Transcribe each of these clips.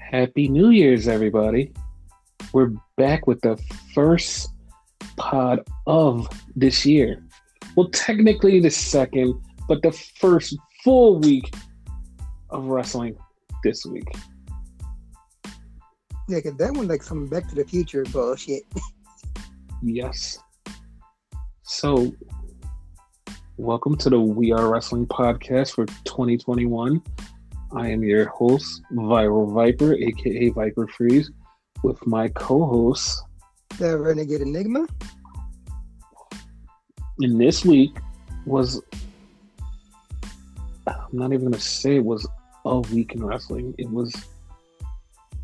Happy New Year's, everybody. We're back with the first pod of this year. Well, technically the second, but the first full week of wrestling this week. Yeah, because that one like some Back to the Future bullshit. Yes. So, welcome to the We Are Wrestling podcast for 2021. I am your host, Viral Viper, aka Viper Freeze, with my co-host, The Renegade Enigma. And this week was, I'm not even going to say it was a week in wrestling. It was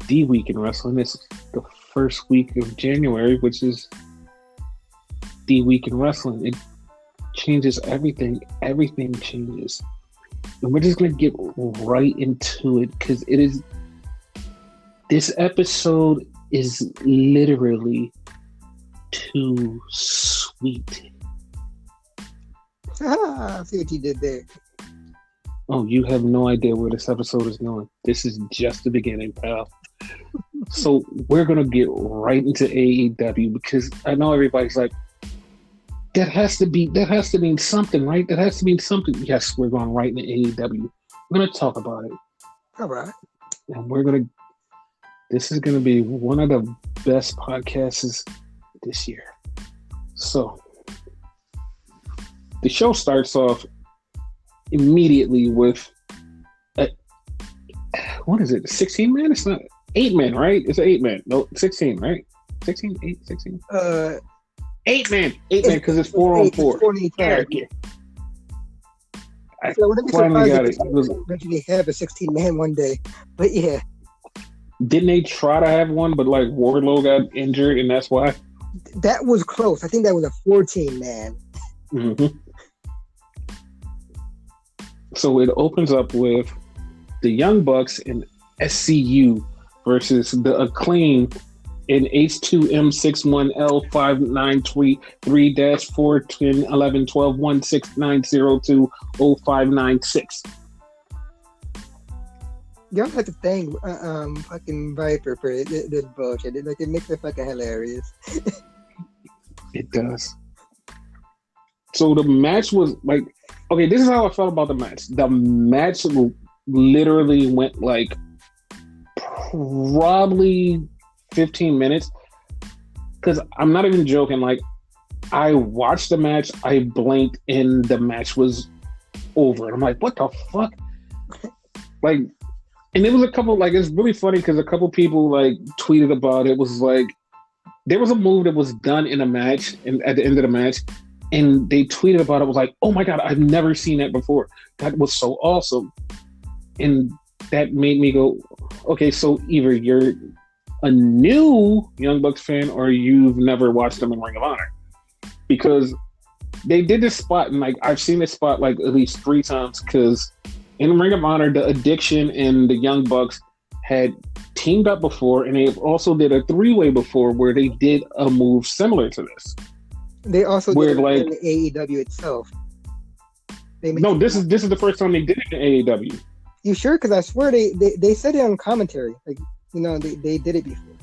the week in wrestling. It's the first week of January, which is the week in wrestling. It changes everything. Everything changes. And we're just going to get right into it because this episode is literally too sweet. I see what you did there. Oh, you have no idea where this episode is going. This is just the beginning, pal. So we're going to get right into AEW because I know everybody's like, that has to mean something, right? That has to mean something. Yes, we're going right into AEW. We're going to talk about it. All right. And this is going to be one of the best podcasts this year. So, the show starts off immediately with, what is it, 16 man? It's not 8 men, right? It's 8 men. No, 16, right? 16, 8, 16? 8 man, because it's 4 on 4. I wouldn't be surprised if they eventually have a 16-man one day. But yeah. Didn't they try to have one, but like Wardlow got injured, and that's why? That was close. I think that was a 14-man. Mm-hmm. So it opens up with the Young Bucks and SCU versus the Acclaim in H2M610593111121690205996. Y'all have to thank fucking Viper for this bullshit. It makes it fucking hilarious. It does. So the match was like, okay, this is how I felt about the match. The match literally went like probably 15 minutes, because I'm not even joking. Like, I watched the match, I blinked, and the match was over. And I'm like, what the fuck? Like, and it was a couple, like, it's really funny because a couple people like tweeted about it. It was like, there was a move that was done in a match, and at the end of the match, and they tweeted about it. It was like, oh my God, I've never seen that before. That was so awesome. And that made me go, okay, so either you're a new Young Bucks fan or you've never watched them in Ring of Honor, because they did this spot, and like I've seen this spot like at least 3 times, because in Ring of Honor, the Addiction and the Young Bucks had teamed up before, and they also did a 3-way before where they did a move similar to this. They also did it in the AEW itself. No, this is the first time they did it in AEW. You sure? Because I swear they said it on commentary. Like, you know, they did it before.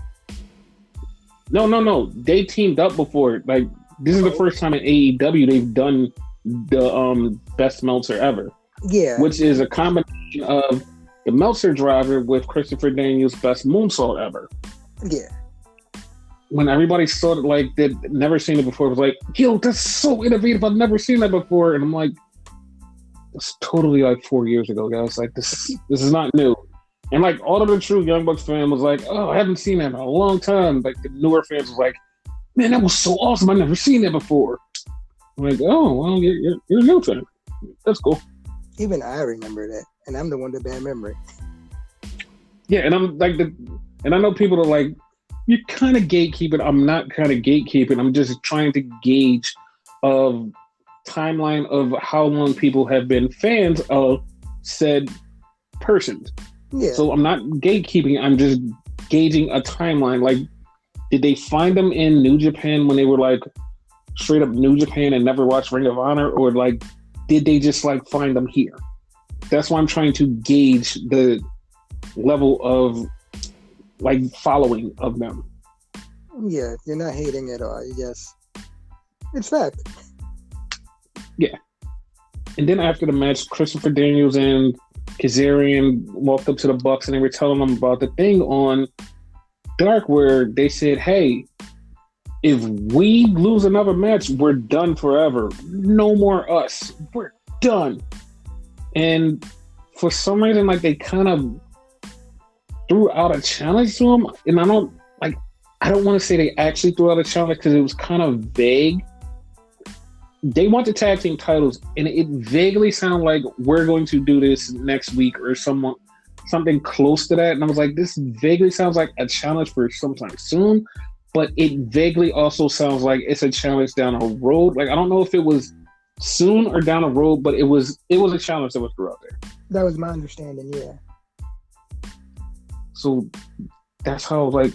No. They teamed up before. Like, this is the first time in AEW they've done the best Meltzer ever. Yeah. Which is a combination of the Meltzer driver with Christopher Daniels' best moonsault ever. Yeah. When everybody saw it, like, they'd never seen it before, it was like, yo, that's so innovative. I've never seen that before. And I'm like, it's totally like 4 years ago, guys. Like, this is not new. And like all of the true Young Bucks fan was like, oh, I haven't seen that in a long time. Like, the newer fans was like, man, that was so awesome. I've never seen that before. I'm like, oh, well, you're a new fan. That's cool. Even I remember that, and I'm the one with bad memory. Yeah, and I'm like and I know people are like, you're kind of gatekeeping. I'm not kind of gatekeeping. I'm just trying to gauge of timeline of how long people have been fans of said persons. Yeah. So I'm not gatekeeping. I'm just gauging a timeline. Like, did they find them in New Japan when they were like straight up New Japan and never watched Ring of Honor, or like did they just like find them here? That's why I'm trying to gauge the level of like following of them. Yeah, you're not hating at all. You just, it's fact. Yeah. And then after the match, Christopher Daniels and Kazarian walked up to the Bucks and they were telling them about the thing on Dark where they said, hey, if we lose another match, we're done forever. No more us. We're done. And for some reason, like, they kind of threw out a challenge to him. And I don't want to say they actually threw out a challenge because it was kind of vague. They want the tag team titles, and it vaguely sounded like we're going to do this next week or something close to that. And I was like, this vaguely sounds like a challenge for sometime soon, but it vaguely also sounds like it's a challenge down a road. Like, I don't know if it was soon or down the road, but it was a challenge that was through out there. That was my understanding, yeah. So that's how, like,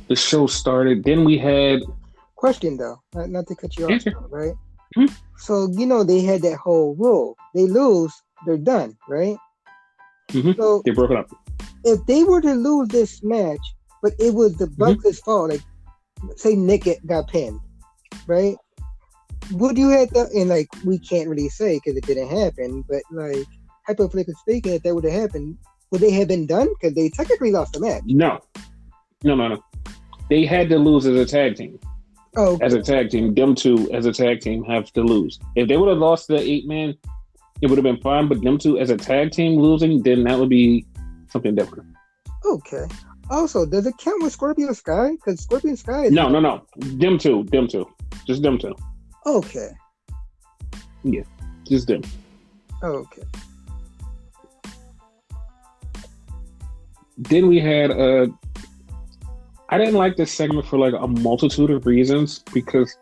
the show started. Then we had... Question, though. Not to cut you off, right? Mm-hmm. So, they had that whole rule. They lose, they're done, right? Mm-hmm. So they broke it up. If they were to lose this match, but it was the Bucks' fault, like, say Nick got pinned, right? Would you have to, and like, we can't really say because it didn't happen, but like, hypothetically speaking, if that would have happened, would they have been done? Because they technically lost the match. No. They had to lose as a tag team. Oh, okay. As a tag team, them two as a tag team have to lose. If they would have lost the 8-man, it would have been fine. But them two as a tag team losing, then that would be something different. Okay. Also, does it count with Scorpio Sky? Because Scorpio Sky is... No. Them two. Just them two. Okay. Yeah, just them. Okay. Then we had I didn't like this segment for like a multitude of reasons because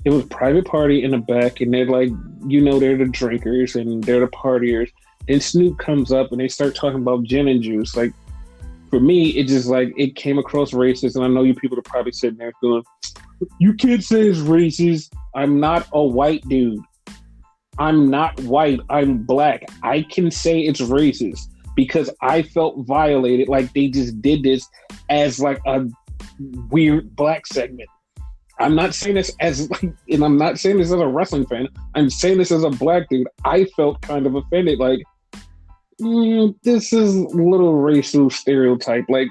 it was Private Party in the back and they're like, they're the drinkers and they're the partiers. And Snoop comes up and they start talking about gin and juice. Like, for me, it just like, it came across racist. And I know you people are probably sitting there going, you can't say it's racist. I'm not a white dude. I'm not white. I'm black. I can say it's racist because I felt violated. Like, they just did this as like a weird black segment. I'm not saying this as like, and I'm not saying this as a wrestling fan. I'm saying this as a black dude. I felt kind of offended. Like, this is a little racial stereotype. Like,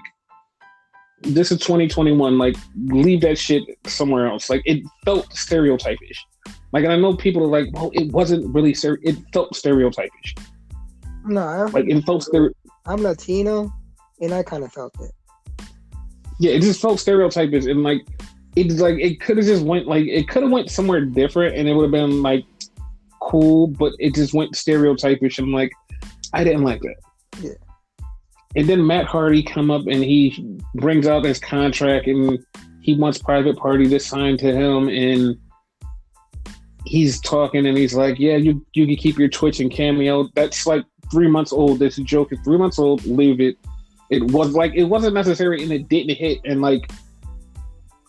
this is 2021. Like, leave that shit somewhere else. Like, it felt stereotypish. Like, and I know people are like, well, it wasn't really it felt stereotypish. No, like it felt I'm Latino, and I kind of felt it. Yeah, it just felt stereotypish, and like it could have just went somewhere different, and it would have been like cool, but it just went stereotypish, and like I didn't like that. Yeah. And then Matt Hardy come up and he brings out his contract, and he wants Private Party to sign to him, and he's talking, and he's like, "Yeah, you can keep your Twitch and Cameo. That's like 3 months old. This joke is 3 months old. Leave it." It wasn't necessary, and it didn't hit. And like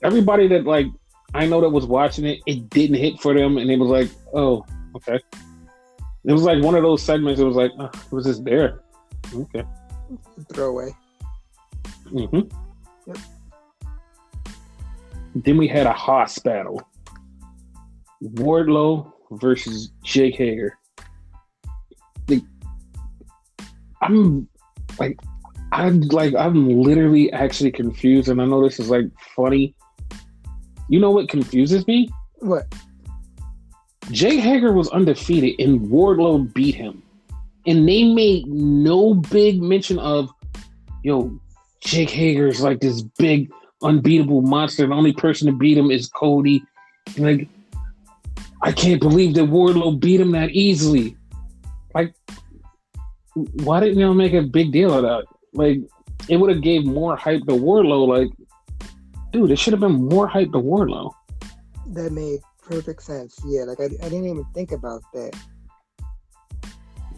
everybody that like I know that was watching it, it didn't hit for them, and it was like, "Oh, okay." It was like one of those segments. It was like, oh, it was just there. Okay. Throwaway. Mm-hmm. Yep. Then we had a Haas battle. Wardlow versus Jake Hager. I'm literally actually confused, and I know this is like funny. You know what confuses me? What? Jake Hager was undefeated and Wardlow beat him. And they made no big mention of, Jake Hager's like this big, unbeatable monster. The only person to beat him is Cody. Like, I can't believe that Wardlow beat him that easily. Like, why didn't y'all make a big deal of that? Like, it would have gave more hype to Wardlow. Like, dude, it should have been more hype to Wardlow. That made perfect sense. Yeah, like I didn't even think about that.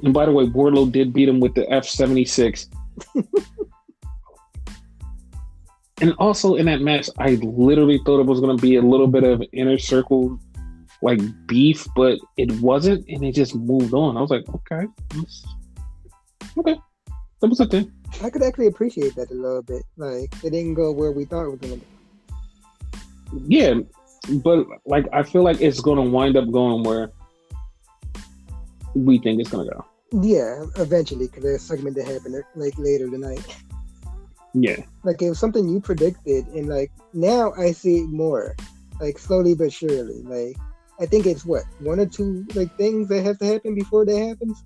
And by the way, Wardlow did beat him with the F-76. And also in that match, I literally thought it was going to be a little bit of inner circle, like beef, but it wasn't, and it just moved on. I was like, okay, that was a thing. I could actually appreciate that a little bit. Like it didn't go where we thought it was gonna go. Yeah, but like I feel like it's gonna wind up going where we think it's gonna go. Yeah, eventually, because there's a segment that happened like later tonight. Yeah. Like it was something you predicted, and like now I see it more, like slowly but surely. Like I think it's what 1 or 2 like things that have to happen before that happens.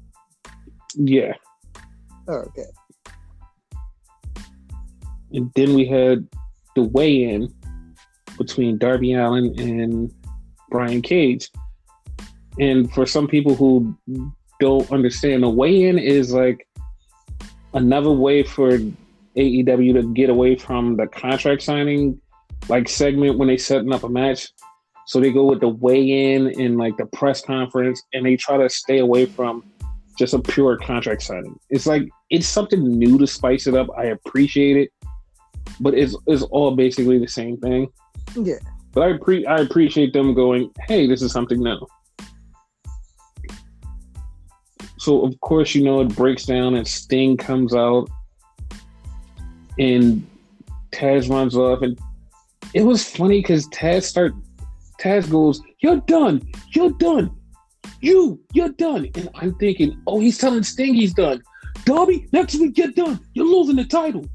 Yeah. Oh, okay. And then we had the weigh-in between Darby Allin and Brian Cage. And for some people who don't understand, the weigh-in is like another way for AEW to get away from the contract signing like segment when they setting up a match. So they go with the weigh-in and like the press conference, and they try to stay away from just a pure contract signing. It's like it's something new to spice it up. I appreciate it, but it's all basically the same thing. Yeah. But I appreciate them going, hey, this is something new. So of course, it breaks down and Sting comes out and Taz runs off, and it was funny because Taz goes, you're done, you're done, you're done. And I'm thinking, oh, he's telling Sting he's done. Darby, next week you're done. You're losing the title.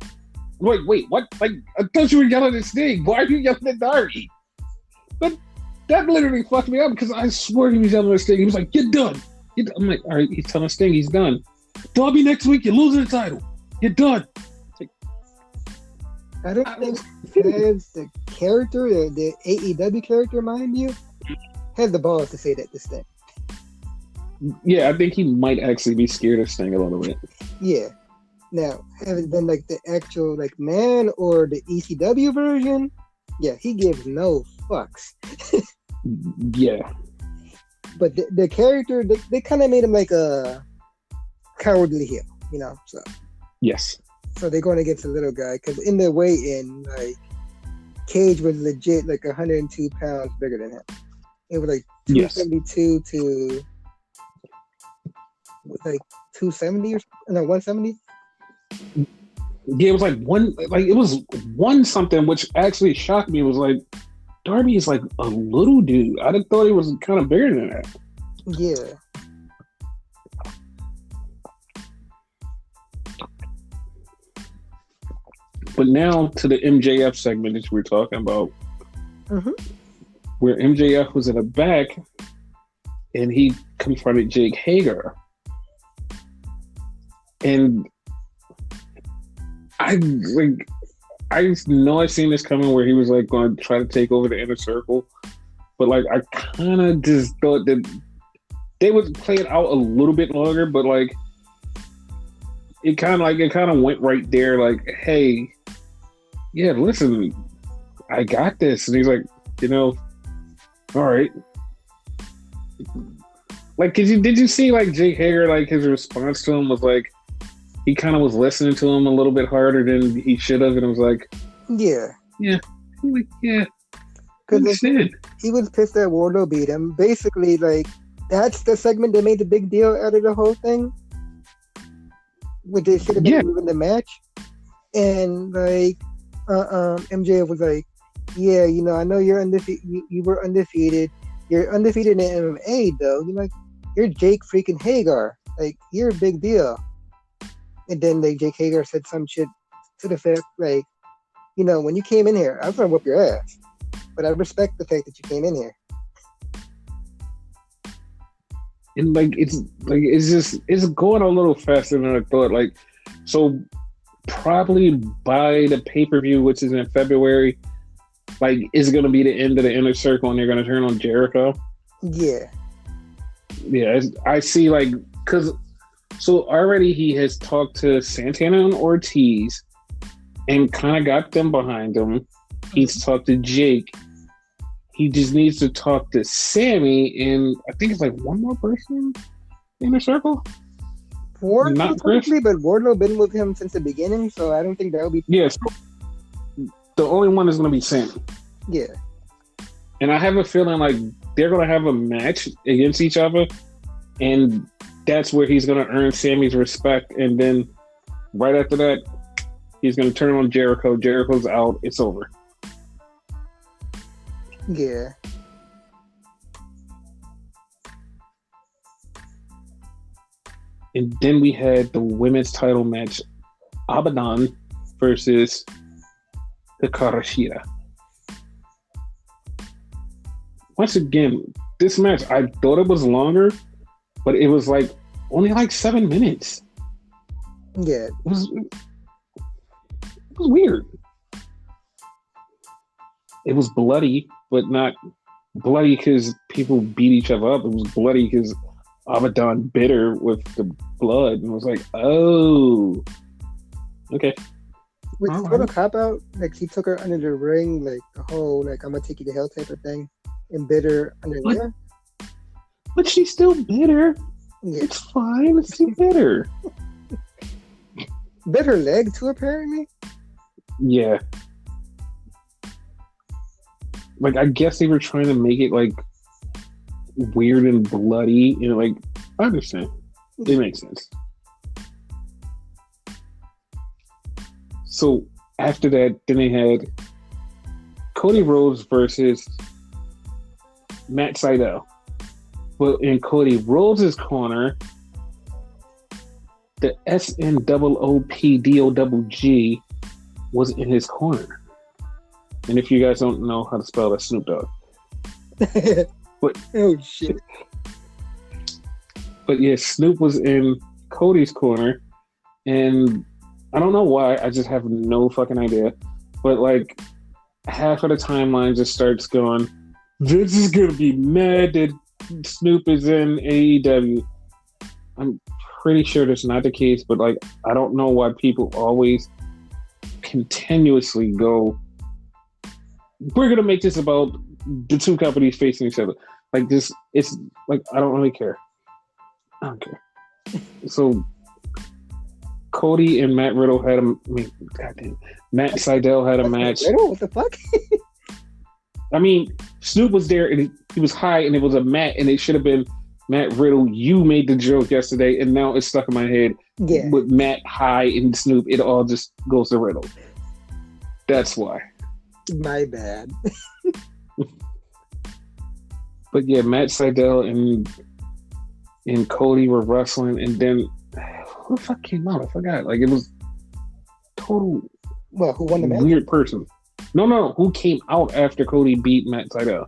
I'm like, wait, what? Like, I thought you were yelling at Sting. Why are you yelling at Darby? But that literally fucked me up because I swore he was yelling at Sting. He was like, you're done. I'm like, all right, he's telling Sting he's done. Darby, next week you're losing the title. You're done. I don't think Taz, the character, the AEW character, mind you, has the balls to say that to Sting. Yeah, I think he might actually be scared of Sting a little bit. Yeah. Now, having been like the actual like man or the ECW version, yeah, he gives no fucks. Yeah. But the character, they kind of made him like a cowardly heel, so. Yes. So they're going against a little guy because in the weigh-in, like Cage was legit like 102 pounds bigger than him. It was like 272 to like 270 or no 170. Yeah, it was it was one something, which actually shocked me. It was like Darby is like a little dude. I thought he was kind of bigger than that. Yeah. But now to the MJF segment that we were talking about, where MJF was in the back and he confronted Jake Hager. And I know I've seen this coming where he was like going to try to take over the inner circle, but like I kind of just thought that they would play it out a little bit longer, but like it kind of went right there. Like, hey, yeah, listen, I got this, and he's like, all right. Like, did you see like Jake Hager, like his response to him was like, he kind of was listening to him a little bit harder than he should have, and it was like, yeah, because he was pissed that Wardlow beat him. Basically, like that's the segment that made the big deal out of the whole thing, which they should have been moving the match. And like, MJF was like, yeah, I know you're undefeated. You were undefeated. You're undefeated in MMA, though. You're Jake freaking Hager. Like, you're a big deal. And then like Jake Hager said some shit to the fact, like, when you came in here, I was gonna whoop your ass, but I respect the fact that you came in here. And like it's going a little faster than I thought. Like, so probably by the pay-per-view, which is in February, like it's gonna be the end of the inner circle, and they're gonna turn on Jericho. Yeah. Yeah, I see. Like, because. So already he has talked to Santana and Ortiz and kind of got them behind him. He's talked to Jake. He just needs to talk to Sammy and I think it's like one more person in the circle. Not perfectly, but Wardlow been with him since the beginning, so I don't think that'll be. Yes. The only one is going to be Sammy. Yeah. And I have a feeling like they're going to have a match against each other, and that's where he's going to earn Sammy's respect, and then right after that, he's gonna turn on Jericho. Jericho's out. It's over. Yeah. And then we had the women's title match, Abaddon versus Hikaru Shida. Once again, this match, I thought it was longer, but it was like only like 7 minutes. Yeah. It was weird. It was bloody, but not bloody because people beat each other up. It was bloody because Abaddon bit her with the blood, and I was like, oh, okay. Which sort of cop out, like he took her under the ring, like the whole like I'm gonna take you to hell type of thing, and bit her under there. But she's still bitter. Yeah. It's fine. It's still bitter. Bit her leg too, apparently. Yeah. Like I guess they were trying to make it like weird and bloody, and like I understand. It makes sense. So after that, then they had Cody Rhodes versus Matt Sydal. Well, in Cody Rhodes' corner, the SNOOPDOGG was in his corner. And if you guys don't know how to spell that, Snoop Dogg. But, oh shit. But yeah, Snoop was in Cody's corner, and I don't know why. I just have no fucking idea. But like half of the timeline just starts going, Vince is gonna be mad that Snoop is in AEW. I'm pretty sure that's not the case, but like I don't know why people always continuously go, we're gonna make this about the two companies facing each other. Like this, it's like I don't really care. I don't care. So Cody and Matt Riddle had Matt Sydal had a match. Riddle? What the fuck? I mean, Snoop was there and he was high, and it was a Matt, and it should have been Matt Riddle. You made the joke yesterday, and now it's stuck in my head. Yeah. With Matt high and Snoop, it all just goes to Riddle. That's why. My bad. But yeah, Matt Sydal and Cody were wrestling, and then who the fuck came out? I forgot. Like it was total. Well, who won the match? Weird person. No. Who came out after Cody beat Matt Sydal?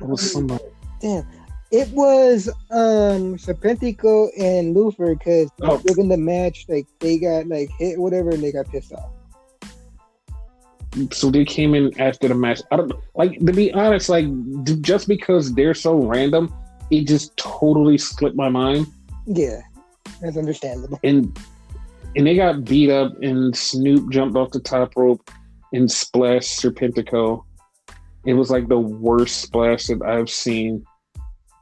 It was somebody. Damn. It was Serpentico and Lufer because within the match, like they got like hit, whatever, and they got pissed off. So they came in after the match. I don't like to be honest. Like just because they're so random, it just totally slipped my mind. Yeah, that's understandable. And they got beat up, and Snoop jumped off the top rope and splashed Serpentico. It was like the worst splash that I've seen.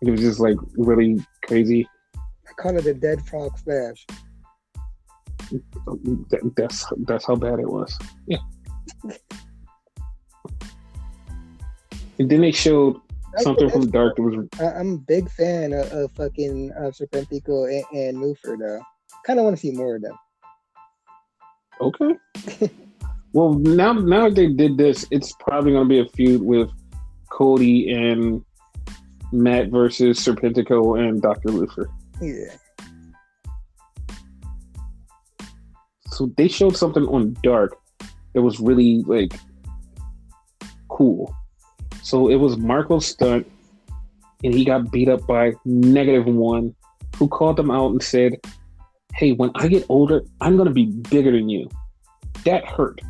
It was just like really crazy. I call it a dead frog splash. That's how bad it was. Yeah. And then they showed something from Dark that was. I'm a big fan of fucking Serpentico and Lufer though. Kind of want to see more of them. Okay. Well, now that they did this, it's probably going to be a feud with Cody and Matt versus Serpentico and Dr. Lufer. Yeah. So they showed something on Dark that was really like cool. So it was Marco's stunt, and he got beat up by -1, who called them out and said, "Hey, when I get older, I'm going to be bigger than you." That hurt.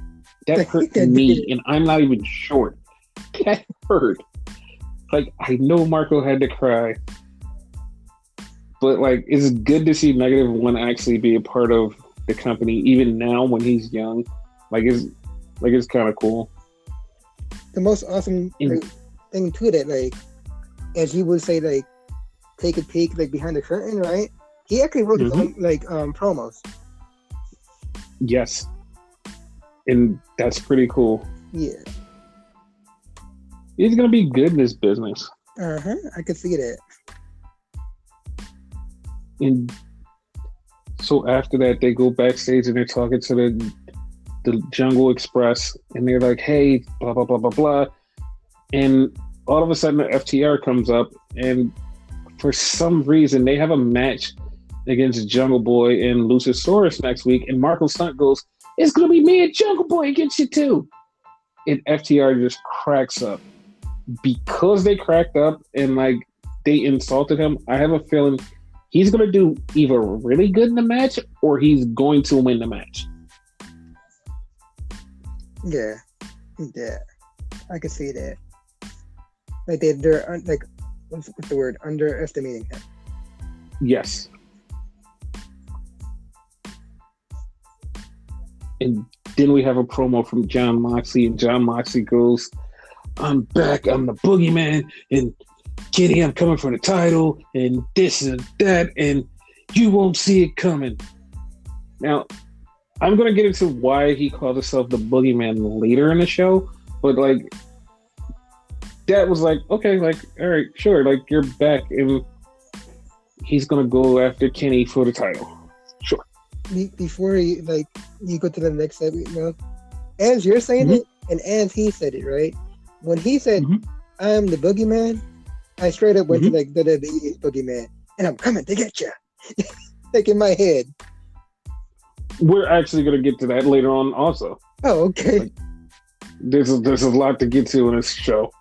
That hurt me, and I'm not even short. That hurt. Like, I know Marco had to cry, but like, it's good to see -1 actually be a part of the company, even now when he's young. It's kind of cool. The most awesome thing to that, like, as you would say, like, take a peek, like, behind the curtain, right? He actually wrote his own, like, promos. Yes. And that's pretty cool. Yeah. He's going to be good in this business. I could see that. And So after that, they go backstage and they're talking to the Jungle Express, and they're like, "Hey, blah blah blah blah blah," and all of a sudden the FTR comes up, and for some reason they have a match against Jungle Boy and Luchasaurus next week, and Marco Stunt goes, "It's gonna be me and Jungle Boy against you too," and FTR just cracks up because they cracked up and like they insulted him. I have a feeling he's gonna do either really good in the match or he's going to win the match. Yeah, I can see that. Like they're like, what's the word? Underestimating him. Yes. And then we have a promo from Jon Moxley, and Jon Moxley goes, "I'm back. I'm the boogeyman, and Kenny, I'm coming for the title, and this and that, and you won't see it coming." Now, I'm going to get into why he called himself the boogeyman later in the show, but like, that was like, okay, like, all right, sure, like, you're back, and he's going to go after Kenny for the title. Sure. Before you go to the next segment, as you're saying it, and as he said it, right? When he said, "I'm the boogeyman," I straight up went to like WWE's boogeyman, and I'm coming to get you. Like in my head. We're actually going to get to that later on also. Oh, okay. Like, there's a lot to get to in this show.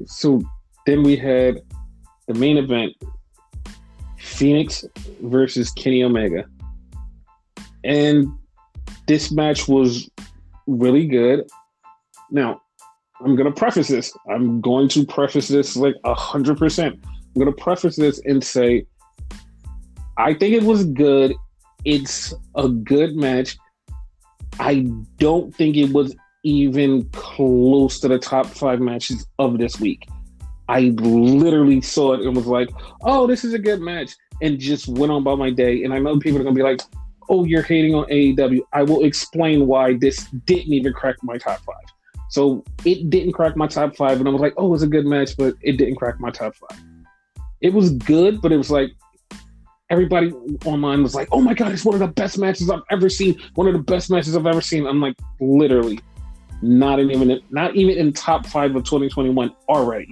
So then we had the main event, Phoenix versus Kenny Omega. And this match was really good. Now, I'm going to preface this. I'm going to preface this like 100%. I'm going to preface this and say, I think it was good. It's a good match. I don't think it was even close to the top 5 matches of this week. I literally saw it and was like, "Oh, this is a good match," and just went on about my day. And I know people are going to be like, "Oh, you're hating on AEW." I will explain why this didn't even crack my top 5. So it didn't crack my top 5, and I was like, "Oh, it was a good match," but it didn't crack my top 5. It was good, but it was like, everybody online was like, "Oh my God, it's one of the best matches I've ever seen. One of the best matches I've ever seen." I'm like, literally, not even in top 5 of 2021 already.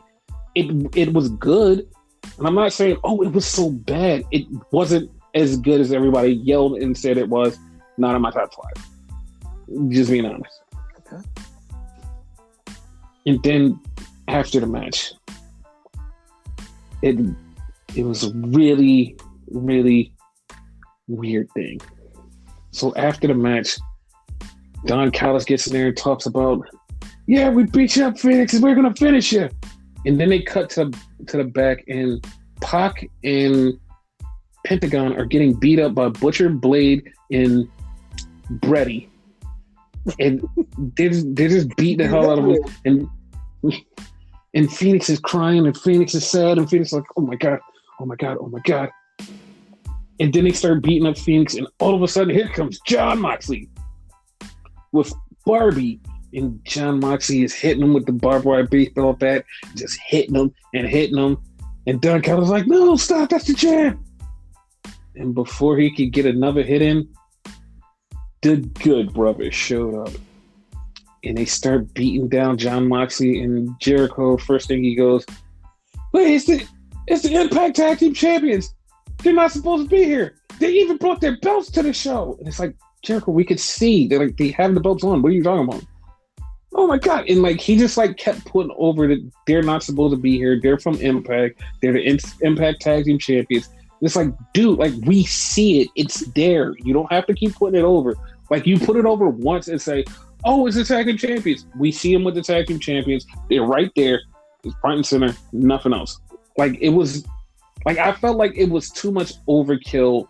It was good, and I'm not saying, "Oh, it was so bad." It wasn't as good as everybody yelled and said it was. Not in my top 5. Just being honest. Okay. And then after the match, it was a really, really weird thing. So after the match, Don Callis gets in there and talks about, "Yeah, we beat you up, Phoenix, and we're gonna finish you." And then they cut to the back, and Pac and Pentagon are getting beat up by Butcher, Blade, and Brady, and they're just beating the hell out of them. And Phoenix is crying, and Phoenix is sad, and Phoenix is like, "Oh my God, oh my God, oh my God." And then they start beating up Phoenix, and all of a sudden, here comes Jon Moxley with Barbie, and Jon Moxley is hitting him with the barbed wire baseball bat, just hitting him and hitting him. And Don Callis is like, "No, stop, that's the champ." And before he could get another hit in, the Good Brothers showed up. And they start beating down Jon Moxley, and Jericho, first thing he goes, "Wait, it's the Impact Tag Team Champions. They're not supposed to be here. They even brought their belts to the show." And it's like, "Jericho, we could see. They're like, they have the belts on. What are you talking about?" Oh my God. And like, he just like kept putting over that they're not supposed to be here. They're from Impact. They're the Impact Tag Team Champions. And it's like, dude, like, we see it. It's there. You don't have to keep putting it over. Like, you put it over once and say, "Oh, it's the Tag Team Champions." We see them with the Tag Team Champions. They're right there. It's front and center. Nothing else. Like, it was, like, I felt like it was too much overkill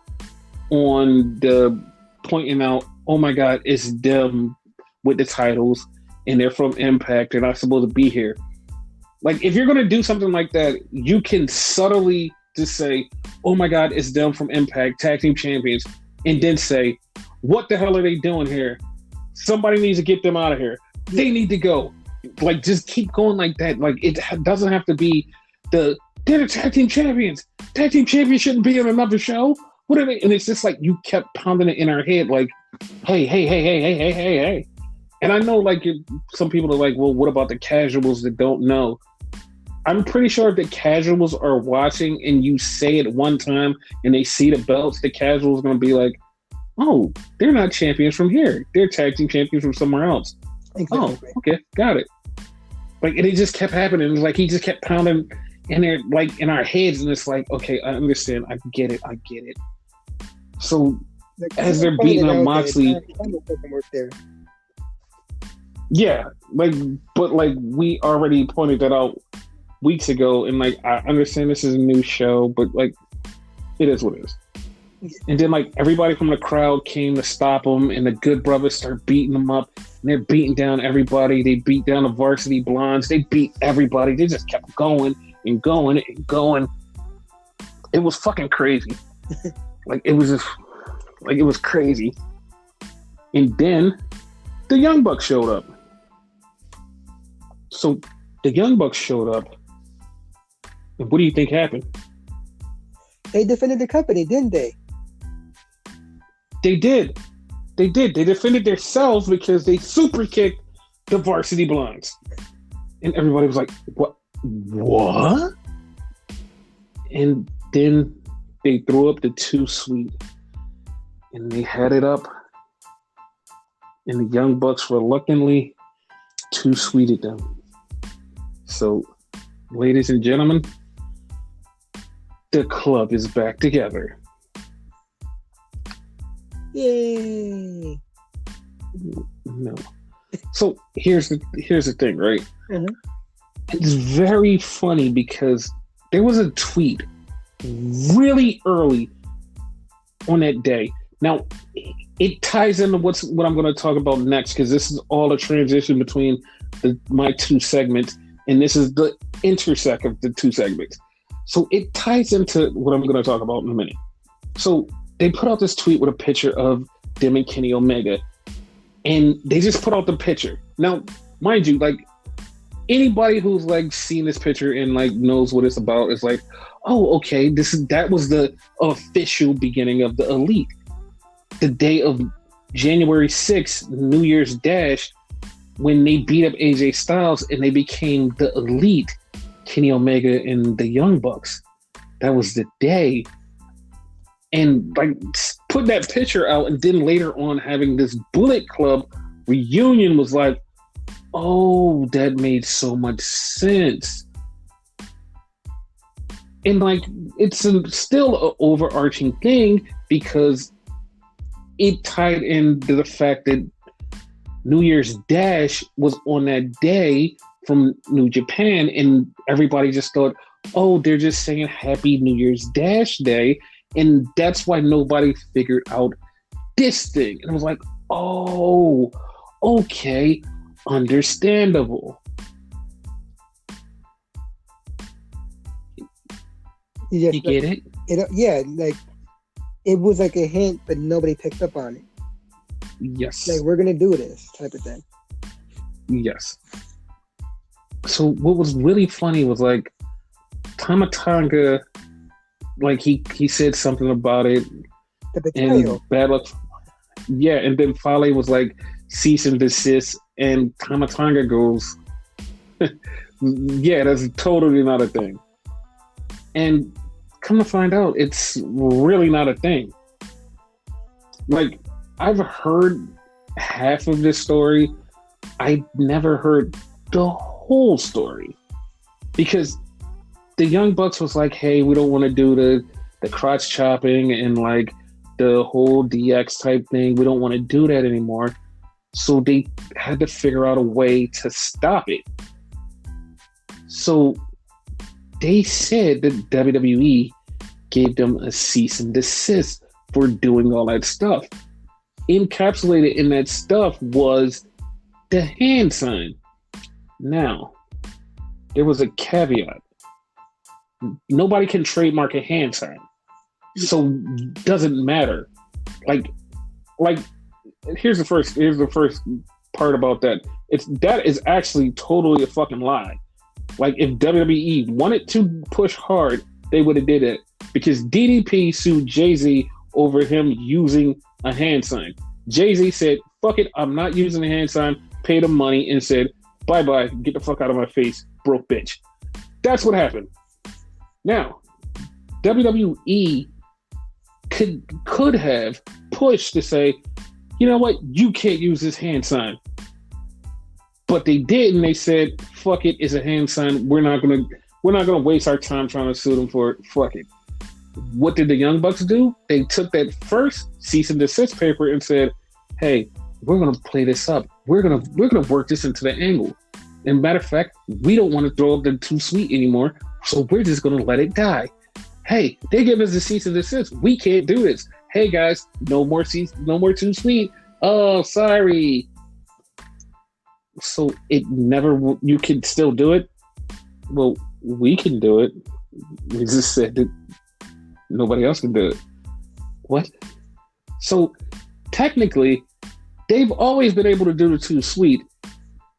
on the pointing out, "Oh my God, it's them with the titles, and they're from Impact. They're not supposed to be here." Like, if you're going to do something like that, you can subtly just say, "Oh my God, it's them from Impact, Tag Team Champions," and then say, "What the hell are they doing here? Somebody needs to get them out of here. They need to go." Like, just keep going like that. Like, it doesn't have to be they're the Tag Team Champions. tag team champions shouldn't be in another show. What are they? And it's just like you kept pounding it in our head, like, hey. And I know, like, some people are like, well, what about the casuals that don't know? I'm pretty sure if the casuals are watching and you say it one time and they see the belts, the casuals are going to be like, oh, they're not champions from here. They're tag team champions from somewhere else. Exactly. Oh, okay, got it. Like, and it just kept happening. It was like he just kept pounding in there, like, in our heads, and it's like, okay, I understand. I get it. So as they're beating up Moxley, yeah, like, but like we already pointed that out weeks ago, and like I understand this is a new show, but like it is what it is. And then like everybody from the crowd came to stop them, and the Good Brothers start beating them up, and they're beating down everybody. They beat down the Varsity Blondes. They beat everybody. They just kept going and going and going. It was fucking crazy. Like it was just like it was crazy. And then the Young Bucks showed up. So the Young Bucks showed up. And what do you think happened? They defended the company, didn't they? They did. They defended themselves because they super kicked the Varsity Blondes. And everybody was like, what? And then they threw up the Too Sweet. And they had it up. And the Young Bucks reluctantly Too Sweeted them. So, ladies and gentlemen, the club is back together. Yay! No. So here's the thing, right? Mm-hmm. It's very funny because there was a tweet really early on that day. Now it ties into what I'm going to talk about next, because this is all a transition between my two segments, and this is the intersect of the two segments. So it ties into what I'm going to talk about in a minute. So they put out this tweet with a picture of them and Kenny Omega, and they just put out the picture. Now, mind you, like anybody who's like seen this picture and like knows what it's about is like, oh, okay, that was the official beginning of the Elite. The day of January 6th, New Year's Dash, when they beat up AJ Styles and they became the Elite, Kenny Omega and the Young Bucks. That was the day. And like put that picture out, and then later on having this Bullet Club reunion was like, oh, that made so much sense. And like it's still an overarching thing because it tied into the fact that New Year's Dash was on that day from New Japan, and everybody just thought, oh, they're just saying Happy New Year's Dash Day. And that's why nobody figured out this thing. And I was like, oh, okay, understandable. You get it? Yeah, like it was like a hint, but nobody picked up on it. Yes. Like, we're going to do this type of thing. Yes. So what was really funny was like Tama Tonga, like he said something about it, and bad luck. Yeah, and then Fale was like cease and desist, and Tama Tonga goes, yeah, that's totally not a thing. And come to find out, it's really not a thing. Like, I've heard half of this story. I never heard the whole story, because the Young Bucks was like, hey, we don't want to do the crotch chopping and like the whole DX type thing. We don't want to do that anymore. So they had to figure out a way to stop it. So they said that WWE gave them a cease and desist for doing all that stuff. Encapsulated in that stuff was the hand sign. Now, there was a caveat. Nobody can trademark a hand sign, so doesn't matter. Like, here's the first part about that. That is actually totally a fucking lie. Like, if WWE wanted to push hard, they would have did it. because DDP sued Jay-Z over him using a hand sign. Jay-Z said, fuck it, I'm not using a hand sign, paid him money, and said, bye-bye, get the fuck out of my face, broke bitch. That's what happened. Now, WWE could have pushed to say, you know what, you can't use this hand sign. But they didn't. They said, fuck it, it's a hand sign. We're not gonna waste our time trying to sue them for it. Fuck it. What did the Young Bucks do? They took that first cease and desist paper and said, hey, we're gonna play this up. We're gonna work this into the angle. And matter of fact, we don't want to throw up the Too Sweet anymore, so we're just gonna let it die. Hey, they give us the cease and desist. We can't do this. Hey guys, no more Too Sweet. Oh, sorry. So it never. You can still do it. Well, we can do it. We just said that nobody else can do it. What? So technically, they've always been able to do the Too Sweet.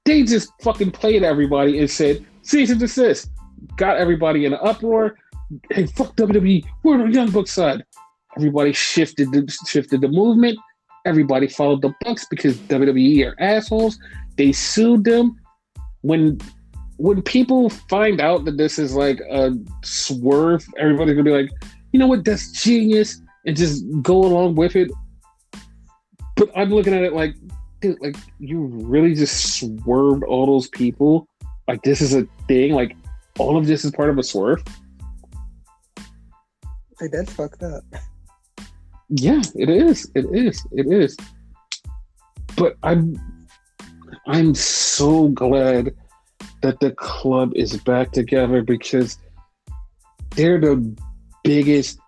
They just fucking played everybody and said cease and desist. Got everybody in an uproar. Hey, fuck WWE. We're on the Young Bucks side. Everybody shifted the movement. Everybody followed the Bucks because WWE are assholes. They sued them. When people find out that this is like a swerve, everybody's gonna be like, you know what, that's genius, and just go along with it. But I'm looking at it like, dude, like you really just swerved all those people. Like this is a thing. Like all of this is part of a swerve. Like that's fucked up. Yeah, it is. It is. But I'm so glad that the club is back together because they're the biggest,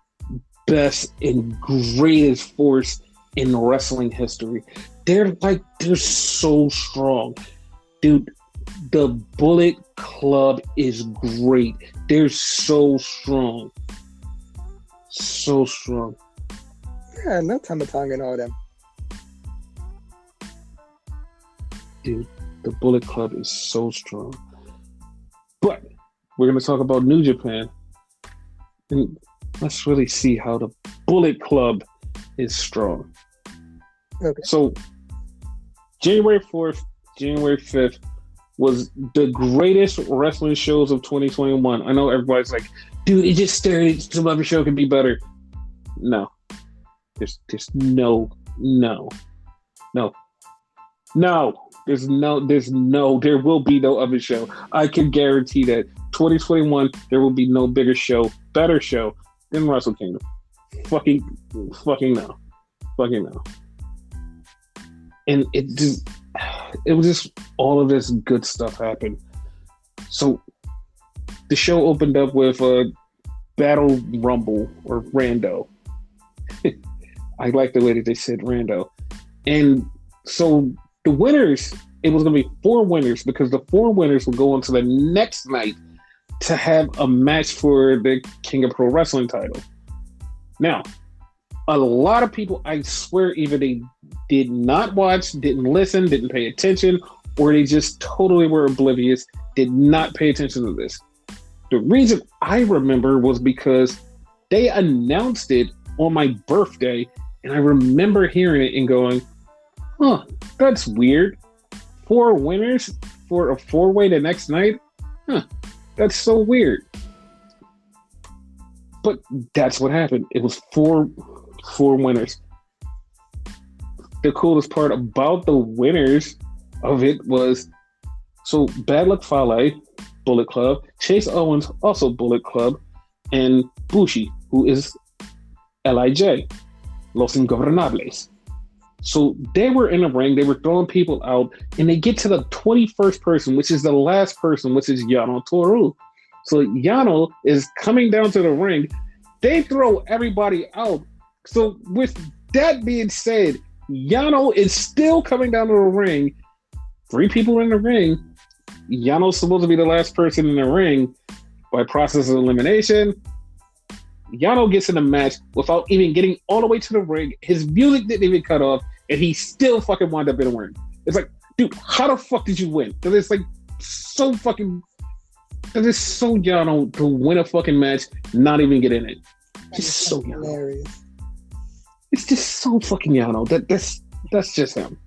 best, and greatest force in wrestling history. They're so strong. Dude, the Bullet Club is great. They're so strong. So strong. Yeah, no Tamatanga and all them. Dude, the Bullet Club is so strong. But we're going to talk about New Japan. And let's really see how the Bullet Club is strong. Okay. So, January 4th, January 5th was the greatest wrestling shows of 2021. I know everybody's like, dude, it just started. Some other show can be better. No. There's no. There will be no other show. I can guarantee that 2021, there will be no bigger show, better show than Wrestle Kingdom. Fucking no. And it was just all of this good stuff happened. So the show opened up with a Battle Rumble or Rando. I like the way that they said Rando. And so the winners, it was going to be 4 winners because the 4 winners will go on to the next night to have a match for the King of Pro Wrestling title. Now, a lot of people, I swear, either they did not watch, didn't listen, didn't pay attention, or they just totally were oblivious, did not pay attention to this. The reason I remember was because they announced it on my birthday, and I remember hearing it and going, huh, that's weird. 4 winners for a 4-way the next night? Huh, that's so weird. But that's what happened. It was 4 winners. The coolest part about the winners of it was, so Bad Luck Fale, Bullet Club, Chase Owens, also Bullet Club, and Bushi, who is LIJ, Los Ingobernables. So they were in the ring, they were throwing people out, and they get to the 21st person, which is the last person, which is Yano Toru. So Yano is coming down to the ring. They throw everybody out. So with that being said, Yano is still coming down to the ring. 3 people in the ring. Yano's supposed to be the last person in the ring by process of elimination. Yano gets in the match without even getting all the way to the ring. His music didn't even cut off, and he still fucking wound up in the ring. It's like, dude, how the fuck did you win? Because it's like so fucking... Because it's so Yano to win a fucking match, not even get in it. Just so Yano. Hilarious. It's just so fucking Yano. That's just him.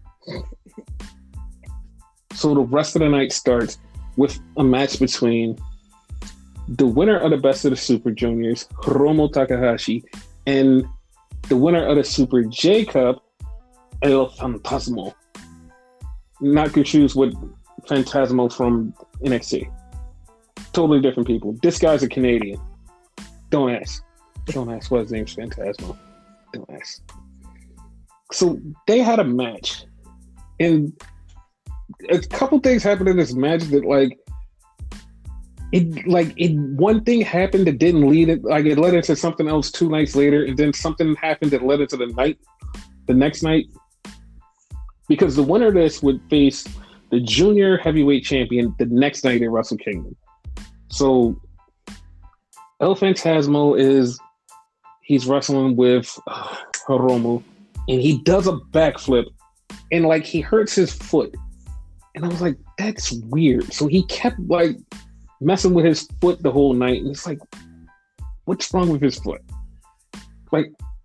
So the rest of the night starts with a match between the winner of the Best of the Super Juniors, Hiromu Takahashi, and the winner of the Super J Cup, El Fantasmo. Not confused with Phantasmo from NXT. Totally different people. This guy's a Canadian. Don't ask. Don't ask why his name's Phantasmo. Don't ask. So they had a match. And a couple things happened in this match that one thing happened that didn't lead it, like it led into something else 2 nights later, and then something happened that led into the next night. Because the winner of this would face the junior heavyweight champion the next night at Wrestle Kingdom. So El Phantasmo he's wrestling with Hiromu, and he does a backflip, and he hurts his foot. And I was like, that's weird. So he kept messing with his foot the whole night, and it's like, what's wrong with his foot?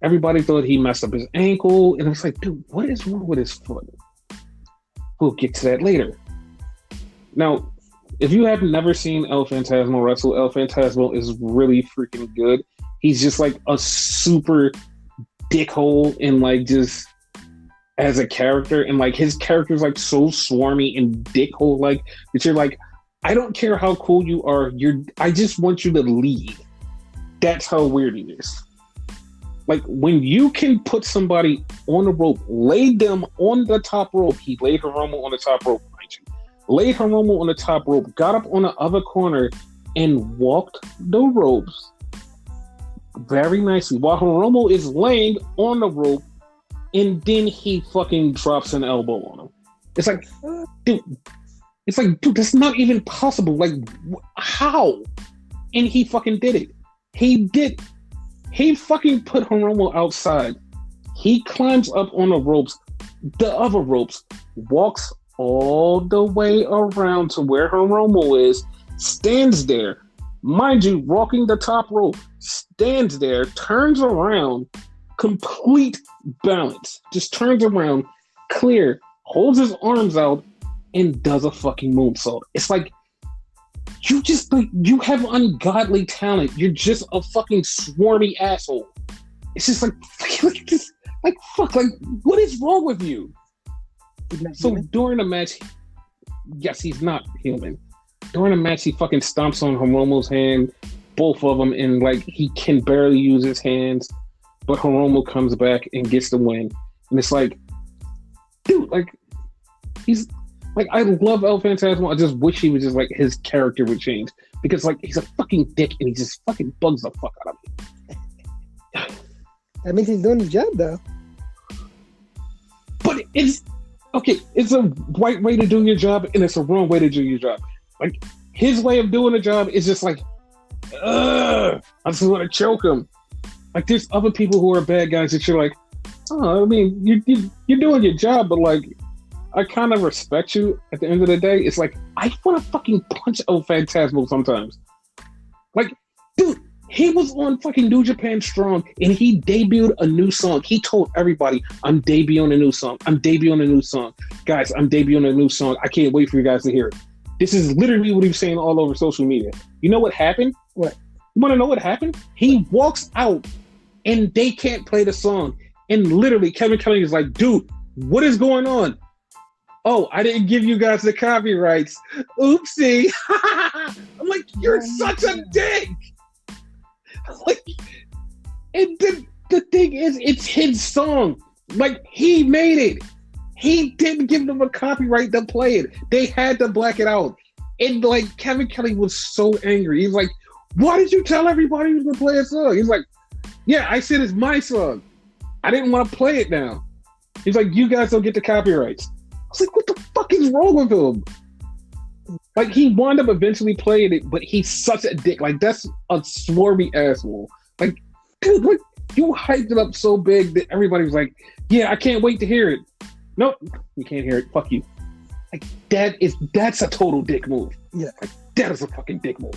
Everybody thought he messed up his ankle, and it's like, dude, what is wrong with his foot? We'll get to that later. Now, if you have never seen El Phantasmo wrestle, El Phantasmo is really freaking good. He's just a super dickhole and just as a character, and his character's so swarmy and dickhole that you're I don't care how cool you are, I just want you to leave. That's how weird he is. When you can put somebody on the rope, lay them on the top rope. He laid Hiromu on the top rope, mind you. Laid Hiromu on the top rope, got up on the other corner, and walked the ropes very nicely while Hiromu is laying on the rope, and then he fucking drops an elbow on him. It's dude, that's not even possible. How? And he fucking did it. He fucking put Hiromu outside. He climbs up on the other ropes, walks all the way around to where Hiromu is, stands there, mind you, walking the top rope, stands there, turns around, complete balance, just turns around, clear, holds his arms out, and does a fucking moonsault. It's you have ungodly talent. You're just a fucking swarmy asshole. It's just fuck, what is wrong with you? So during the match, yes, he's not human. During the match, he fucking stomps on Hiromu's hand, both of them, and he can barely use his hands, but Hiromu comes back and gets the win. And it's dude, he's I love El Phantasmo. I just wish he was just his character would change, because he's a fucking dick and he just fucking bugs the fuck out of me. That means he's doing his job though. But it's a right way to do your job, and it's a wrong way to do your job. His way of doing the job is just I just want to choke him. There's other people who are bad guys that you're oh, I mean, you're doing your job, but I kind of respect you at the end of the day. It's I want to fucking punch El Phantasmo sometimes. Dude, he was on fucking New Japan Strong, and he debuted a new song. He told everybody, I'm debuting a new song. I'm debuting a new song. Guys, I'm debuting a new song. I can't wait for you guys to hear it. This is literally what he was saying all over social media. You know what happened? What? You want to know what happened? He walks out, and they can't play the song. And literally, Kevin Kelly is dude, what is going on? Oh, I didn't give you guys the copyrights. Oopsie. I'm you're such a dick. And the thing is, it's his song. He made it. He didn't give them a copyright to play it. They had to black it out. And Kevin Kelly was so angry. He's why did you tell everybody you was going to play a song? He's yeah, I said it's my song. I didn't want to play it now. He's you guys don't get the copyrights. I was what the fuck is wrong with him? He wound up eventually playing it, but he's such a dick. That's a swarmy asshole. Dude, you hyped it up so big that everybody was yeah, I can't wait to hear it. Nope, you can't hear it. Fuck you. That's a total dick move. Yeah. That is a fucking dick move.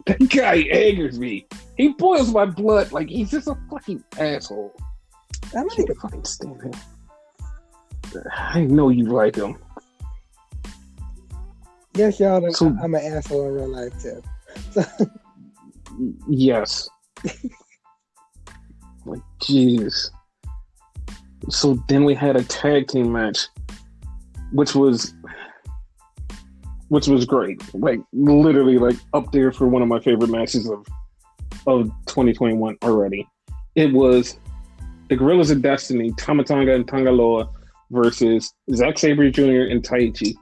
That guy angers me. He boils my blood. Like, he's just a fucking asshole. I I like can't him. fucking stand him. I know you like him. Yes, y'all. So- I'm an asshole in real life too. So, Yes. Like, jeez. So then we had a tag team match, which was great. Like, literally, like, up there for one of my favorite matches of 2021 already. It was the Gorillas of Destiny, Tama Tonga and Tangaloa versus Zack Sabre Jr. and Taichi.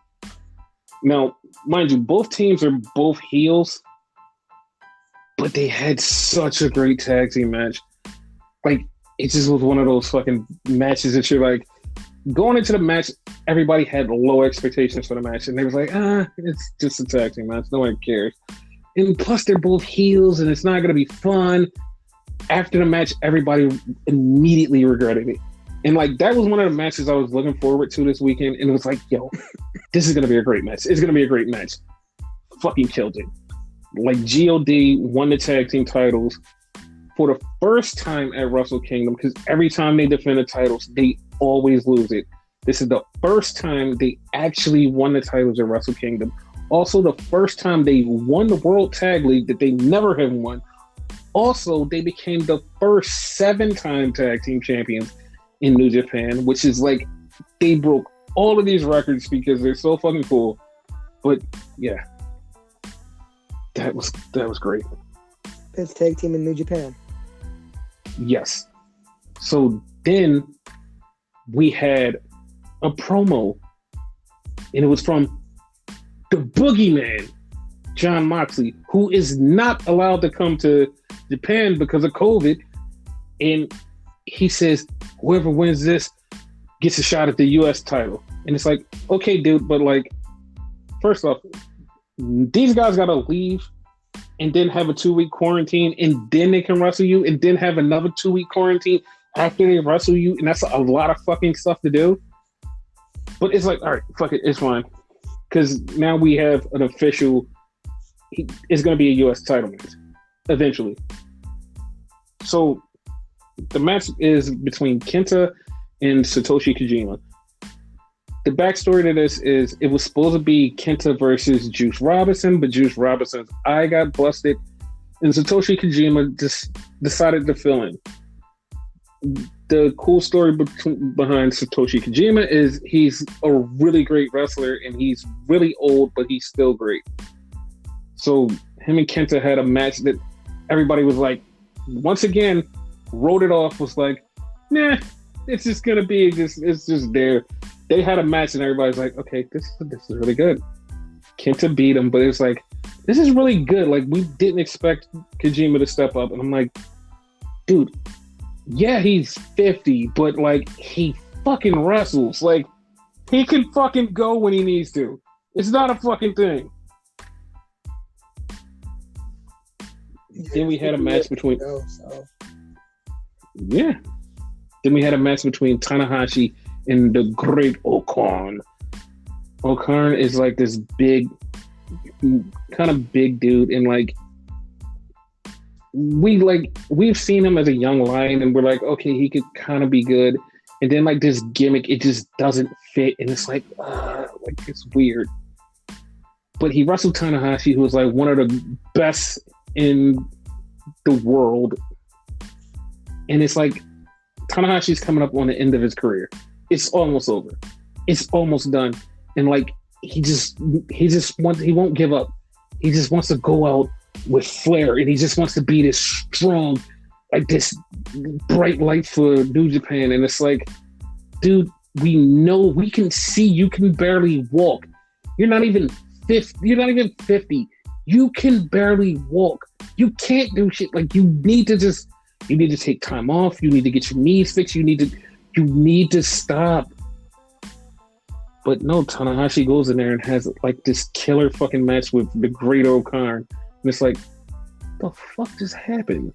Now, mind you, both teams are both heels, but they had such a great tag team match. Like, it just was one of those fucking matches that you're like, going into the match, everybody had low expectations for the match, and they was like, it's just a tag team match. No one cares. And plus, they're both heels, and it's not going to be fun. After the match, everybody immediately regretted it. And, like, that was one of the matches I was looking forward to this weekend, and it was like, yo, this is going to be a great match. It's going to be a great match. Fucking killed it. Like, GOD won the tag team titles for the first time at Wrestle Kingdom, because every time they defend the titles, they always lose it. This is the first time they actually won the titles at Wrestle Kingdom. Also, the first time they won the World Tag League that they never have won. Also, they became the first 7-time tag team champions in New Japan, which is like, they broke all of these records because they're so fucking cool. But yeah, that was great. best tag team in New Japan. Yes. So then we had a promo, and it was from the Boogeyman, Jon Moxley, who is not allowed to come to Japan because of COVID. And he says, whoever wins this gets a shot at the US title. And it's like, okay, dude, but like, first off, these guys got to leave and then have a 2-week quarantine, and then they can wrestle you, and then have another 2-week quarantine after they wrestle you. And that's a lot of fucking stuff to do. But it's like, all right, fuck it, it's fine. Because now we have an official, it's going to be a US title match eventually. So the match is between Kenta and Satoshi Kojima. The backstory to this is it was supposed to be Kenta versus Juice Robinson, but Juice Robinson's eye got busted, and Satoshi Kojima just decided to fill in. The cool story behind Satoshi Kojima is he's a really great wrestler, and he's really old, but he's still great. So him and Kenta had a match that everybody was like, once again, wrote it off, was like, nah, it's just gonna be it's just there. They had a match and everybody's like, okay, this is really good. Kenta beat him, but it's like, this is really good. Like, we didn't expect Kojima to step up. And I'm like, dude, yeah, he's 50, but like, he fucking wrestles. Like, he can fucking go when he needs to. It's not a fucking thing. Then we had a match between... Yeah. Then we had a match between Tanahashi and the Great Okarn. Okarn is like this big, kind of big dude, and like we've seen him as a young lion, and we're like, okay, he could kind of be good, and then like this gimmick, it just doesn't fit, and it's like it's weird. But he wrestled Tanahashi, who was like one of the best in the world, and it's like Tanahashi's coming up on the end of his career. It's almost over. It's almost done. And like he won't give up. He just wants to go out with flair, and he just wants to be this strong, like this bright light for New Japan. And it's like, dude, we know, we can see you can barely walk. You're not even 50. You're not even 50. You can barely walk. You can't do shit. Like, you need to take time off. You need to get your knees fixed. You need to stop. But no, Tanahashi goes in there and has like this killer fucking match with the Great Okarn. And it's like, the fuck just happened?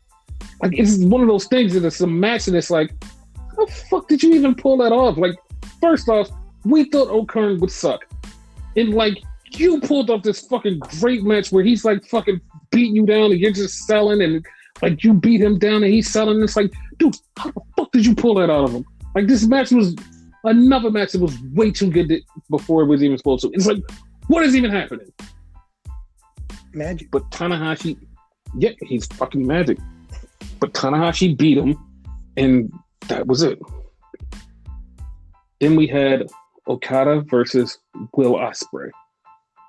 Like, it's one of those things that it's a match and it's like, how the fuck did you even pull that off? Like, first off, we thought Okarn would suck. And like, you pulled off this fucking great match where he's like fucking beating you down and you're just selling, and like you beat him down and he's selling. It's like, dude, how the fuck did you pull that out of him? Like, this match was another match that was way too good before it was even supposed to. It's like, what is even happening? Magic. But Tanahashi, yeah, he's fucking magic. But Tanahashi beat him, and that was it. Then we had Okada versus Will Ospreay.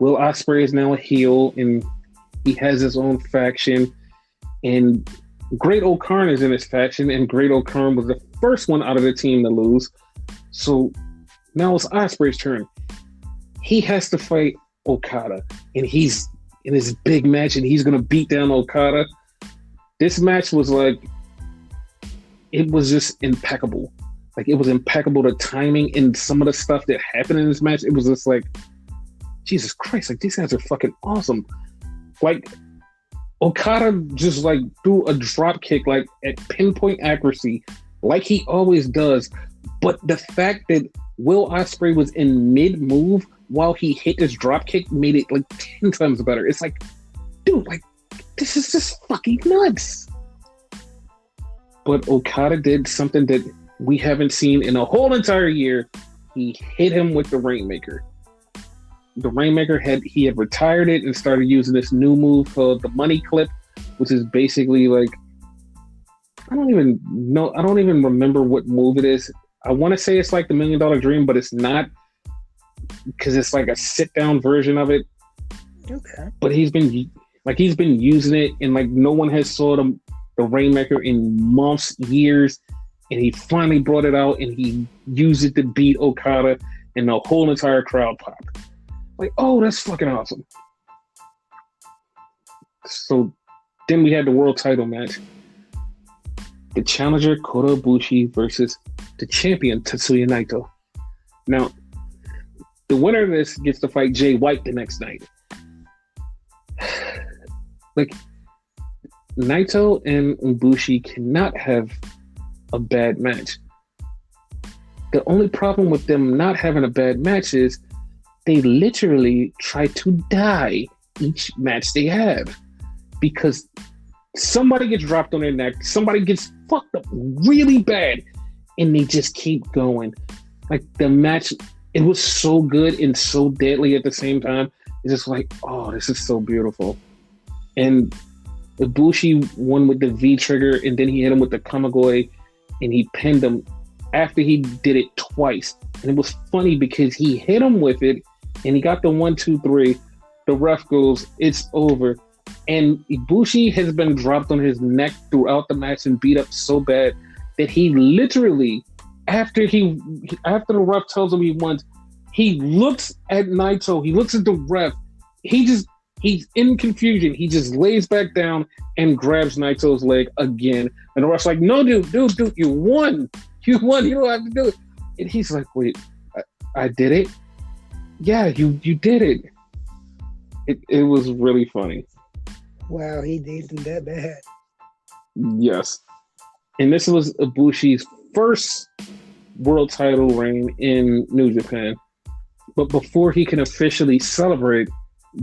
Will Ospreay is now a heel, and he has his own faction. And Great O'Karn is in his faction, and Great O'Karn was the first one out of the team to lose. So now it's Ospreay's turn. He has to fight Okada, and he's in his big match, and he's going to beat down Okada. This match was like, it was just impeccable. Like, it was impeccable, the timing and some of the stuff that happened in this match. It was just like, Jesus Christ, like, these guys are fucking awesome. Like, Okada just like threw a drop kick like at pinpoint accuracy, like he always does. But the fact that Will Ospreay was in mid-move while he hit this drop kick made it like 10 times better. It's like, dude, like, this is just fucking nuts. But Okada did something that we haven't seen in a whole entire year. He hit him with the Rainmaker. The Rainmaker had retired it and started using this new move called the Money Clip, which is basically like, I don't even remember what move it is. I want to say it's like the $1 Million Dream, but it's not, because it's like a sit-down version of it. Okay. But he's been using it, and like no one has saw the Rainmaker in months, years, and he finally brought it out, and he used it to beat Okada, and the whole entire crowd popped. Like, oh, that's fucking awesome. So then we had the world title match. The challenger, Kota Ibushi, versus the champion, Tetsuya Naito. Now, the winner of this gets to fight Jay White the next night. Like, Naito and Ibushi cannot have a bad match. The only problem with them not having a bad match is they literally try to die each match they have, because somebody gets dropped on their neck, somebody gets fucked up really bad, and they just keep going. Like, the match, it was so good and so deadly at the same time. It's just like, oh, this is so beautiful. And Ibushi won with the V trigger, and then he hit him with the Kamigoye, and he pinned him after he did it twice. And it was funny because he hit him with it, and he got the 1, 2, 3. The ref goes, "It's over." And Ibushi has been dropped on his neck throughout the match and beat up so bad that he literally, after the ref tells him he won, he looks at Naito, he looks at the ref, he's in confusion. He just lays back down and grabs Naito's leg again. And the ref's like, "No, dude, you won. You won. You don't have to do it." And he's like, "Wait, I did it? Yeah, you did it." It was really funny. Wow, he did him that bad. Yes. And this was Ibushi's first world title reign in New Japan. But before he can officially celebrate,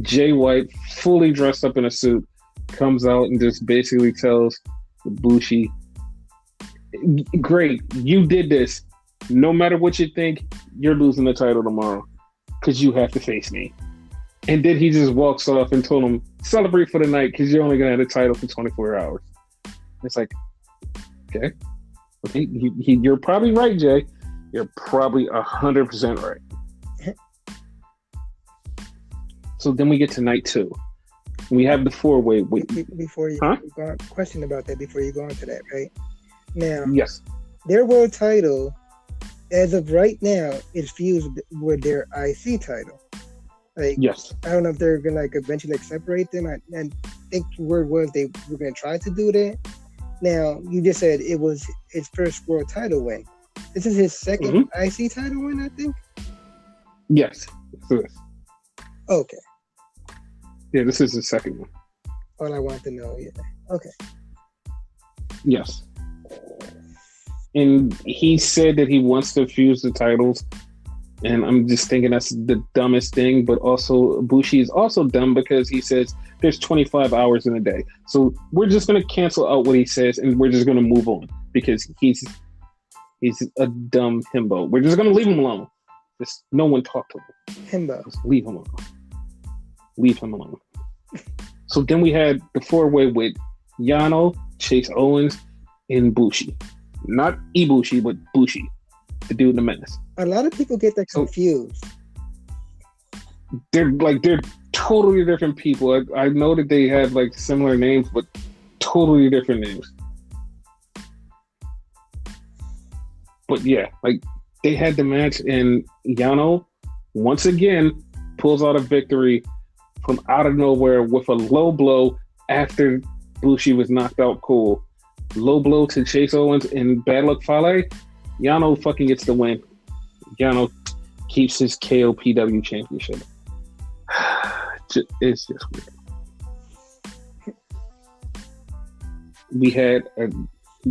Jay White, fully dressed up in a suit, comes out and just basically tells Ibushi, "Great, you did this. No matter what you think, you're losing the title tomorrow because you have to face me." And then he just walks off and told him, "Celebrate for the night because you're only going to have the title for 24 hours. It's like, okay. You're probably right, Jay. You're probably 100% right. So then we get to night 2. We have the 4-way. Before you go, question about that before you go into that, right? Now, yes, their world title, as of right now, is fused with their IC title. Like, yes. I don't know if they're gonna like eventually like separate them. I think the word was they were gonna try to do that. Now, you just said it was his first world title win. This is his second IC title win, I think. Yes. Okay. Yeah, this is the second one. All I want to know. Yeah. Okay. Yes. And he said that he wants to fuse the titles And I'm just thinking that's the dumbest thing, but also Bushi is also dumb because he says there's 25 hours in a day. So we're just going to cancel out what he says and we're just going to move on because he's a dumb himbo. We're just going to leave him alone. Just no one talk to him. Himbo. Just leave him alone. Leave him alone. So then we had the four-way with Yano, Chase Owens, and Bushi. Not Ibushi, but Bushi, the dude in the mask. A lot of people get that confused. They're totally different people. I know that they had like similar names, but totally different names. But yeah, like they had the match, and Yano once again pulls out a victory from out of nowhere with a low blow after Bushi was knocked out cold. Low blow to Chase Owens and Bad Luck Fale. Yano fucking gets the win. Yano keeps his KOPW championship. It's just weird. We had a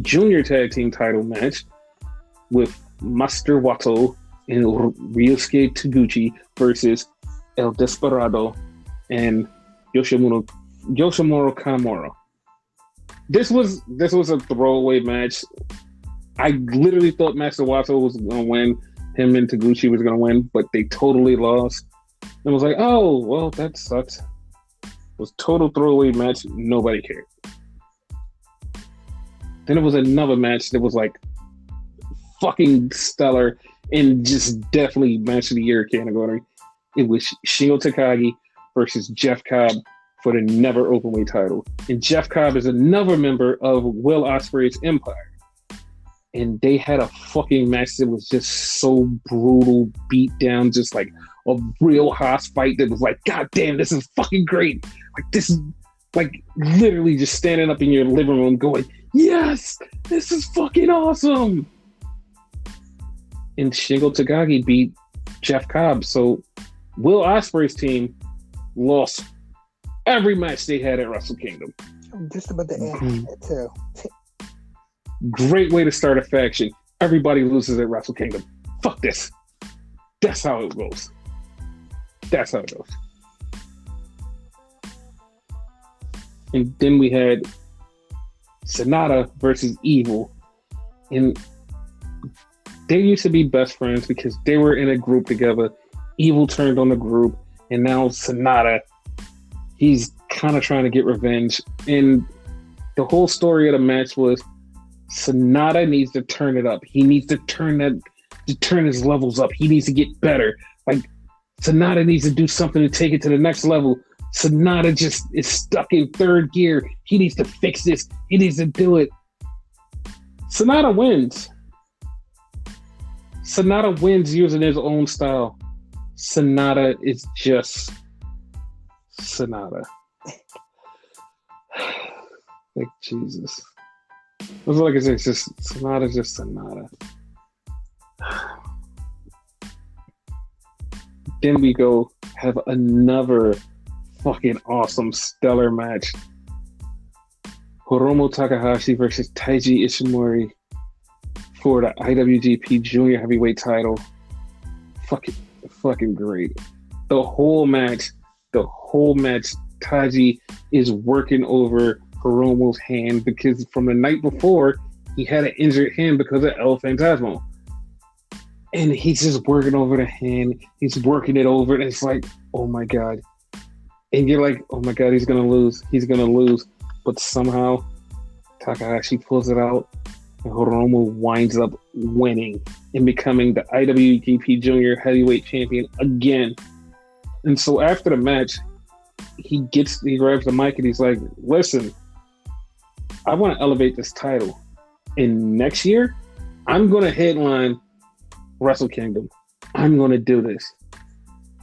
junior tag team title match with Master Wato and Ryosuke Taguchi versus El Desperado and Yoshimuro Kanemaru. This was a throwaway match. I literally thought Master Wato was going to win. Him and Taguchi was going to win, but they totally lost. And was like, oh, well, that sucks. It was total throwaway match. Nobody cared. Then it was another match that was like fucking stellar and just definitely match of the year category. It was Shingo Takagi versus Jeff Cobb for the never openweight title. And Jeff Cobb is another member of Will Ospreay's Empire. And they had a fucking match that was just so brutal, beat down, just like a real Haas fight that was like, God damn, this is fucking great. Like, this is like literally just standing up in your living room going, yes, this is fucking awesome. And Shingo Takagi beat Jeff Cobb. So Will Ospreay's team lost every match they had at Wrestle Kingdom. I'm just about to end it too. Great way to start a faction. Everybody loses at Wrestle Kingdom. Fuck this. That's how it goes. That's how it goes. And then we had Sonata versus Evil. And they used to be best friends because they were in a group together. Evil turned on the group. And now Sonata, he's kind of trying to get revenge. And the whole story of the match was Sonata needs to turn it up. He needs to turn his levels up. He needs to get better. Like, Sonata needs to do something to take it to the next level. Sonata just is stuck in third gear. He needs to fix this. He needs to do it. Sonata wins. Sonata wins using his own style. Sonata is just Sonata. Like, Jesus. That's all I can say. It's just Sonata's just Sonata. Then we go have another fucking awesome stellar match. Hiromu Takahashi versus Taiji Ishimori for the IWGP Junior Heavyweight title. Fucking great. The whole match, Taiji is working over Hiromu's hand because from the night before, he had an injured hand because of El Phantasmo. And he's just working over the hand. He's working it over. And it's like, oh my God. And you're like, oh my God, he's going to lose. He's going to lose. But somehow, Takahashi pulls it out. And Hiromu winds up winning and becoming the IWGP Junior Heavyweight Champion again. And so after the match, he grabs the mic and he's like, listen, I want to elevate this title. And next year, I'm going to headline Wrestle Kingdom. I'm going to do this.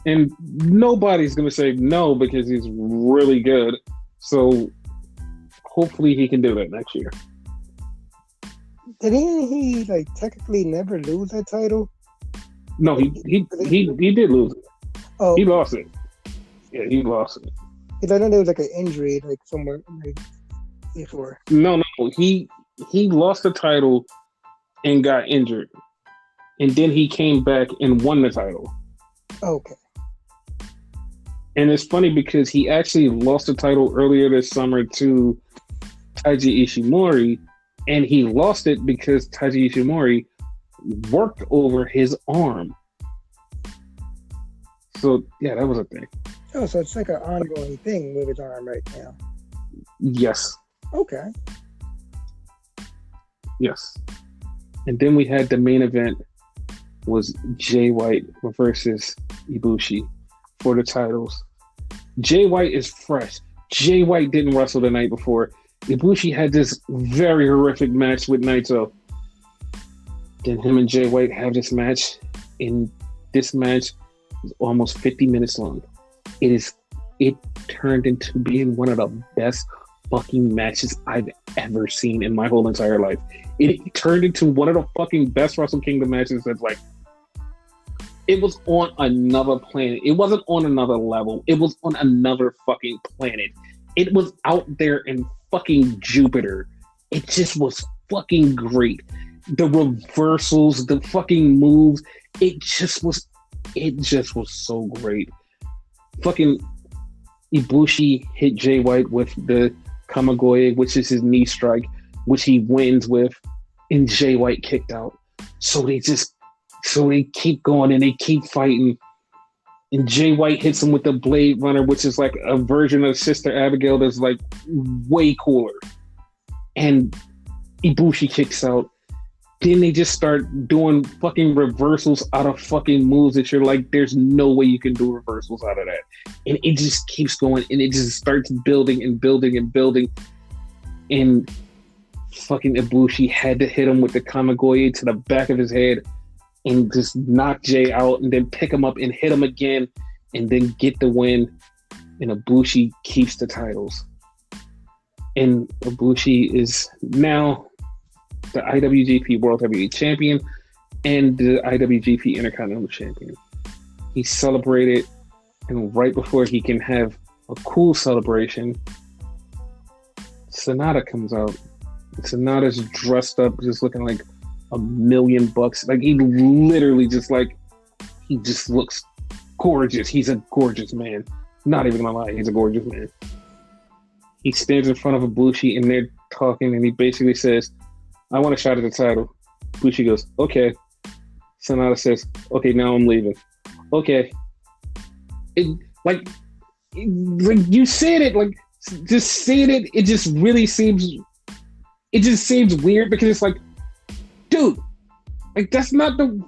And nobody's going to say no because he's really good. So hopefully he can do that next year. Didn't he like technically never lose that title? No, he did lose it. Oh, he lost it. Yeah, he lost it. Because I know there was like an injury like somewhere like, before. No, he lost the title and got injured. and then he came back and won the title. Okay. And it's funny because he actually lost the title earlier this summer to Taiji Ishimori, and he lost it because Taiji Ishimori worked over his arm. So, yeah, that was a thing. Oh, so it's like an ongoing thing with his arm right now. Yes. Okay. Yes. And then we had the main event was Jay White versus Ibushi for the titles. Jay White is fresh. Jay White didn't wrestle the night before. Ibushi had this very horrific match with Naito. Then him and Jay White have this match. And this match is almost 50 minutes long. It turned into being one of the best fucking matches I've ever seen in my whole entire life. It turned into one of the fucking best Wrestle Kingdom matches that's like, it was on another planet. It wasn't on another level. It was on another fucking planet. It was out there in fucking Jupiter. It just was fucking great. The reversals, the fucking moves, it just was so great. Fucking Ibushi hit Jay White with the Kamigoye, which is his knee strike, which he wins with, and Jay White kicked out. So they keep going and they keep fighting. And Jay White hits him with the Blade Runner, which is like a version of Sister Abigail that's like way cooler. And Ibushi kicks out. Then they just start doing fucking reversals out of fucking moves that you're like, there's no way you can do reversals out of that. And it just keeps going and it just starts building and building and building. And fucking Ibushi had to hit him with the Kamigoye to the back of his head and just knock Jay out and then pick him up and hit him again and then get the win. And Ibushi keeps the titles. And Ibushi is now the IWGP World Heavyweight Champion and the IWGP Intercontinental Champion. He celebrated, and right before he can have a cool celebration, Sonata comes out. Sonata's dressed up, just looking like $1 million. Like he literally he just looks gorgeous. He's a gorgeous man. Not even gonna lie, he's a gorgeous man. He stands in front of Ibushi and they're talking, and he basically says, I want a shot at the title. Ibushi goes, okay. Sonata says, okay, now I'm leaving. Okay. Like you said it, like just saying it, it just seems weird because it's like, dude, like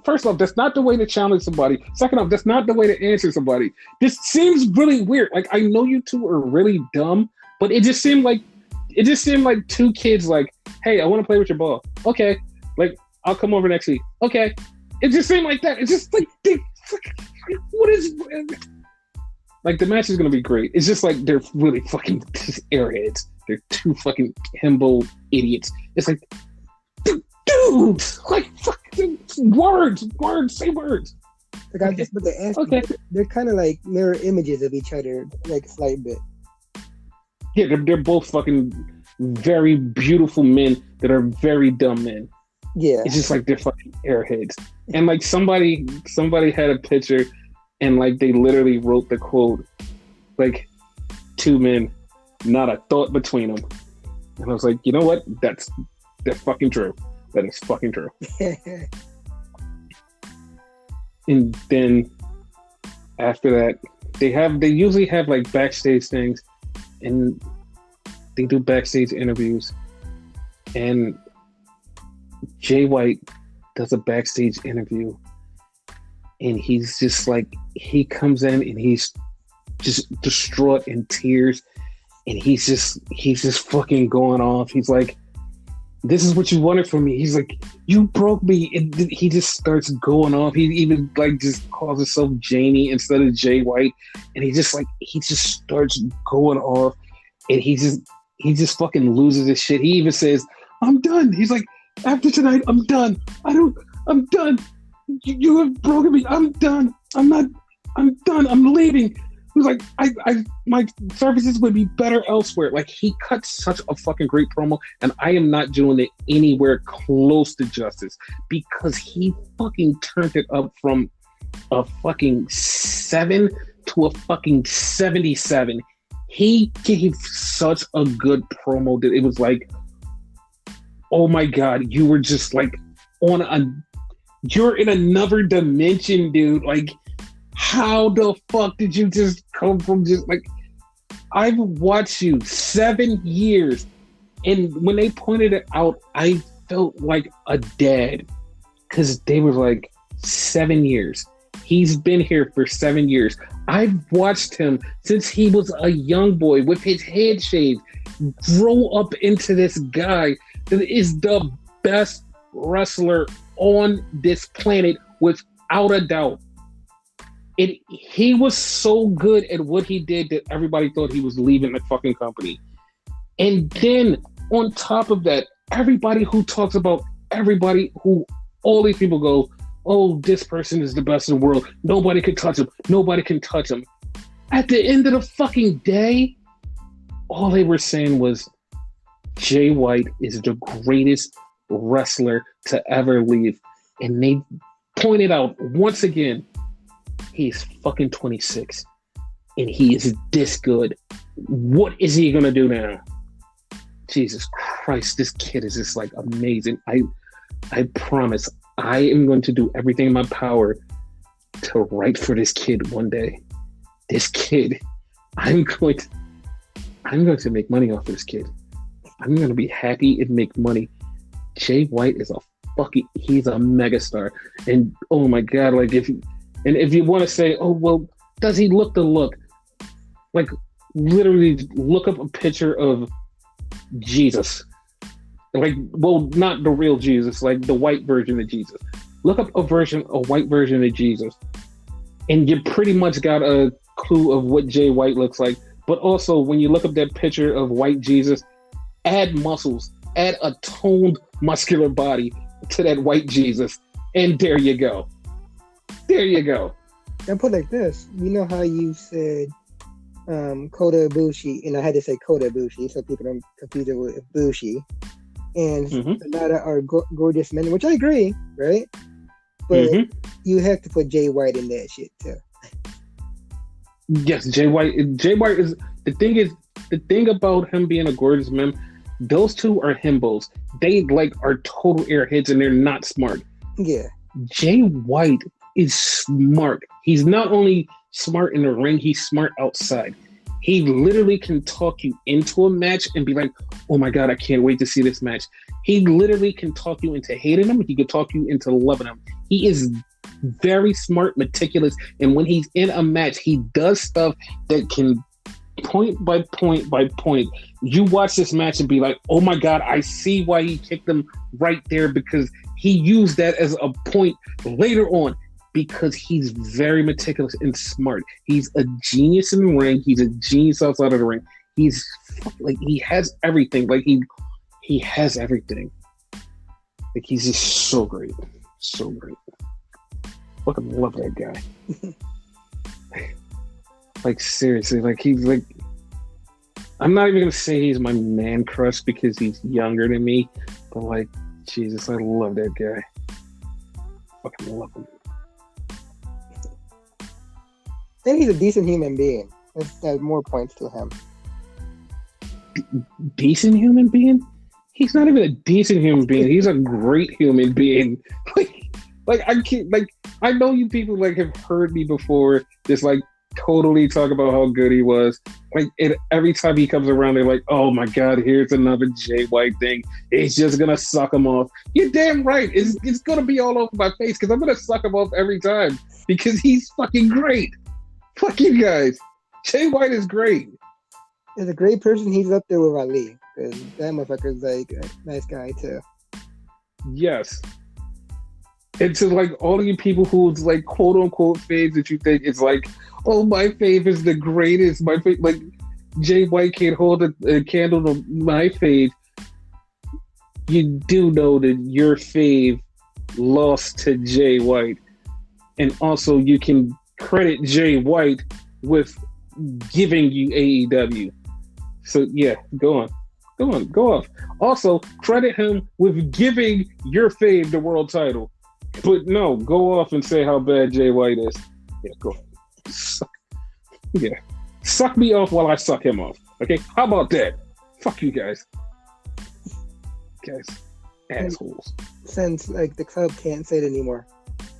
first off, that's not the way to challenge somebody. Second off, that's not the way to answer somebody. This seems really weird. Like I know you two are really dumb, but it just seemed like two kids like, hey, I want to play with your ball. Okay. Like, I'll come over next week. Okay. It just seemed like that. It's just like, what is... Like, the match is going to be great. It's just like, they're really fucking airheads. They're two fucking himbo idiots. It's like, dude! Like, fucking words, say words. Like, I just, but they're kind of like mirror images of each other, like a slight bit. Yeah, they're both fucking very beautiful men that are very dumb men. Yeah. It's just like they're fucking airheads. And like somebody had a picture and like they literally wrote the quote, like, two men, not a thought between them. And I was like, you know what? That's fucking true. That is fucking true. And then after that, they usually have like backstage things. And they do backstage interviews, and Jay White does a backstage interview, and he's just like, he comes in and he's just distraught in tears, and he's just fucking going off. He's like, this is what you wanted from me. He's like, you broke me. And he just starts going off. He even like just calls himself Jamie instead of Jay White. And he just starts going off. And he just fucking loses his shit. He even says, I'm done. He's like, after tonight, I'm done. I'm done. You have broken me. I'm done. I'm done. I'm leaving. was like, my services would be better elsewhere. Like, he cut such a fucking great promo, and I am not doing it anywhere close to justice because he fucking turned it up from a fucking 7 to a fucking 77. He gave such a good promo that it was like, oh my God, you were just like you're in another dimension, dude. Like, how the fuck did you just come from just like, I've watched you 7 years, and when they pointed it out, I felt like a dad because they were like, 7 years. He's been here for 7 years. I've watched him since he was a young boy with his head shaved, grow up into this guy that is the best wrestler on this planet without a doubt. He was so good at what he did that everybody thought he was leaving the fucking company. And then on top of that, everybody who talks about all these people go, oh, this person is the best in the world. Nobody can touch him. Nobody can touch him. At the end of the fucking day, all they were saying was, Jay White is the greatest wrestler to ever leave. And they pointed out once again, he's fucking 26 and he is this good. What is he gonna do now? Jesus Christ, this kid is just like amazing. I promise I am going to do everything in my power to write for this kid one day. This kid, I'm going to make money off of this kid. I'm going to be happy and make money. Jay White is he's a megastar. And oh my God, like if you want to say, oh, well, does he look the look? Like, literally look up a picture of Jesus. Like, well, not the real Jesus, like the white version of Jesus. Look up a white version of Jesus, and you pretty much got a clue of what Jay White looks like. But also, when you look up that picture of white Jesus, add muscles, add a toned, muscular body to that white Jesus, and there you go. There you go. I put it like this. You know how you said Kota Ibushi, and I had to say Kota Ibushi so people don't confuse it with Ibushi. And a lot of are gorgeous men, which I agree, right? But you have to put Jay White in that shit too. Yes, Jay White is the thing about him being a gorgeous man. Those two are himbos. They like are total airheads and they're not smart. Yeah. Jay White is smart. He's not only smart in the ring, he's smart outside. He literally can talk you into a match and be like, oh my God, I can't wait to see this match. He literally can talk you into hating him. He can talk you into loving him. He is very smart, meticulous. And when he's in a match, he does stuff that can point by point by point. You watch this match and be like, oh my God, I see why he kicked him right there, because he used that as a point later on. Because he's very meticulous and smart. He's a genius in the ring. He's a genius outside of the ring. He's like, he has everything. Like he has everything. Like, he's just so great. So great. Fucking love that guy. Like, seriously, like, he's like, I'm not even gonna say he's my man crush because he's younger than me, but like, Jesus, I love that guy. Fucking love him. I think he's a decent human being. There's more points to him. Decent human being? He's not even a decent human being. He's a great human being. Like I can't. Like, I know you people like have heard me before. Just like totally talk about how good he was. Like, every time he comes around, they're like, "Oh my God, here's another Jay White thing. It's just gonna suck him off." You're damn right. It's gonna be all over my face because I'm gonna suck him off every time because he's fucking great. Fuck you guys. Jay White is great. As a great person, he's up there with Ali. Because that motherfucker's like a nice guy too. Yes. And to like all of you people who's like quote unquote faves that you think it's like, oh, my fave is the greatest. My fave, like, Jay White can't hold a candle to my fave. You do know that your fave lost to Jay White. And also you can credit Jay White with giving you AEW. So yeah, go off. Also, credit him with giving your fave the world title. But no, go off and say how bad Jay White is. Yeah, go ahead. Suck me off while I suck him off. Okay? How about that? Fuck you guys. Guys, assholes. Since like the club can't say it anymore.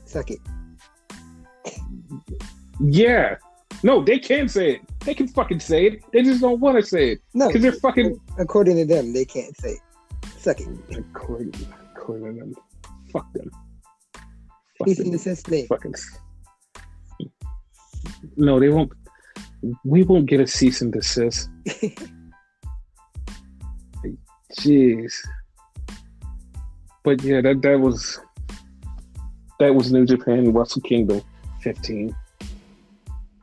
Suck it. Yeah. No, they can say it. They can fucking say it. They just don't want to say it. No. Because they're fucking... According to them, they can't say it. Suck it. According to them. Fuck them. Cease and desist me. Fucking... No, they won't. We won't get a cease and desist. Jeez. But yeah, that was New Japan Wrestle Kingdom 15.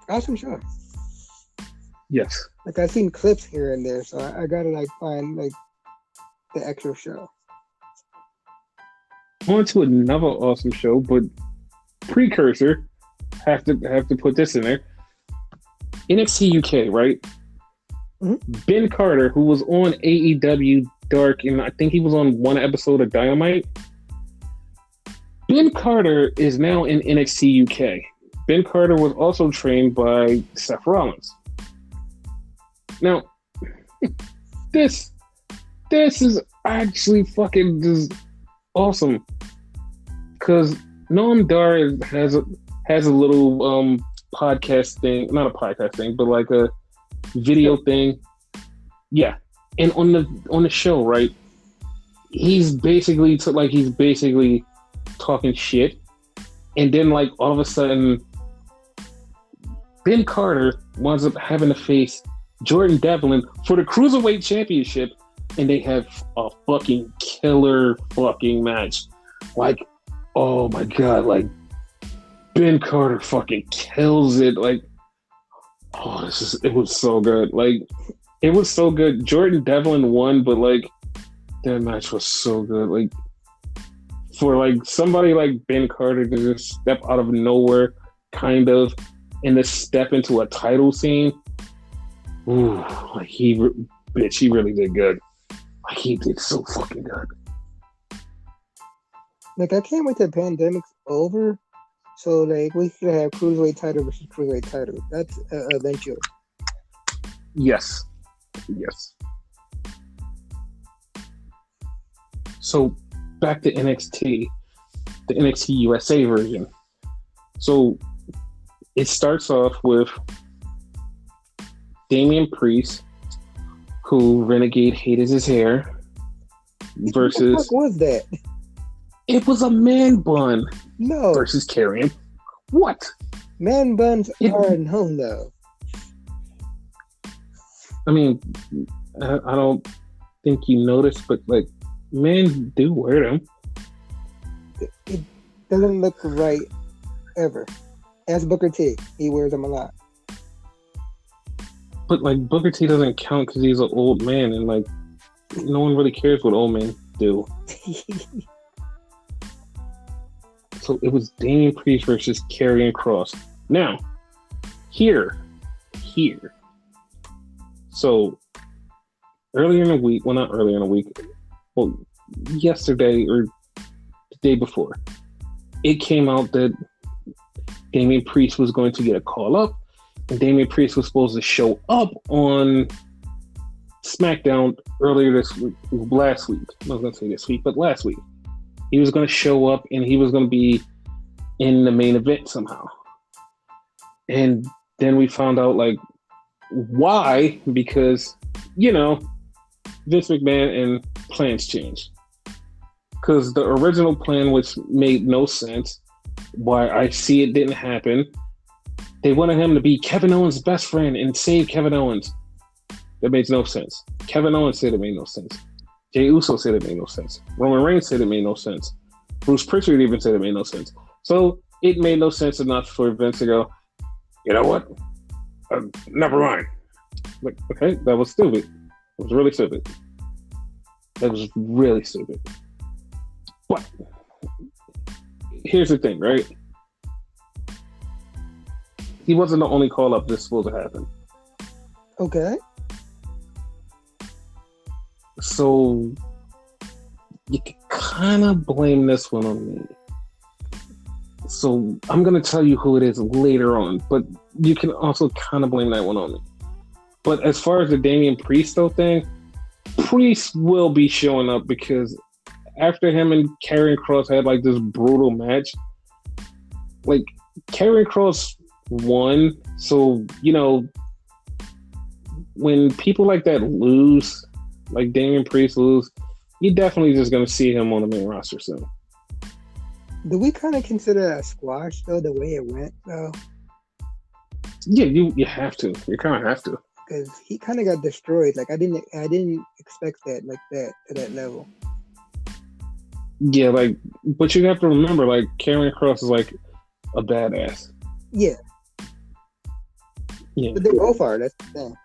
Awesome show. Yes. Like I've seen clips here and there, so I gotta like find like the actual show. On to another awesome show, but precursor. Have to put this in there. NXT UK, right? Mm-hmm. Ben Carter, who was on AEW Dark, and I think he was on one episode of Dynamite. Ben Carter is now in NXT UK. Ben Carter was also trained by Seth Rollins. Now, this is actually fucking just awesome, because Noam Dar has a little podcast thing, not a podcast thing, but like a video thing. Yeah, and on the show, right? He's basically talking shit, and then like all of a sudden, Ben Carter winds up having to face Jordan Devlin for the Cruiserweight Championship, and they have a fucking killer fucking match. Like, oh my god, like Ben Carter fucking kills it. Like, oh, it was so good. Like, it was so good. Jordan Devlin won, but like that match was so good. Like, for like somebody like Ben Carter to just step out of nowhere, kind of, and to step into a title scene. Ooh, like he really did good. Like he did so fucking good. Like I can't wait till the pandemic's over, so like we could have cruiserweight title versus cruiserweight title. That's eventual. Yes. So back to NXT, the NXT USA version. So it starts off with Damian Priest, who Renegade hated his hair, versus... What the fuck was that? It was a man bun. No. Versus Karrion. What? Man buns are known, though. I mean, I don't think you noticed, but like, men do wear them. It doesn't look right ever. Ask Booker T. He wears them a lot. But like Booker T doesn't count because he's an old man, and like no one really cares what old men do. So it was Damian Priest versus Karrion Kross. Now, here. So earlier in the week, well, not earlier in the week, well, yesterday or the day before, it came out that Damian Priest was going to get a call up. And Damian Priest was supposed to show up on SmackDown last week. I was going to say this week, but last week. He was going to show up and he was going to be in the main event somehow. And then we found out, like, why? Because, you know, Vince McMahon and plans changed. Because the original plan, which made no sense, why I see it didn't happen, they wanted him to be Kevin Owens' best friend and save Kevin Owens. That makes no sense. Kevin Owens said it made no sense. Jey Uso said it made no sense. Roman Reigns said it made no sense. Bruce Pritchard even said it made no sense. So it made no sense enough for Vince to go, you know what? Never mind. Like, okay, that was stupid. It was really stupid. But here's the thing, right? He wasn't the only call-up this was supposed to happen. Okay. So you can kind of blame this one on me. So I'm going to tell you who it is later on, but you can also kind of blame that one on me. But as far as the Damian Priest though thing, Priest will be showing up because after him and Karrion Kross had like this brutal match, like Karrion Kross won. So, you know, when people like that lose, like Damian Priest lose, you're definitely just going to see him on the main roster soon. Do we kind of consider that squash though, the way it went though? Yeah, you have to. You kind of have to. Because he kind of got destroyed. Like I didn't expect that like that to that level. Yeah, like, but you have to remember, like, Karrion Kross is like a badass. Yeah. Yeah. But they both are. That's the thing.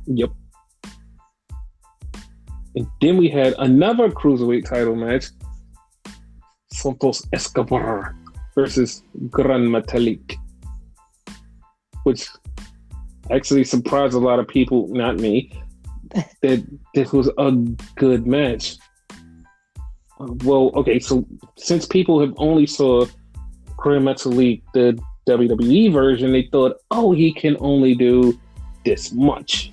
Yep. And then we had another cruiserweight title match: Santos Escobar versus Gran Metalik, which actually surprised a lot of people, not me, that this was a good match. Well, okay, so since people have only saw Gran Metalik, the WWE version, they thought, oh, he can only do this much.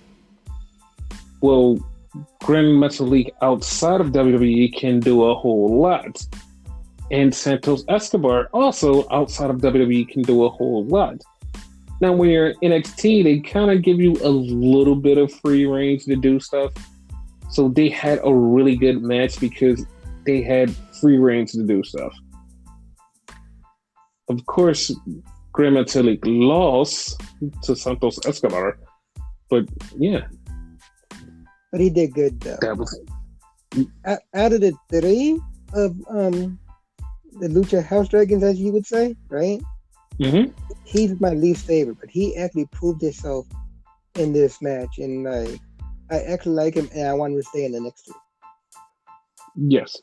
Well, Gran Metalik outside of WWE can do a whole lot. And Santos Escobar also outside of WWE can do a whole lot. Now, when you're in NXT, they kind of give you a little bit of free range to do stuff. So they had a really good match because they had free range to do stuff. Of course, Gran Metalik lost to Santos Escobar, but yeah. But he did good though. That was out of the three of the Lucha House Dragons, as you would say, right? Mm-hmm. He's my least favorite, but he actually proved himself in this match, and like I actually like him, and I want him to stay in the next two. Yes.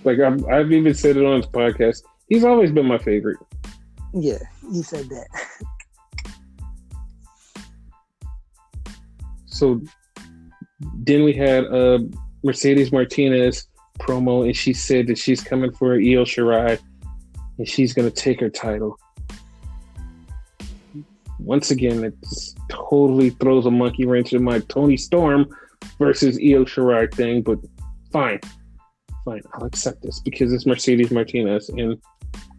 Like I've even said it on this podcast. He's always been my favorite. Yeah, you said that. So then we had Mercedes Martinez promo, and she said that she's coming for Io Shirai, and she's going to take her title. Once again, it just totally throws a monkey wrench in my Toni Storm versus Io Shirai thing, but fine, I'll accept this because it's Mercedes Martinez, and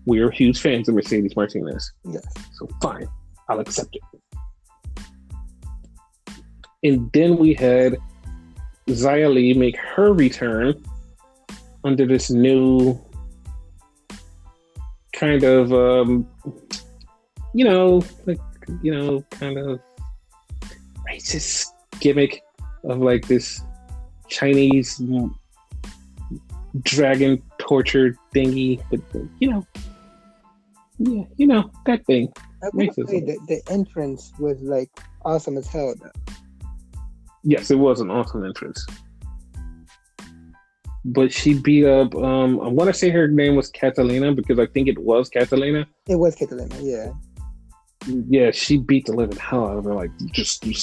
we are huge fans of Mercedes Martinez. Yes. So fine, I'll accept it. And then we had Xia Li make her return under this new kind of, kind of racist gimmick of like this Chinese dragon torture thingy, but that thing. I would say the entrance was like awesome as hell though. Yes, it was an awesome entrance. But she beat up, I want to say her name was Catalina because I think it was Catalina. It was Catalina, yeah. Yeah, she beat the living hell out of her. Like, just beat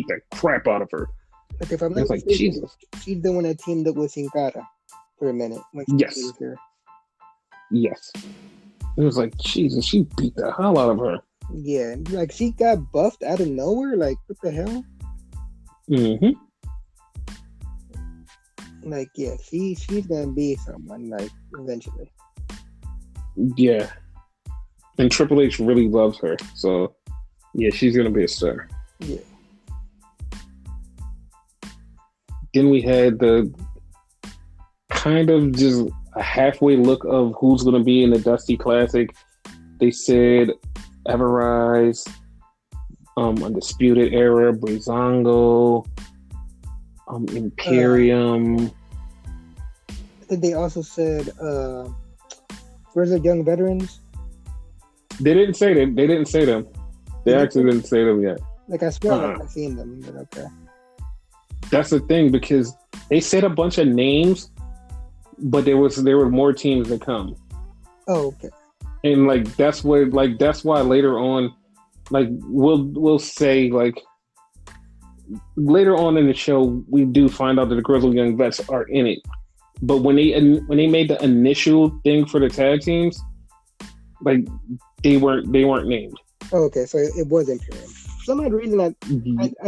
the crap out of her. Like, if I'm not like, mistaken, Jesus. She's the one that teamed up with Sin Cara for a minute. When she Yes. was here. Yes. It was like, Jesus, she beat the hell out of her. Yeah, like she got buffed out of nowhere. Like, what the hell? Mm-hmm. Like, yeah, she's gonna be someone like eventually. Yeah, and Triple H really loves her, so yeah, she's gonna be a star. Yeah. Then we had the kind of just a halfway look of who's gonna be in the Dusty Classic. They said Everrise, Undisputed Era, Breezango, Imperium. I think they also said, where's the young veterans? They didn't say them. They didn't say them. They actually didn't say them yet. Like, I swear I've seen them, but okay. That's the thing, because they said a bunch of names, but there were more teams that come. Oh, okay. And that's why later on, we'll say later on in the show we do find out that the Grizzled Young Vets are in it. But when they made the initial thing for the tag teams, they weren't named. Oh, okay, so it was Imperium. For some odd reason, I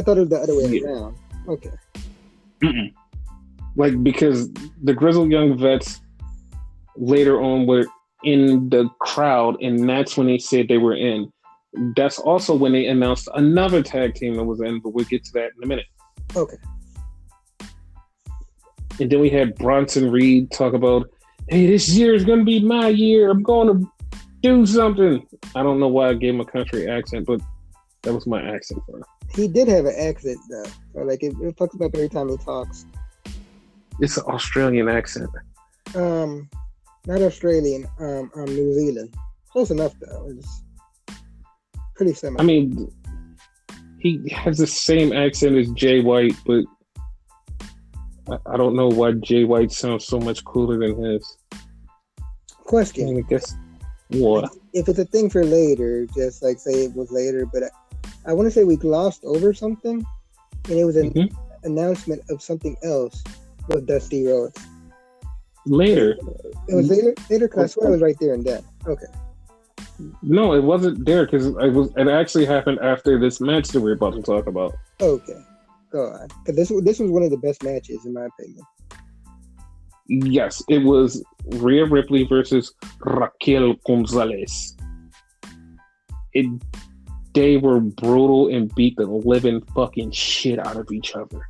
thought it was the other way around. Okay. Mm-mm. Because the Grizzled Young Vets later on were in the crowd, and that's when they said they were in. That's also when they announced another tag team that was in, but we'll get to that in a minute. Okay. And then we had Bronson Reed talk about, hey, this year is going to be my year. I'm going to do something. I don't know why I gave him a country accent, but that was my accent for him. He did have an accent, though. So, it fucks him up every time he talks. It's an Australian accent. Not Australian. New Zealand. Close enough, though. It's pretty similar. I mean, he has the same accent as Jay White, but I don't know why Jay White sounds so much cooler than his. Question. I guess what? If it's a thing for later, just say it was later, but I want to say we glossed over something, and it was an announcement of something else with Dusty Rhodes. Later. It was later? Later? Because I swear it was right there and then. Okay. No, it wasn't there because it actually happened after this match that we're about to talk about. Okay. Go on. Because this was one of the best matches, in my opinion. Yes, it was Rhea Ripley versus Raquel Gonzalez. They were brutal and beat the living fucking shit out of each other.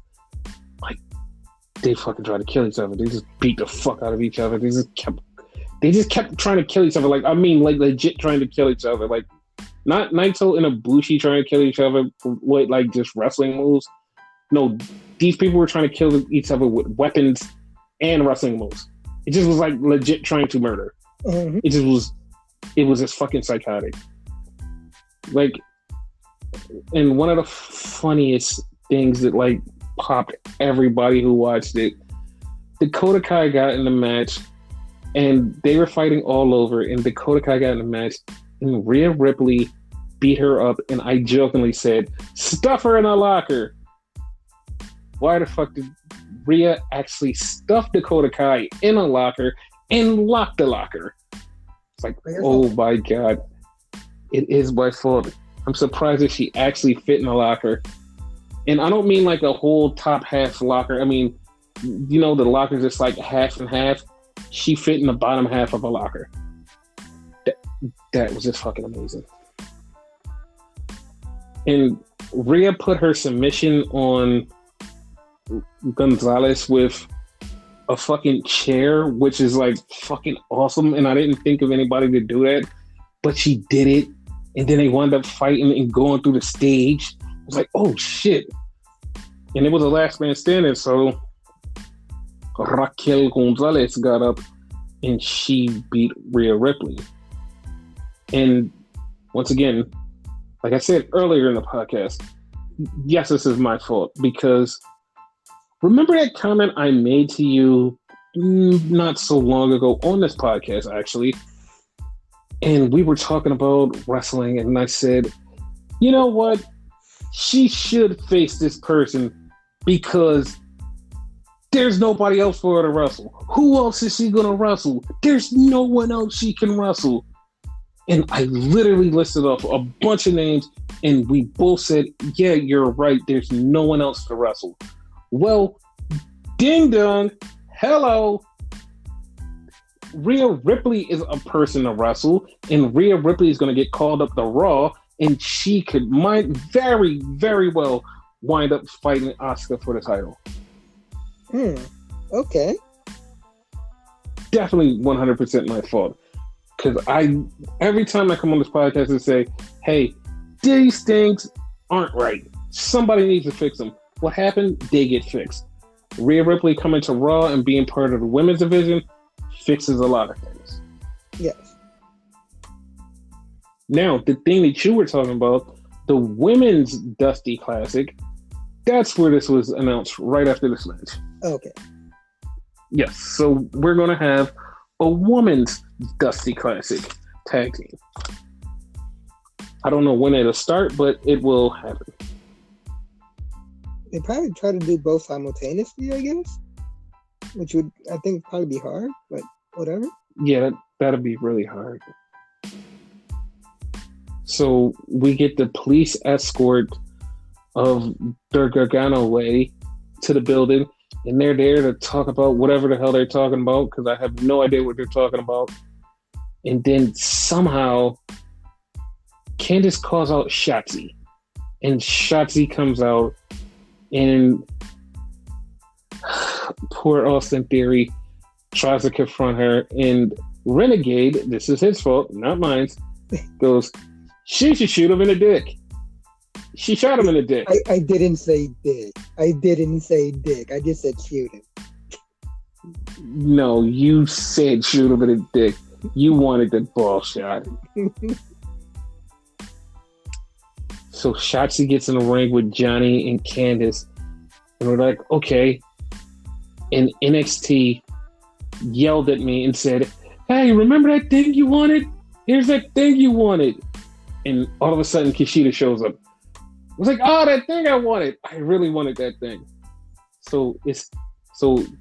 They fucking tried to kill each other. They just beat the fuck out of each other. They just kept trying to kill each other. Legit trying to kill each other. Not Naito and Ibushi trying to kill each other with just wrestling moves. No, these people were trying to kill each other with weapons and wrestling moves. It just was legit trying to murder. Mm-hmm. It was just fucking psychotic. And one of the funniest things that popped everybody who watched it, Dakota Kai got in the match and they were fighting all over, and Dakota Kai got in the match and Rhea Ripley beat her up, and I jokingly said, stuff her in a locker. Why the fuck did Rhea actually stuff Dakota Kai in a locker and lock the locker? It's oh my God. It is my fault. I'm surprised that she actually fit in a locker. And I don't mean a whole top half locker. I mean, the locker's just half and half. She fit in the bottom half of a locker. That was just fucking amazing. And Rhea put her submission on Gonzalez with a fucking chair, which is fucking awesome. And I didn't think of anybody to do that, but she did it. And then they wound up fighting and going through the stage. I was oh shit. And it was a last man standing, so Raquel Gonzalez got up and she beat Rhea Ripley. And once again, like I said earlier in the podcast, yes, this is my fault, because remember that comment I made to you not so long ago on this podcast, actually, and we were talking about wrestling, and I said, you know what? She should face this person because there's nobody else for her to wrestle. Who else is she going to wrestle? There's no one else she can wrestle. And I literally listed off a bunch of names, and we both said, yeah, you're right. There's no one else to wrestle. Well, ding dong, hello. Rhea Ripley is a person to wrestle, and Rhea Ripley is going to get called up to Raw, and she might very, very well wind up fighting Asuka for the title. Okay. Definitely 100% my fault. Because every time I come on this podcast and say, hey, these things aren't right. Somebody needs to fix them. What happened? They get fixed. Rhea Ripley coming to Raw and being part of the women's division fixes a lot of things. Yes. Now, the thing that you were talking about, the women's Dusty Classic, that's where this was announced right after this match. Okay. Yes, so we're going to have a woman's Dusty Classic. tag team. I don't know when it'll start, but it will happen. They probably try to do both simultaneously, I guess, which would, I think, probably be hard, but whatever. Yeah, that'll be really hard. So we get the police escort of the Gargano way to the building, and they're there to talk about whatever the hell they're talking about, because I have no idea what they're talking about. And then somehow Candice calls out Shotzi, and Shotzi comes out, and poor Austin Theory tries to confront her, and Renegade, this is his fault, not mine, goes, she should shoot him in the dick. She shot him in the dick. I didn't say dick. I didn't say dick. I just said shoot him. No, you said shoot him in the dick. You wanted the ball shot. So Shotzi gets in the ring with Johnny and Candice, and we're like, okay. And NXT yelled at me and said, hey, remember that thing you wanted? Here's that thing you wanted. And all of a sudden, Kushida shows up. I was like, oh, that thing I wanted. I really wanted that thing. So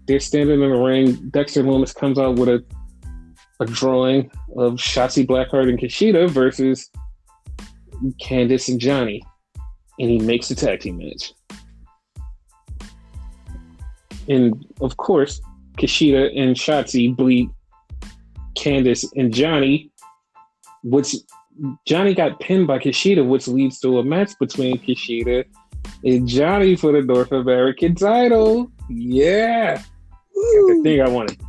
they're standing in the ring. Dexter Lumis comes out with a drawing of Shotzi Blackheart and Kushida versus Candice and Johnny. And he makes a tag team match. And of course, Kushida and Shotzi beat Candice and Johnny, which Johnny got pinned by Kushida, which leads to a match between Kushida and Johnny for the North American title. Yeah. Got the thing I wanted.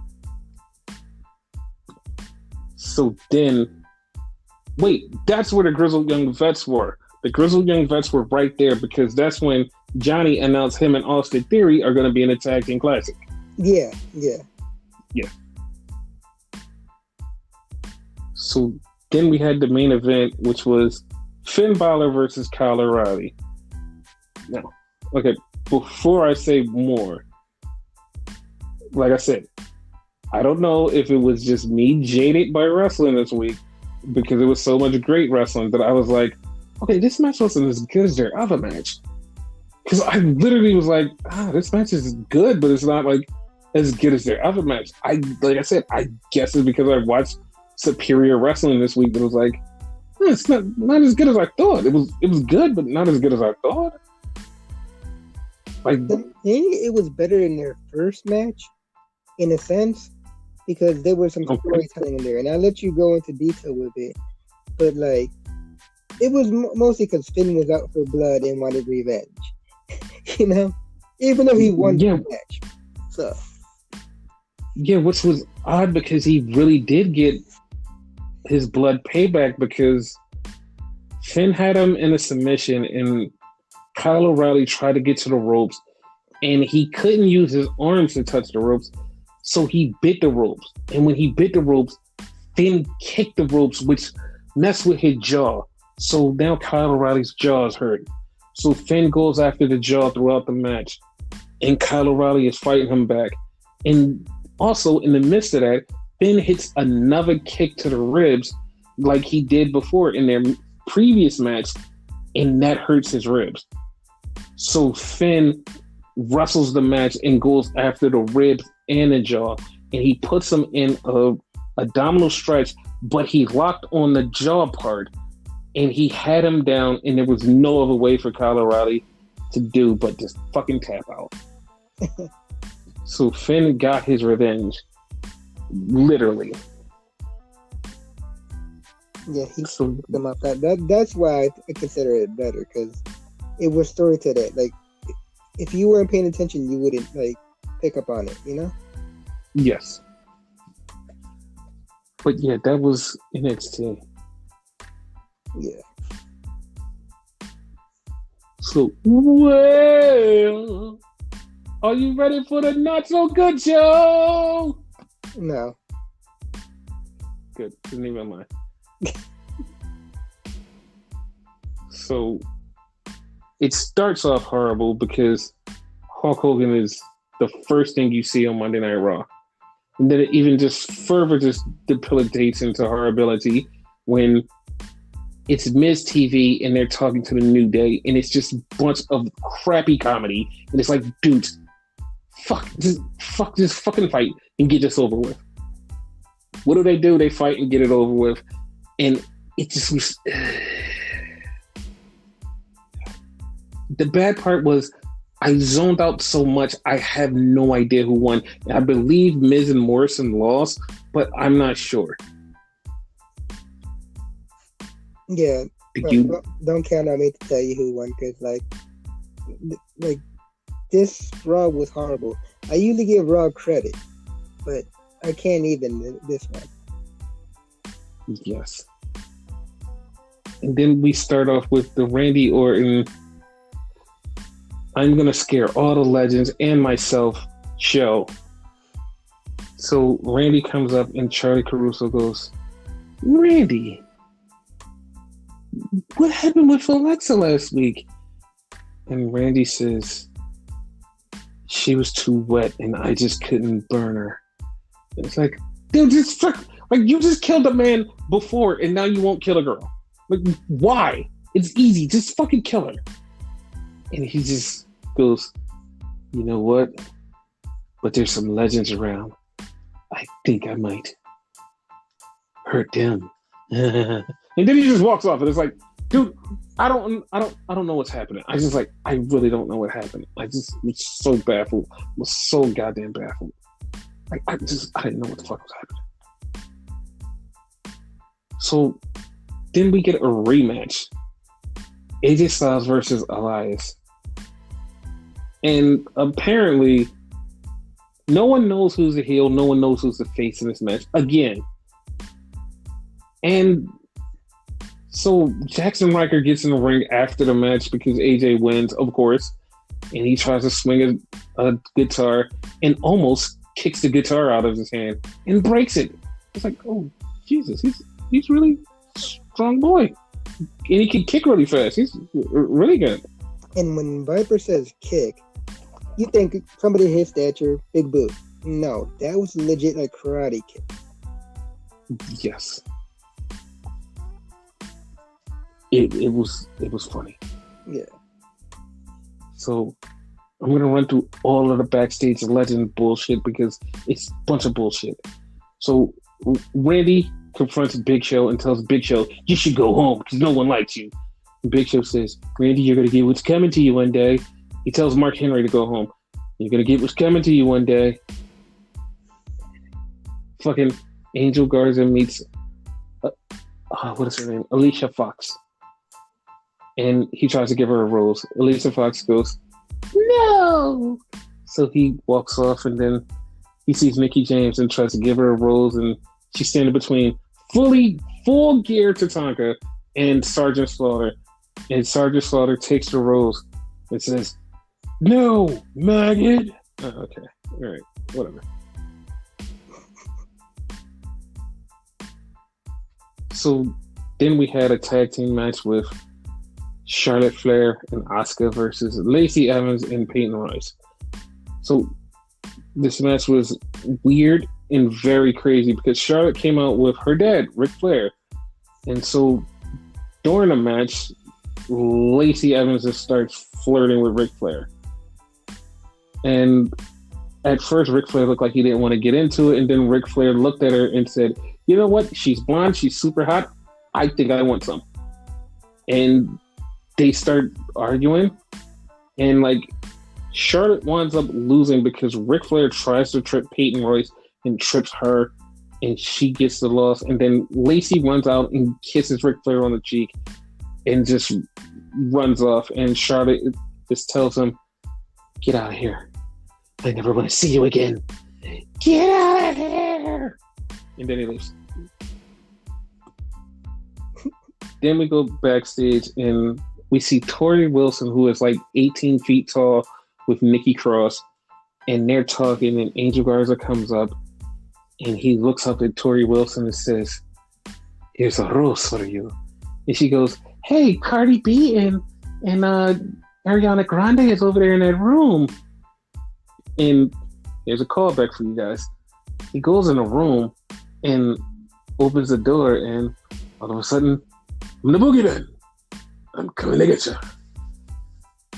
So then, wait, that's where the Grizzled Young Vets were. The Grizzled Young Vets were right there because that's when Johnny announced him and Austin Theory are going to be in a tag team classic. Yeah. So then we had the main event, which was Finn Balor versus Kyle O'Reilly. Now, okay, before I say more, like I said, I don't know if it was just me jaded by wrestling this week because it was so much great wrestling that I was like, okay, this match wasn't as good as their other match. Because I literally was like, this match is good, but it's not like as good as their other match. Like I said, I guess it's because I watched superior wrestling this week that was like, it's not as good as I thought. It was good, but not as good as I thought. Like, I think it was better than their first match, in a sense, because there was some storytelling in there, and I'll let you go into detail with it. But like, it was mostly because Finn was out for blood and wanted revenge, you know, even though he won the match. So, yeah, which was odd because he really did get his blood payback because Finn had him in a submission and Kyle O'Reilly tried to get to the ropes and he couldn't use his arms to touch the ropes, so he bit the ropes. And when he bit the ropes, Finn kicked the ropes, which messed with his jaw. So now Kyle O'Reilly's jaw is hurt. So Finn goes after the jaw throughout the match and Kyle O'Reilly is fighting him back. And also in the midst of that, Finn hits another kick to the ribs like he did before in their previous match, and that hurts his ribs. So Finn wrestles the match and goes after the ribs and the jaw, and he puts him in a abdominal stretch, but he locked on the jaw part, and he had him down, and there was no other way for Kyle O'Reilly to do but just fucking tap out. So Finn got his revenge. Literally. Yeah, he picked them up. That's why I consider it better, because it was story to that. Like, if you weren't paying attention, you wouldn't like pick up on it, you know? Yes. But yeah, that was NXT. Yeah. So, well, are you ready for the not so good show? No. Good. Didn't even lie. So it starts off horrible because Hulk Hogan is the first thing you see on Monday Night Raw. And then it even just further just debilitates into horribility when it's Miz TV and they're talking to the New Day and it's just a bunch of crappy comedy and it's like, dude, just fucking fight and get this over with. What do? They fight and get it over with, and it just was. The bad part was I zoned out so much, I have no idea who won. I believe Miz and Morrison lost, but I'm not sure. Yeah, don't count on me to tell you who won, because like this Raw was horrible. I usually give Raw credit, but I can't even this one. Yes. And then we start off with the Randy Orton I'm going to scare all the legends and myself show. So Randy comes up and Charlie Caruso goes, Randy, what happened with Alexa last week? And Randy says, she was too wet and I just couldn't burn her. And it's like, dude, you just killed a man before and now you won't kill a girl. Like, why? It's easy. Just fucking kill her. And he just goes, you know what? But there's some legends around. I think I might hurt them. And then he just walks off and it's like, dude, I don't know what's happening. I really don't know what happened. I just was so baffled. I was so goddamn baffled. I didn't know what the fuck was happening. So then we get a rematch. AJ Styles versus Elias. And apparently, no one knows who's the heel. No one knows who's the face in this match. Again. And so Jackson Riker gets in the ring after the match because AJ wins, of course. And he tries to swing a guitar and almost kicks the guitar out of his hand and breaks it. It's like, oh, Jesus. He's really strong boy. And he can kick really fast. He's really good. And when Viper says kick, you think somebody his stature, big boot. No, that was legit like karate kick. Yes. It was funny. Yeah. So I'm gonna run through all of the backstage legend bullshit because it's a bunch of bullshit. So Randy confronts Big Show and tells Big Show, you should go home because no one likes you. And Big Show says, Randy, you're going to get what's coming to you one day. He tells Mark Henry to go home. You're going to get what's coming to you one day. Fucking Angel Garza meets, what is her name? Alicia Fox. And he tries to give her a rose. Alicia Fox goes, no! So he walks off and then he sees Mickie James and tries to give her a rose and she's standing between full gear Tatanka and Sergeant Slaughter. And Sergeant Slaughter takes the rose and says, no, maggot. Oh, okay. All right. Whatever. So then we had a tag team match with Charlotte Flair and Asuka versus Lacey Evans and Peyton Royce. So this match was weird and very crazy because Charlotte came out with her dad, Ric Flair. And so during the match, Lacey Evans just starts flirting with Ric Flair. And at first, Ric Flair looked like he didn't want to get into it. And then Ric Flair looked at her and said, you know what? She's blonde. She's super hot. I think I want some. And they start arguing. And Charlotte winds up losing because Ric Flair tries to trip Peyton Royce and trips her, and she gets the loss. And then Lacey runs out and kisses Ric Flair on the cheek and just runs off. And Charlotte just tells him, get out of here. I never want to see you again. Get out of here. And then he leaves. Then we go backstage and we see Tori Wilson, who is 18 feet tall, with Nikki Cross, and they're talking, and Angel Garza comes up and he looks up at Tori Wilson and says, here's a rose for you. And she goes, hey, Cardi B and Ariana Grande is over there in that room. And there's a callback for you guys. He goes in the room and opens the door, and All of a sudden, I'm the boogeyman. I'm coming to get you.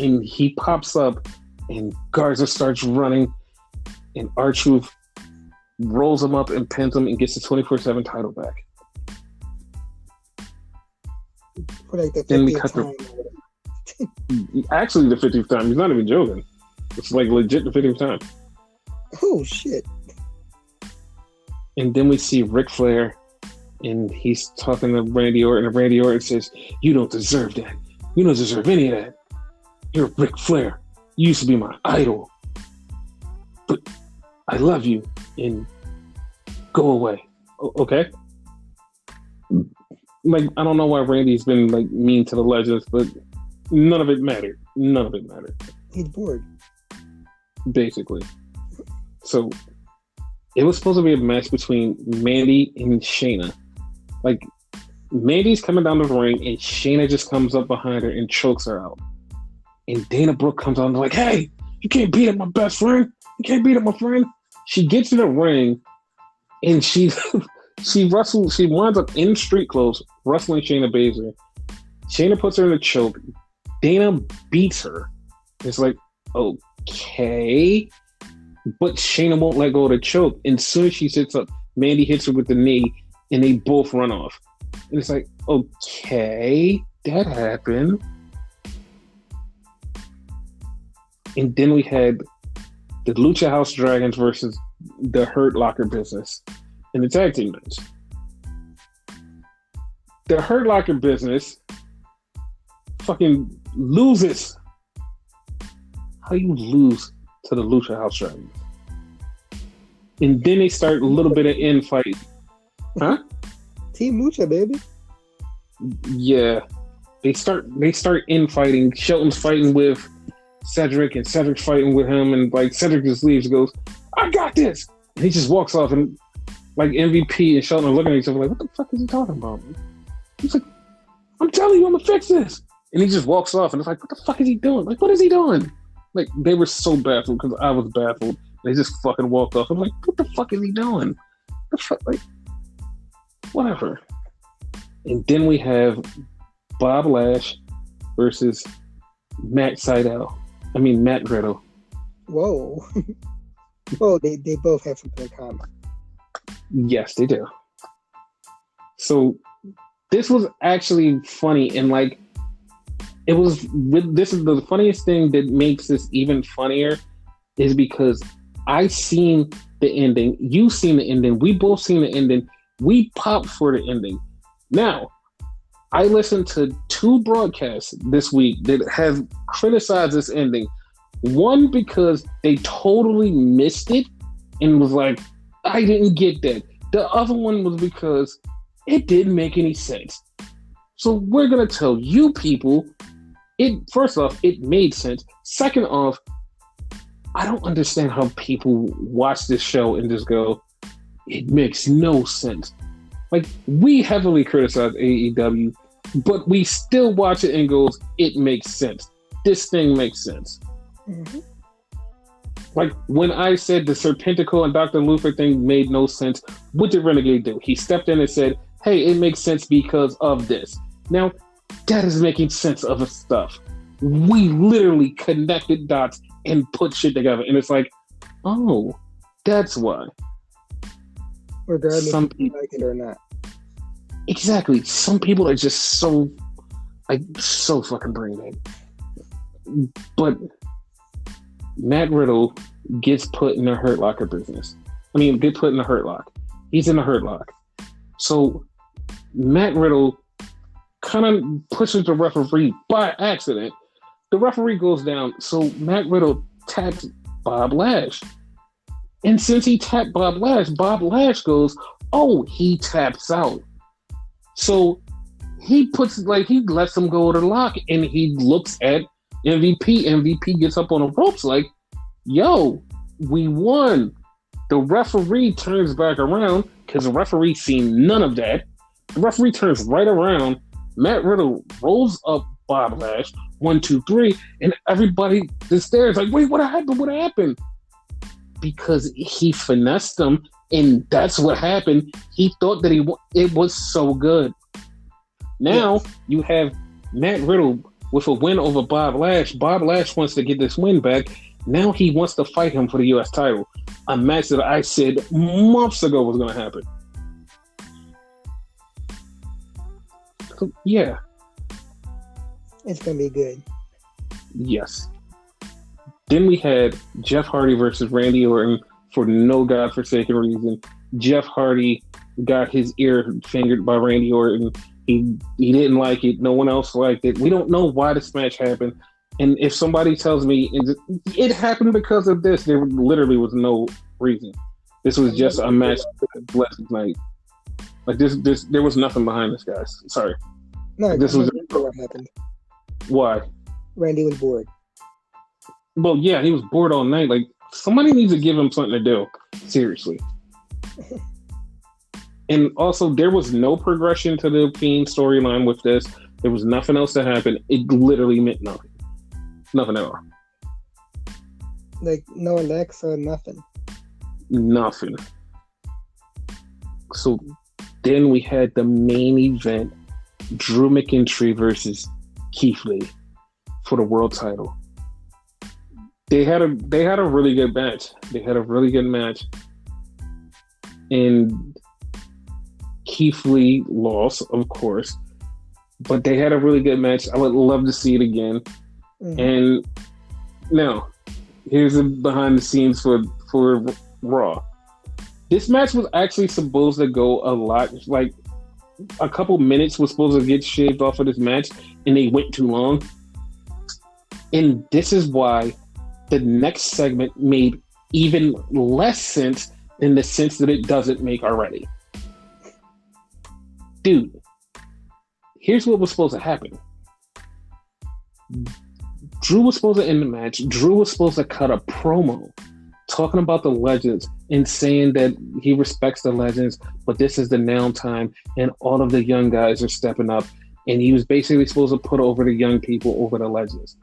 And he pops up, and Garza starts running, and R-Truth rolls him up and pins him and gets the 24/7 title back. For like the 50th Then we cut time. Actually, the 50th time. He's not even joking. It's like legit the 50th time. Oh shit! And then we see Ric Flair, and he's talking to Randy Orton, and Randy Orton says, "You don't deserve that. You don't deserve any of that. You're Ric Flair. You used to be my idol. But I love you, and go away." Okay? Like, I don't know why Randy's been, like, mean to the legends, but none of it mattered. None of it mattered. He's bored. Basically. So, it was supposed to be a match between Mandy and Shayna. Like, Mandy's coming down the ring, and Shayna just comes up behind her and chokes her out. And Dana Brooke comes on and like, "Hey, you can't beat up my best friend. You can't beat up my friend." She gets in the ring, and she wrestles. She winds up in street clothes, wrestling Shayna Baszler. Shayna puts her in a choke. Dana beats her. It's like, okay. But Shayna won't let go of the choke. And as soon as she sits up, Mandy hits her with the knee, and they both run off. And it's like, okay, that happened. And then we had the Lucha House Dragons versus the Hurt Locker Business in the tag team match. The Hurt Locker Business fucking loses. How you lose to the Lucha House Dragons? And then they start a little bit of infight. Huh? Team Lucha, baby. Yeah. They start infighting. Shelton's fighting with Cedric, and Cedric's fighting with him, and like Cedric just leaves and goes, "I got this," and he just walks off, and like MVP and Shelton are looking at each other like, "What the fuck is he talking about?" He's like, "I'm telling you, I'm gonna fix this," and he just walks off, and it's like, "What the fuck is he doing? Like, what is he doing?" Like, they were so baffled because I was baffled. They just fucking walked off. I'm like, "What the fuck is he doing? The fuck?" Like, whatever. And then we have Bob Lash versus Matt Riddle. Whoa. Oh, they both have something in common. Yes, they do. So this was actually funny, and like this is the funniest thing that makes this even funnier is because I seen the ending, you've seen the ending, we both seen the ending, we popped for the ending. Now, I listened to 2 broadcasts this week that have criticized this ending. One, because they totally missed it and was like, "I didn't get that." The other one was because it didn't make any sense. So we're going to tell you people, first off, it made sense. Second off, I don't understand how people watch this show and just go, "It makes no sense." Like, we heavily criticize AEW, but we still watch it and goes, "It makes sense. This thing makes sense." Mm-hmm. Like, when I said the Serpentico and Dr. Luther thing made no sense, what did Renegade do? He stepped in and said, "Hey, it makes sense because of this." Now, that is making sense of the stuff. We literally connected dots and put shit together. And it's like, oh, that's why. Regardless if you like it or not. Exactly. Some people are just so fucking brain dead. But Matt Riddle gets put in the Hurt Locker business. I mean, get put in the Hurt Lock. He's in the Hurt Lock. So Matt Riddle kind of pushes the referee by accident. The referee goes down. So Matt Riddle taps Bob Lash. And since he tapped Bob Lash goes, "Oh, he taps out." So he lets him go to the lock, and he looks at MVP. MVP gets up on the ropes like, "Yo, we won." The referee turns back around because the referee seen none of that. The referee turns right around. Matt Riddle rolls up Bob Lash, 1, 2, 3, and everybody just stares like, "Wait, what happened? What happened?" Because he finessed them, and that's what happened. He thought that it was so good. Now you have Matt Riddle with a win over Bob Lash. Bob Lash wants to get this win back. Now he wants to fight him for the U.S. title. A match that I said months ago was going to happen. So, yeah. It's going to be good. Yes. Then we had Jeff Hardy versus Randy Orton for no godforsaken reason. Jeff Hardy got his ear fingered by Randy Orton. He didn't like it. No one else liked it. We don't know why this match happened. And if somebody tells me it happened because of this, there literally was no reason. This was just a match last night. Like this, there was nothing behind this, guys. Sorry. No, this was what happened. Why? Randy was bored. Well, yeah, he was bored all night. Like, somebody needs to give him something to do. Seriously. And also, there was no progression to the Fiend storyline with this. There was nothing else that happened. It literally meant nothing. Nothing at all. Like, no Alexa, nothing. Nothing. So, then we had the main event. Drew McIntyre versus Keith Lee for the world title. They had a really good match. And Keith Lee lost, of course, but they had a really good match. I would love to see it again. Mm-hmm. And now, here's the behind the scenes for Raw. This match was actually supposed to go a lot, like a couple minutes was supposed to get shaved off of this match, and they went too long. And this is why the next segment made even less sense in the sense that it doesn't make already. Dude, here's what was supposed to happen. Drew was supposed to end the match. Drew was supposed to cut a promo talking about the legends and saying that he respects the legends, but this is the now time and all of the young guys are stepping up. And he was basically supposed to put over the young people over the legends.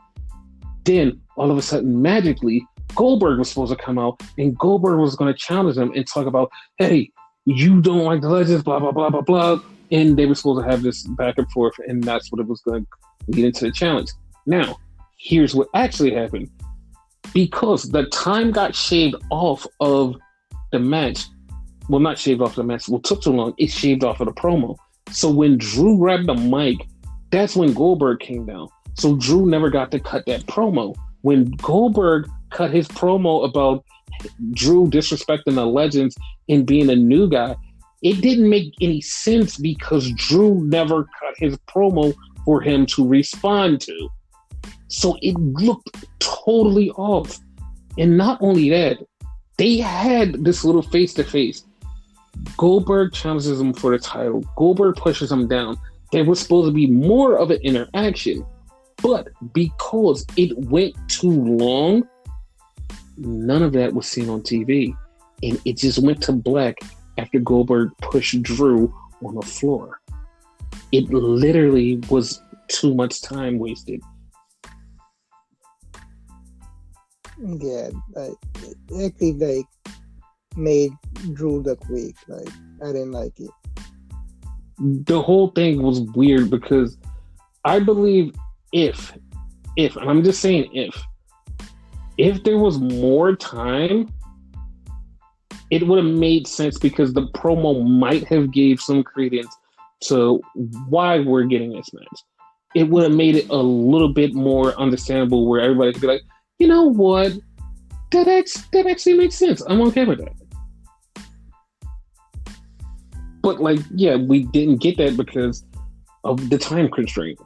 Then, all of a sudden, magically, Goldberg was supposed to come out, and Goldberg was going to challenge him and talk about, hey, you don't like the legends, blah, blah, blah, blah, blah. And they were supposed to have this back and forth, and that's what it was going to lead into the challenge. Now, here's what actually happened. Because the time got shaved off of the match, well, not shaved off the match, well, it took too long, it shaved off of the promo. So when Drew grabbed the mic, that's when Goldberg came down. So Drew never got to cut that promo. When Goldberg cut his promo about Drew disrespecting the legends and being a new guy, it didn't make any sense because Drew never cut his promo for him to respond to. So it looked totally off. And not only that, they had this little face-to-face. Goldberg challenges him for the title. Goldberg pushes him down. There was supposed to be more of an interaction. But because it went too long, none of that was seen on TV. And it just went to black after Goldberg pushed Drew on the floor. It literally was too much time wasted. Yeah, it actually made Drew look weak. I didn't like it. The whole thing was weird because I believe if, and I'm just saying if there was more time, it would have made sense because the promo might have gave some credence to why we're getting this match. It would have made it a little bit more understandable where everybody could be like, you know what? That actually makes sense. I'm okay with that. But we didn't get that because of the time constraint.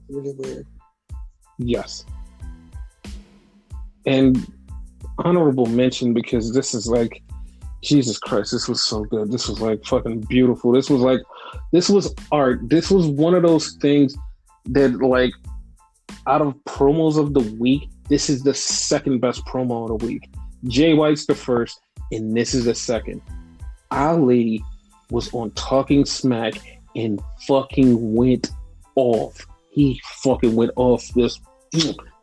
Really weird. Yes. And honorable mention because this is Jesus Christ, this was so good. This was fucking beautiful. This was art. This was one of those things that out of promos of the week, this is the second best promo of the week. Jay White's the first, and this is the second. Ali was on Talking Smack and fucking went off. He fucking went off. This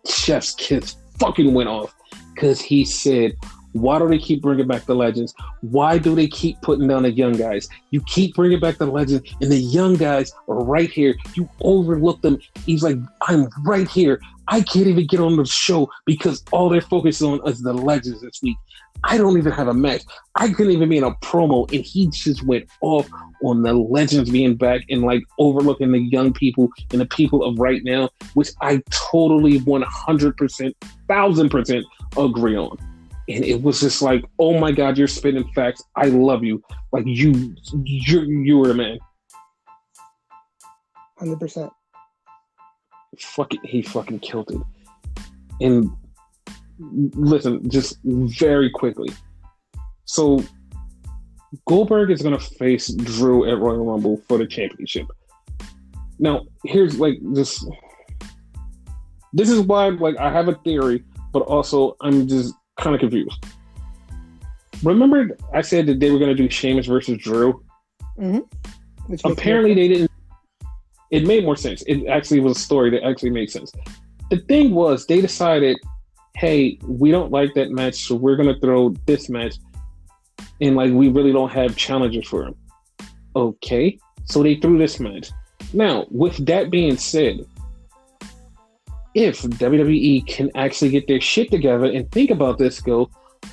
chef's kiss fucking went off because he said Why do they keep bringing back the legends? Why do they keep putting down the young guys? You keep bringing back the legends, and the young guys are right here. You overlook them. He's like, I'm right here. I can't even get on the show because all they're focused on is the legends this week. I don't even have a match. I couldn't even be in a promo, and he just went off on the legends being back and like overlooking the young people and the people of right now, which I totally 100%, 1000% agree on. And it was just like, oh my God, you're spitting facts. I love you. Like you were the man. 100%. He fucking killed it. And listen, just very quickly. So Goldberg is going to face Drew at Royal Rumble for the championship. Now, here's like this is why like I have a theory, but also I'm just kind of confused. Remember I said that they were going to do Sheamus versus Drew? Mm-hmm. Apparently they didn't. It made more sense. It actually was a story that actually made sense. The thing was, they decided, hey, we don't like that match, so we're going to throw this match. And like, we really don't have challengers for him. Okay. So they threw this match. Now, with that being said, if WWE can actually get their shit together and think about this, go,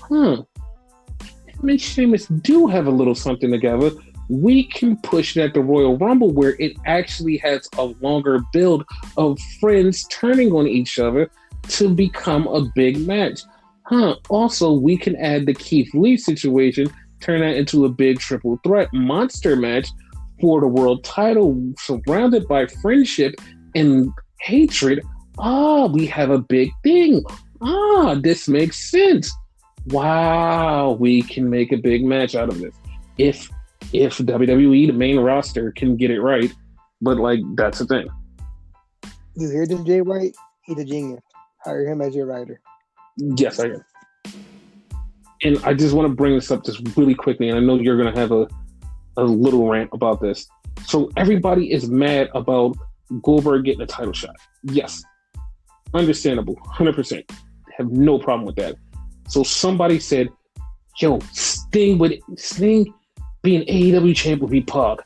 him and Sheamus do have a little something together. We can push it at the Royal Rumble where it actually has a longer build of friends turning on each other to become a big match. Also, we can add the Keith Lee situation, turn that into a big triple threat monster match for the world title surrounded by friendship and hatred. We have a big thing. This makes sense. Wow, we can make a big match out of this. If WWE, the main roster, can get it right. But, like, that's the thing. You hear this, Jay White? He's a genius. Hire him as your writer. Yes, I am. And I just want to bring this up just really quickly, and I know you're going to have a little rant about this. So everybody is mad about Goldberg getting a title shot. Yes. Understandable. 100%. Have no problem with that. So somebody said, yo, Sting being AEW champ would be pog.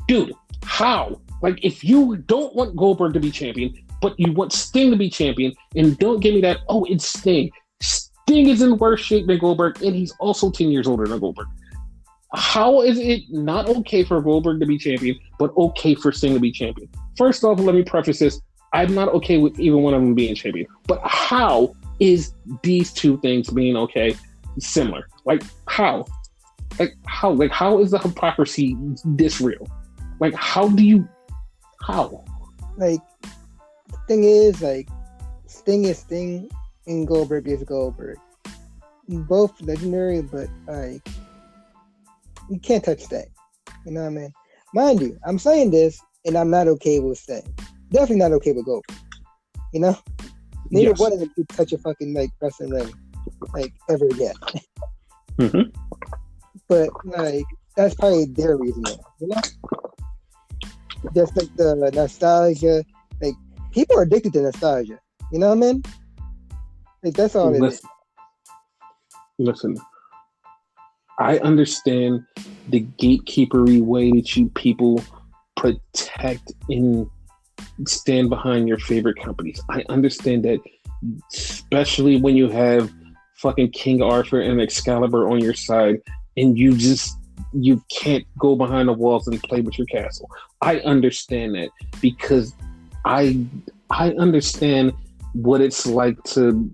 Dude, how? Like, if you don't want Goldberg to be champion, but you want Sting to be champion, and don't give me that, it's Sting. Sting is in worse shape than Goldberg, and he's also 10 years older than Goldberg. How is it not okay for Goldberg to be champion, but okay for Sting to be champion? First off, let me preface this. I'm not okay with either one of them being champion. But how is these two things being okay similar? Like, how? How is the hypocrisy this real? Like, how? Like, the thing is, like, Sting is Sting and Goldberg is Goldberg. Both legendary, but, like, you can't touch Sting. You know what I mean? Mind you, I'm saying this, and I'm not okay with Sting. Definitely not okay with Goldberg. You know? Neither one of them could touch a fucking, like, wrestling ring, like, ever again. Mm-hmm. But, like, that's probably their reason, you know? Just like the nostalgia. Like, people are addicted to nostalgia. You know what I mean? Like, that's all it is. Listen, I understand the gatekeepery way that you people protect and stand behind your favorite companies. I understand that, especially when you have fucking King Arthur and Excalibur on your side, and you can't go behind the walls and play with your castle. I understand that because I understand what it's like to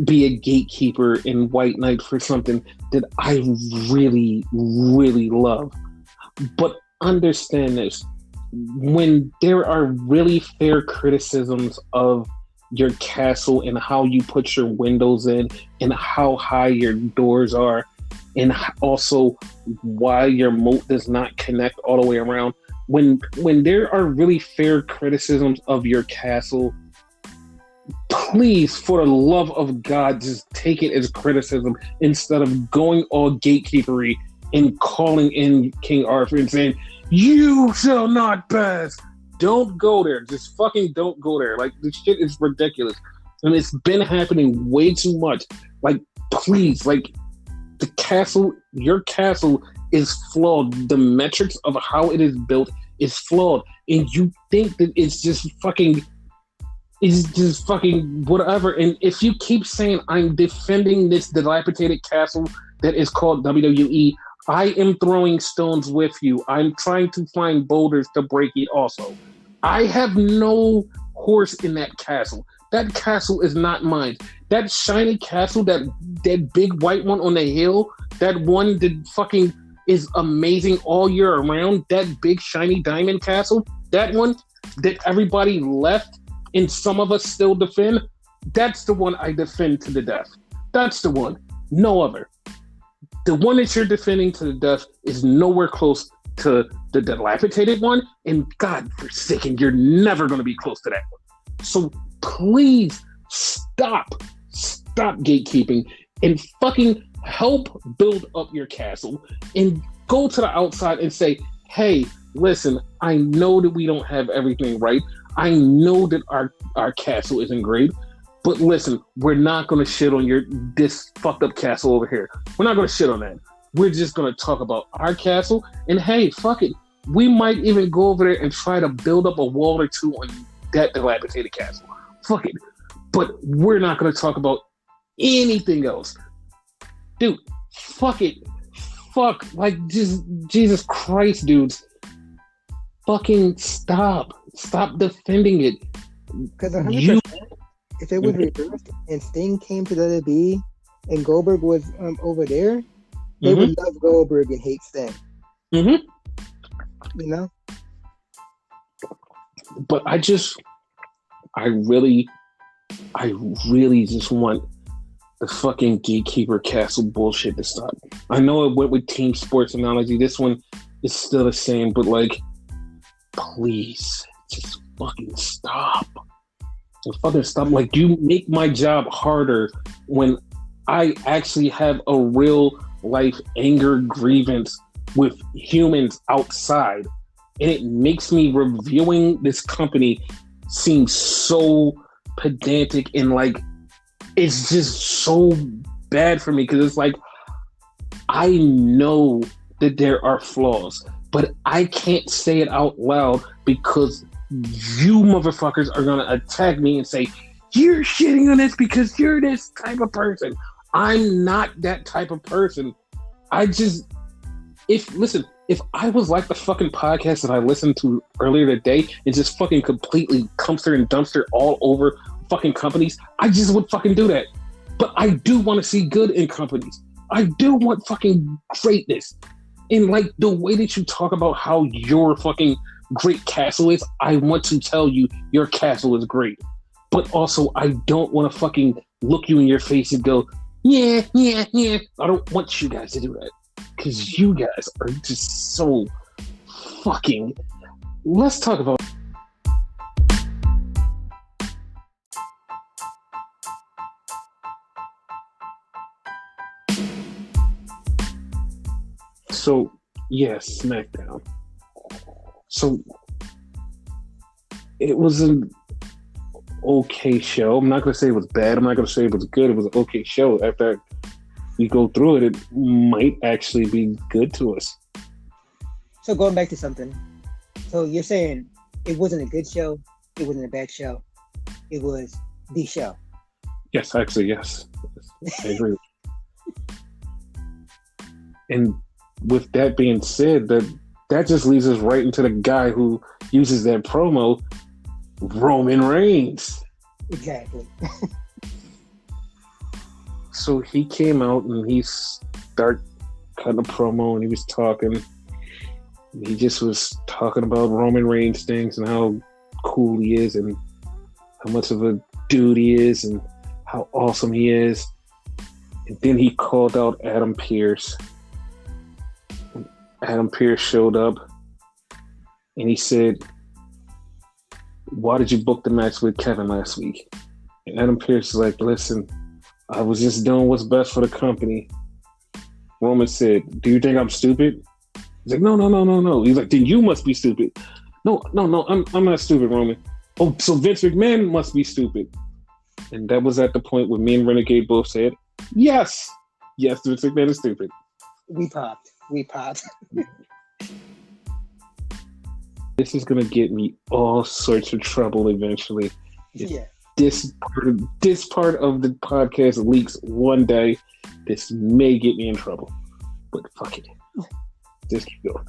be a gatekeeper in White Knight for something that I really, really love. But understand this. When there are really fair criticisms of your castle and how you put your windows in and how high your doors are and also why your moat does not connect all the way around, when there are really fair criticisms of your castle, please, for the love of God, just take it as criticism instead of going all gatekeepery and calling in King Arthur and saying, "You shall not pass." Don't go there. Just fucking don't go there. Like, this shit is ridiculous. And it's been happening way too much. Like, please, like, your castle is flawed. The metrics of how it is built is flawed. And you think that it's just fucking whatever. And if you keep saying I'm defending this dilapidated castle that is called WWE, I am throwing stones with you. I'm trying to find boulders to break it also. I have no horse in that castle. That castle is not mine. That shiny castle, that big white one on the hill, that one that fucking is amazing all year around, that big shiny diamond castle, that one that everybody left and some of us still defend, that's the one I defend to the death. That's the one. No other. The one that you're defending to the death is nowhere close to the dilapidated one, and God forsaken, you're never going to be close to that one. So please stop gatekeeping and fucking help build up your castle and go to the outside and say, hey, listen, I know that we don't have everything right. I know that our castle isn't great, but listen, we're not going to shit on this fucked up castle over here. We're not going to shit on that. We're just going to talk about our castle, and hey, fuck it. We might even go over there and try to build up a wall or two on that dilapidated castle. Fuck it. But we're not going to talk about anything else. Dude, fuck it. Fuck. Like, just, Jesus Christ, dudes. Fucking stop. Stop defending it. Because 100%, if it was reversed and Sting came to the WWE and Goldberg was over there, they would love Goldberg and hate Sting. You know? But I really just want the fucking gatekeeper castle bullshit to stop. I know it went with team sports analogy. This one is still the same, but like, please, just fucking stop. Just fucking stop. Like, you make my job harder when I actually have a real life anger grievance with humans outside, and it makes me reviewing this company seem so pedantic, and like, it's just so bad for me, because it's like, I know that there are flaws, but I can't say it out loud because you motherfuckers are gonna attack me and say, you're shitting on this because you're this type of person. I'm not that type of person. If I was like the fucking podcast that I listened to earlier today and just fucking completely dumpster and dumpster all over fucking companies, I just would fucking do that. But I do want to see good in companies. I do want fucking greatness. And like, the way that you talk about how your fucking great castle is, I want to tell you your castle is great. But also, I don't want to fucking look you in your face and go, yeah. I don't want you guys to do that. Because you guys are just so fucking... Let's talk about... So, yeah, SmackDown. So, it was an okay show. I'm not going to say it was bad. I'm not going to say it was good. It was an okay show. After we go through it, it might actually be good to us. So, going back to something. So, you're saying it wasn't a good show, it wasn't a bad show, it was the show. Yes, actually, yes. I agree. And with that being said, that just leads us right into the guy who uses that promo, Roman Reigns. Exactly. So he came out and he started cutting a promo, and he was talking. He just was talking about Roman Reigns things and how cool he is and how much of a dude he is and how awesome he is. And then he called out Adam Pearce. Adam Pearce showed up and he said, why did you book the match with Kevin last week? And Adam Pearce is like, listen, I was just doing what's best for the company. Roman said, do you think I'm stupid? He's like, no. He's like, then you must be stupid. No, I'm not stupid, Roman. Oh, so Vince McMahon must be stupid. And that was at the point where me and Renegade both said, Yes. Yes, Vince McMahon is stupid. We popped. This is going to get me all sorts of trouble eventually. Yeah. This part of the podcast leaks one day. This may get me in trouble. But fuck it. Just keep going.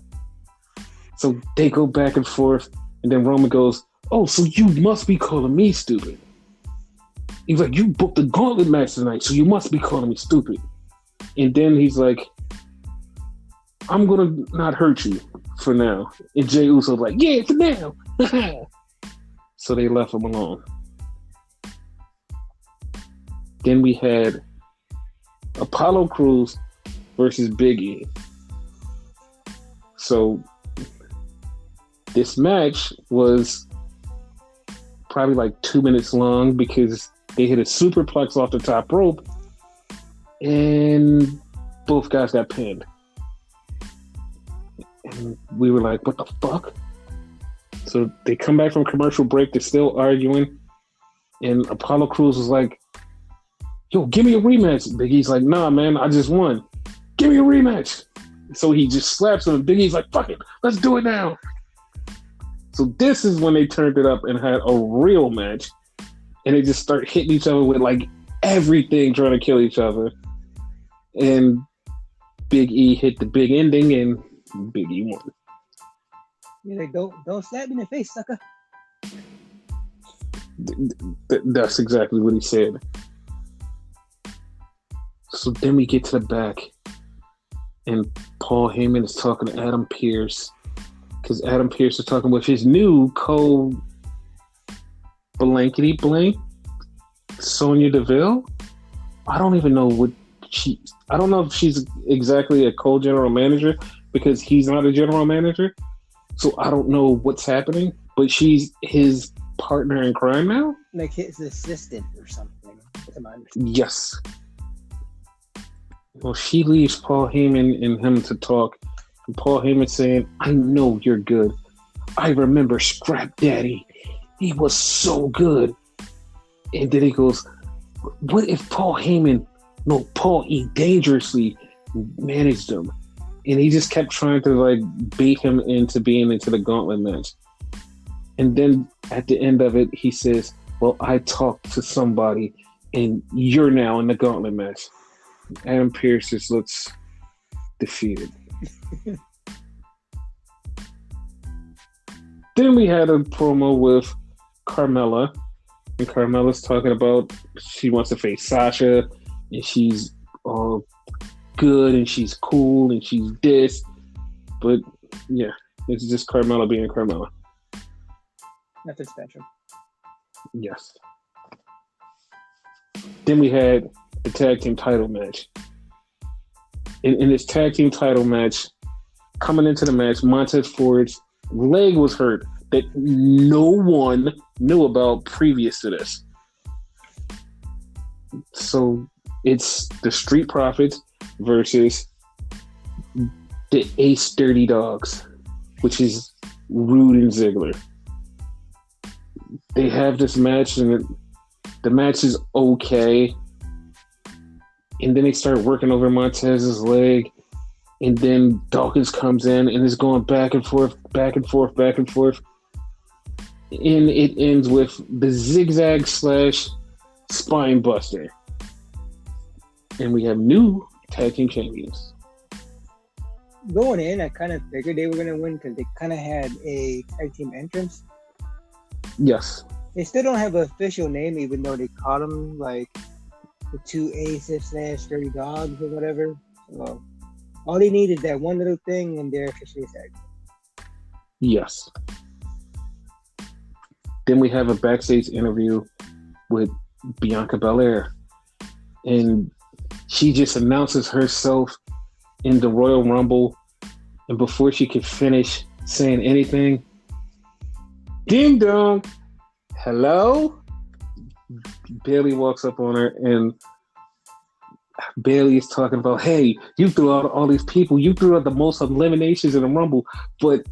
So they go back and forth, and then Roman goes, "Oh, so you must be calling me stupid." He's like, "You booked the gauntlet match tonight, so you must be calling me stupid." And then he's like, "I'm gonna not hurt you for now." And Jey Uso's like, "Yeah, for now." So they left him alone. Then we had Apollo Crews versus Big E. So this match was probably like 2 minutes long because they hit a superplex off the top rope and both guys got pinned. And we were like, what the fuck? So they come back from commercial break, they're still arguing, and Apollo Crews was like, "Yo, give me a rematch." Big E's like, "Nah, man, I just won. Give me a rematch." So he just slaps him, and Big E's like, "Fuck it, let's do it now." So this is when they turned it up and had a real match, and they just start hitting each other with like everything, trying to kill each other. And Big E hit the big ending, and Big E won. You're like, don't slap me in the face, sucker. That's exactly what he said. So then we get to the back, and Paul Heyman is talking to Adam Pearce, because Adam Pearce is talking with his new blankety blank, Sonya Deville. I don't even know I don't know if she's exactly a co-general manager, because he's not a general manager. So I don't know what's happening, but she's his partner in crime now? Like his assistant or something. Yes. Well, she leaves Paul Heyman and him to talk. And Paul Heyman saying, "I know you're good. I remember Scrap Daddy. He was so good." And then he goes, "What if Paul E dangerously managed him?" And he just kept trying to like bait him into being into the gauntlet match. And then at the end of it, he says, "Well, I talked to somebody and you're now in the gauntlet match." Adam Pearce just looks defeated. Then we had a promo with Carmella. And Carmella's talking about she wants to face Sasha. And she's all good and she's cool and she's this. But yeah, it's just Carmella being Carmella. Nothing special. Yes. Then we had the tag team title match. In this tag team title match, coming into the match, Montez Ford's leg was hurt that no one knew about previous to this. So it's the Street Profits versus the Ace Dirty Dogs, which is Rude and Ziggler. They have this match, and the match is okay. And then they start working over Montez's leg. And then Dawkins comes in and is going back and forth, back and forth, back and forth. And it ends with the zigzag / spine buster. And we have new tag team champions. Going in, I kind of figured they were going to win because they kind of had a tag team entrance. Yes. They still don't have an official name, even though they call them like the two Aces / Dirty Dogs or whatever. So all they need is that one little thing, and they're officially tag. Yes. Then we have a backstage interview with Bianca Belair, and she just announces herself in the Royal Rumble, and before she could finish saying anything, ding dong, hello? Bayley walks up on her, and Bayley is talking about, "Hey, you threw out all these people. You threw out the most eliminations in the Rumble, but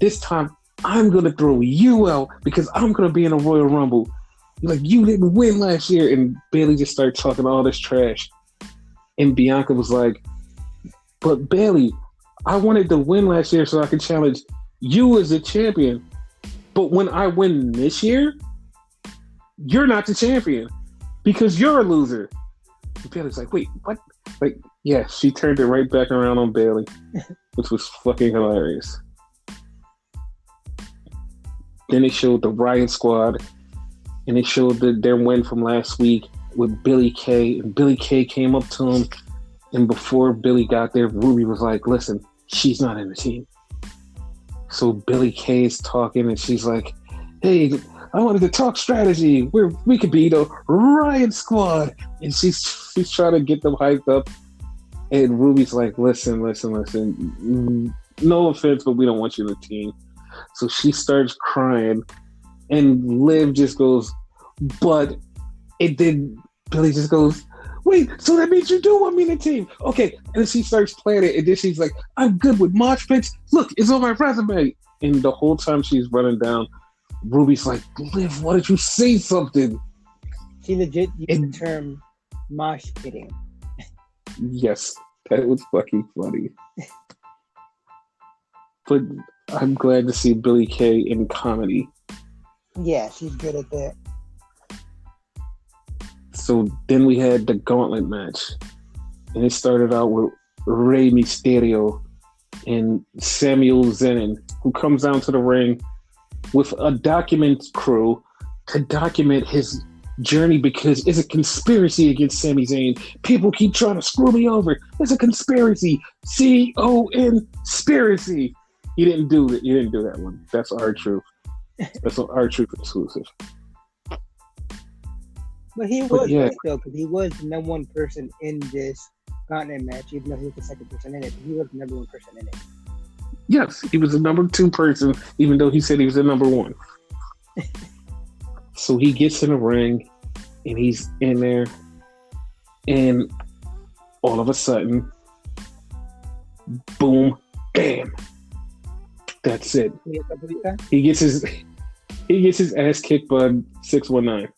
this time I'm going to throw you out because I'm going to be in a Royal Rumble. Like, you didn't win last year." And Bayley just started talking all this trash. And Bianca was like, but Bailey, I wanted to win last year so I could challenge you as a champion. But when I win this year, you're not the champion because you're a loser. And Bailey's like, wait, what? Like, yeah, she turned it right back around on Bailey, which was fucking hilarious. Then they showed the Riot Squad, and they showed their win from last week with Billy Kay. And Billy Kay came up to him, and before Billy got there, Ruby was like, listen, she's not in the team. So Billy Kay is talking, and she's like, hey, I wanted to talk strategy where we could be the Riot Squad. And she's trying to get them hyped up. And Ruby's like, listen. No offense, but we don't want you in the team. So she starts crying. And Liv just goes, but it did. Billy just goes, wait, so that means you do want me in the team. Okay. And then she starts playing it. And then she's like, I'm good with mosh pits. Look, it's on my resume. And the whole time she's running down, Ruby's like, Liv, why did you say something? She legit used the term mosh pitting. Yes, that was fucking funny. But I'm glad to see Billy Kay in comedy. Yeah, she's good at that. So then we had the gauntlet match. And it started out with Rey Mysterio and Samuel Zenin, who comes down to the ring with a document crew to document his journey because it's a conspiracy against Sami Zayn. People keep trying to screw me over. It's a conspiracy. C-O-N-spiracy. He didn't do that. He didn't do that one. That's R-Truth. That's an R-Truth exclusive. But he was right though, because he was the number one person in this gauntlet match, even though he was the second person in it. He was the number one person in it. Yes, he was the number two person, even though he said he was the number one. So he gets in the ring, and he's in there, and all of a sudden, boom, bam. That's it. He gets his ass kicked by 619.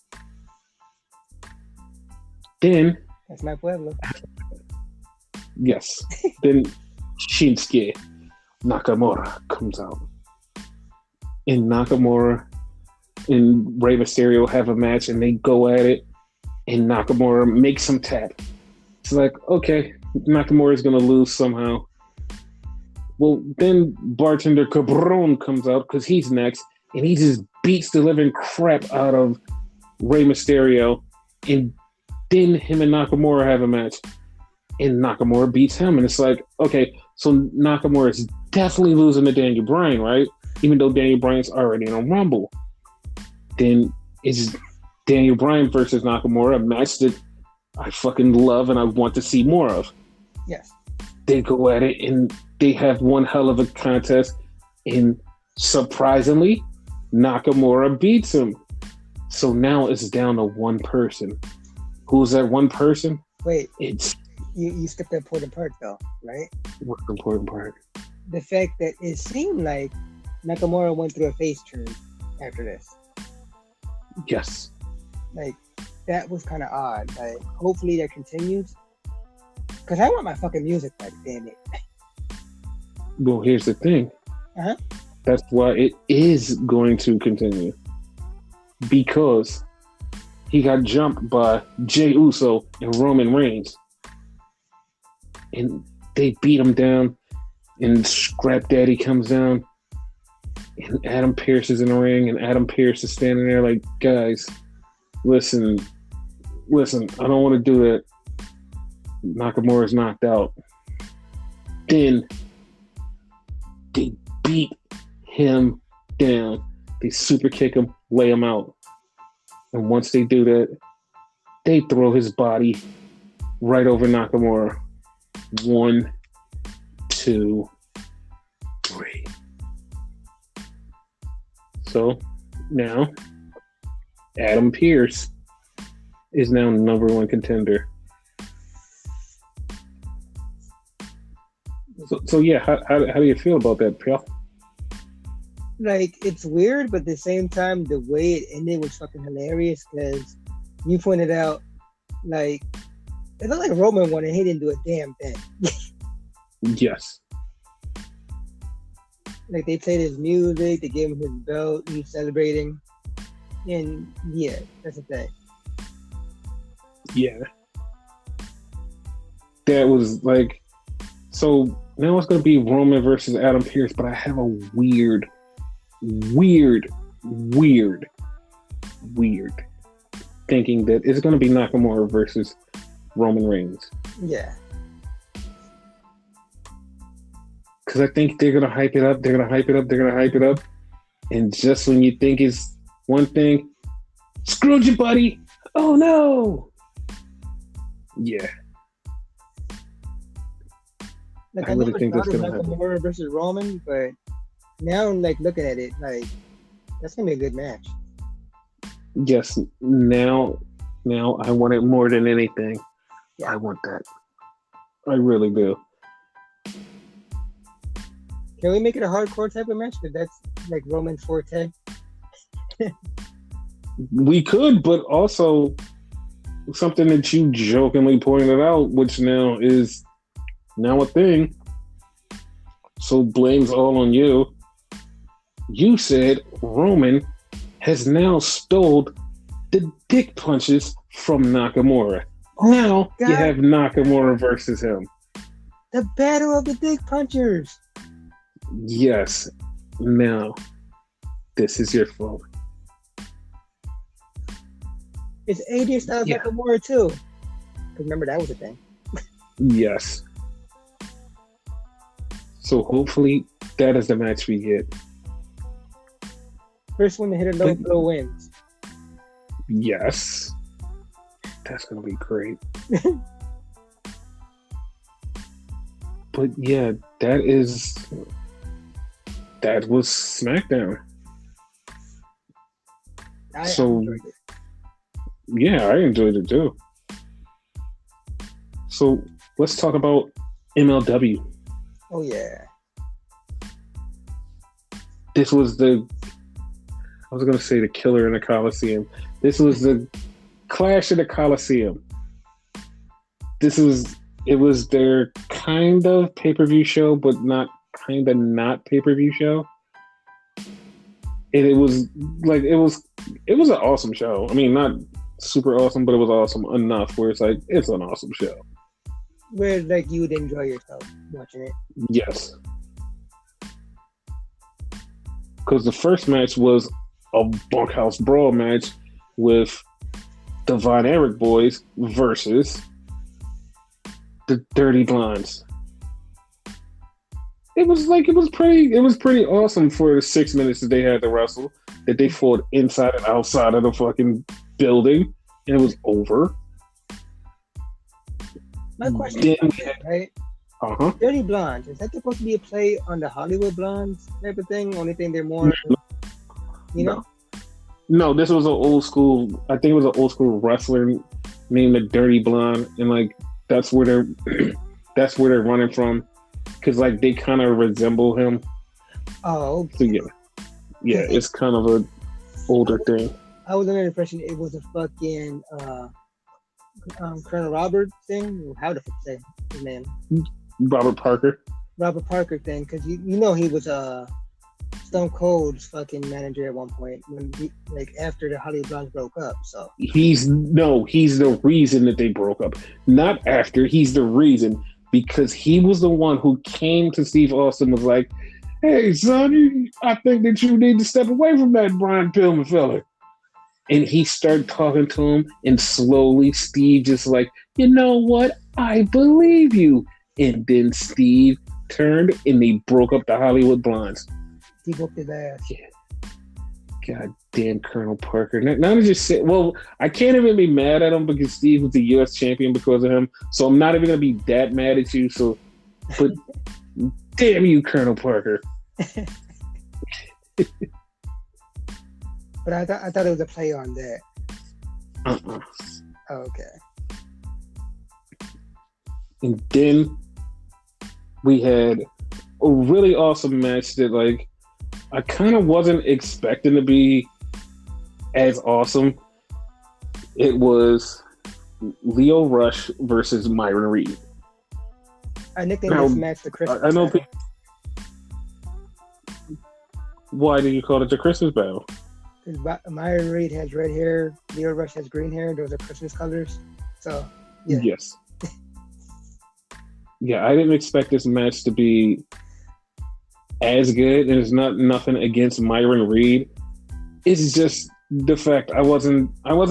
Then that's my pueblo. Yes. Then Shinsuke Nakamura comes out. And Nakamura and Rey Mysterio have a match and they go at it and Nakamura makes him tap. It's like, okay, Nakamura is going to lose somehow. Well, then Bartender Cabron comes out because he's next and he just beats the living crap out of Rey Mysterio, and then him and Nakamura have a match and Nakamura beats him, and it's like, okay, so Nakamura is definitely losing to Daniel Bryan, right? Even though Daniel Bryan's already in a Rumble. Then it's Daniel Bryan versus Nakamura, a match that I fucking love and I want to see more of. Yes. They go at it and they have one hell of a contest, and surprisingly, Nakamura beats him. So now it's down to one person. Who's that one person? Wait, it's you skipped the important part though, right? What's the important part? The fact that it seemed like Nakamura went through a face turn after this. Yes. Like, that was kind of odd. Like, hopefully that continues. Because I want my fucking music back, damn it. Well, here's the thing. Uh-huh. That's why it is going to continue. Because he got jumped by Jey Uso and Roman Reigns. And they beat him down. And Scrap Daddy comes down. And Adam Pearce is in the ring. And Adam Pearce is standing there like, guys, listen, I don't want to do that. Nakamura's knocked out. Then they beat him down. They super kick him, lay him out. And once they do that, they throw his body right over Nakamura. 1, 2, 3. So now Adam Pearce is now number one contender. So yeah, how do you feel about that, Pio? Like, it's weird, but at the same time, the way it ended was fucking hilarious because you pointed out, like, It looked like Roman won and he didn't do a damn thing. Yes. Like they played his music, they gave him his belt, he's celebrating. And yeah, that's the thing. Yeah. That was like, so now it's going to be Roman versus Adam Pearce, but I have a weird thinking that it's going to be Nakamura versus Roman Reigns. Yeah. Because I think they're going to hype it up. And just when you think it's one thing, screwed you, buddy. Oh, no. Yeah. Like, I really think that's going to happen. Nakamura versus Roman, but now I'm like looking at it, like that's going to be a good match. Yes. Now I want it more than anything. Yeah. I want that. I really do. Can we make it a hardcore type of match? Because that's like Roman's forte. We could, but also something that you jokingly pointed out, which now is a thing. So blame's all on you. You said Roman has now stole the dick punches from Nakamura. Now you have Nakamura versus him. The battle of the dick punchers. Yes. Now, this is your fault. It's AJ Styles Nakamura too. Remember that was a thing. Yes. So hopefully that is the match we get. First one to hit a low blow wins. Yes. That's going to be great. But yeah, that was SmackDown. I enjoyed it too. So let's talk about MLW. Oh yeah. This was I was going to say the killer in the Colosseum. This was the Clash of the Colosseum. It was their kind of pay-per-view show, but not pay-per-view show. And it was an awesome show. I mean, not super awesome, but it was awesome enough where it's like, it's an awesome show. Where like you would enjoy yourself watching it. Yes. Because the first match was a bunkhouse brawl match with the Von Erich boys versus the Dirty Blondes. It was pretty awesome for the 6 minutes that they had to wrestle, that they fought inside and outside of the fucking building, and it was over. My question is, right? Dirty Blondes, is that supposed to be a play on the Hollywood Blondes type of thing? Only thing they're more, you know? No, this was an old school. I think it was an old school wrestler named the Dirty Blonde, and like that's where they're running from, because like they kind of resemble him. Oh, okay. So yeah, it's kind of a older thing. I was under the impression it was a fucking Colonel Robert thing. How to say his name? Robert Parker thing, because you know he was Stone Cold's fucking manager at one point when after the Hollywood Blondes broke up. So he's the reason that they broke up, not after. He's the reason, because he was the one who came to Steve Austin, was like, "Hey son, I think that you need to step away from that Brian Pillman fella." And he started talking to him, and slowly Steve just like, "You know what? I believe you." And then Steve turned and they broke up the Hollywood Blondes. He whooped his ass. Yeah. God damn Colonel Parker. Now to just say, well, I can't even be mad at him because Steve was the U.S. champion because of him. So I'm not even going to be that mad at you. So, but damn you, Colonel Parker. But I thought it was a play on that. Uh-uh. Oh, okay. And then we had a really awesome match that, like, I kind of wasn't expecting to be as awesome. It was Leo Rush versus Myron Reed. I nicknamed this match the Christmas I know. battle. Why did you call it the Christmas battle? Because Myron Reed has red hair, Leo Rush has green hair. Those are Christmas colors. So, yeah. Yes. Yeah, I didn't expect this match to be as good. There's nothing against Myron Reed. It's just the fact I wasn't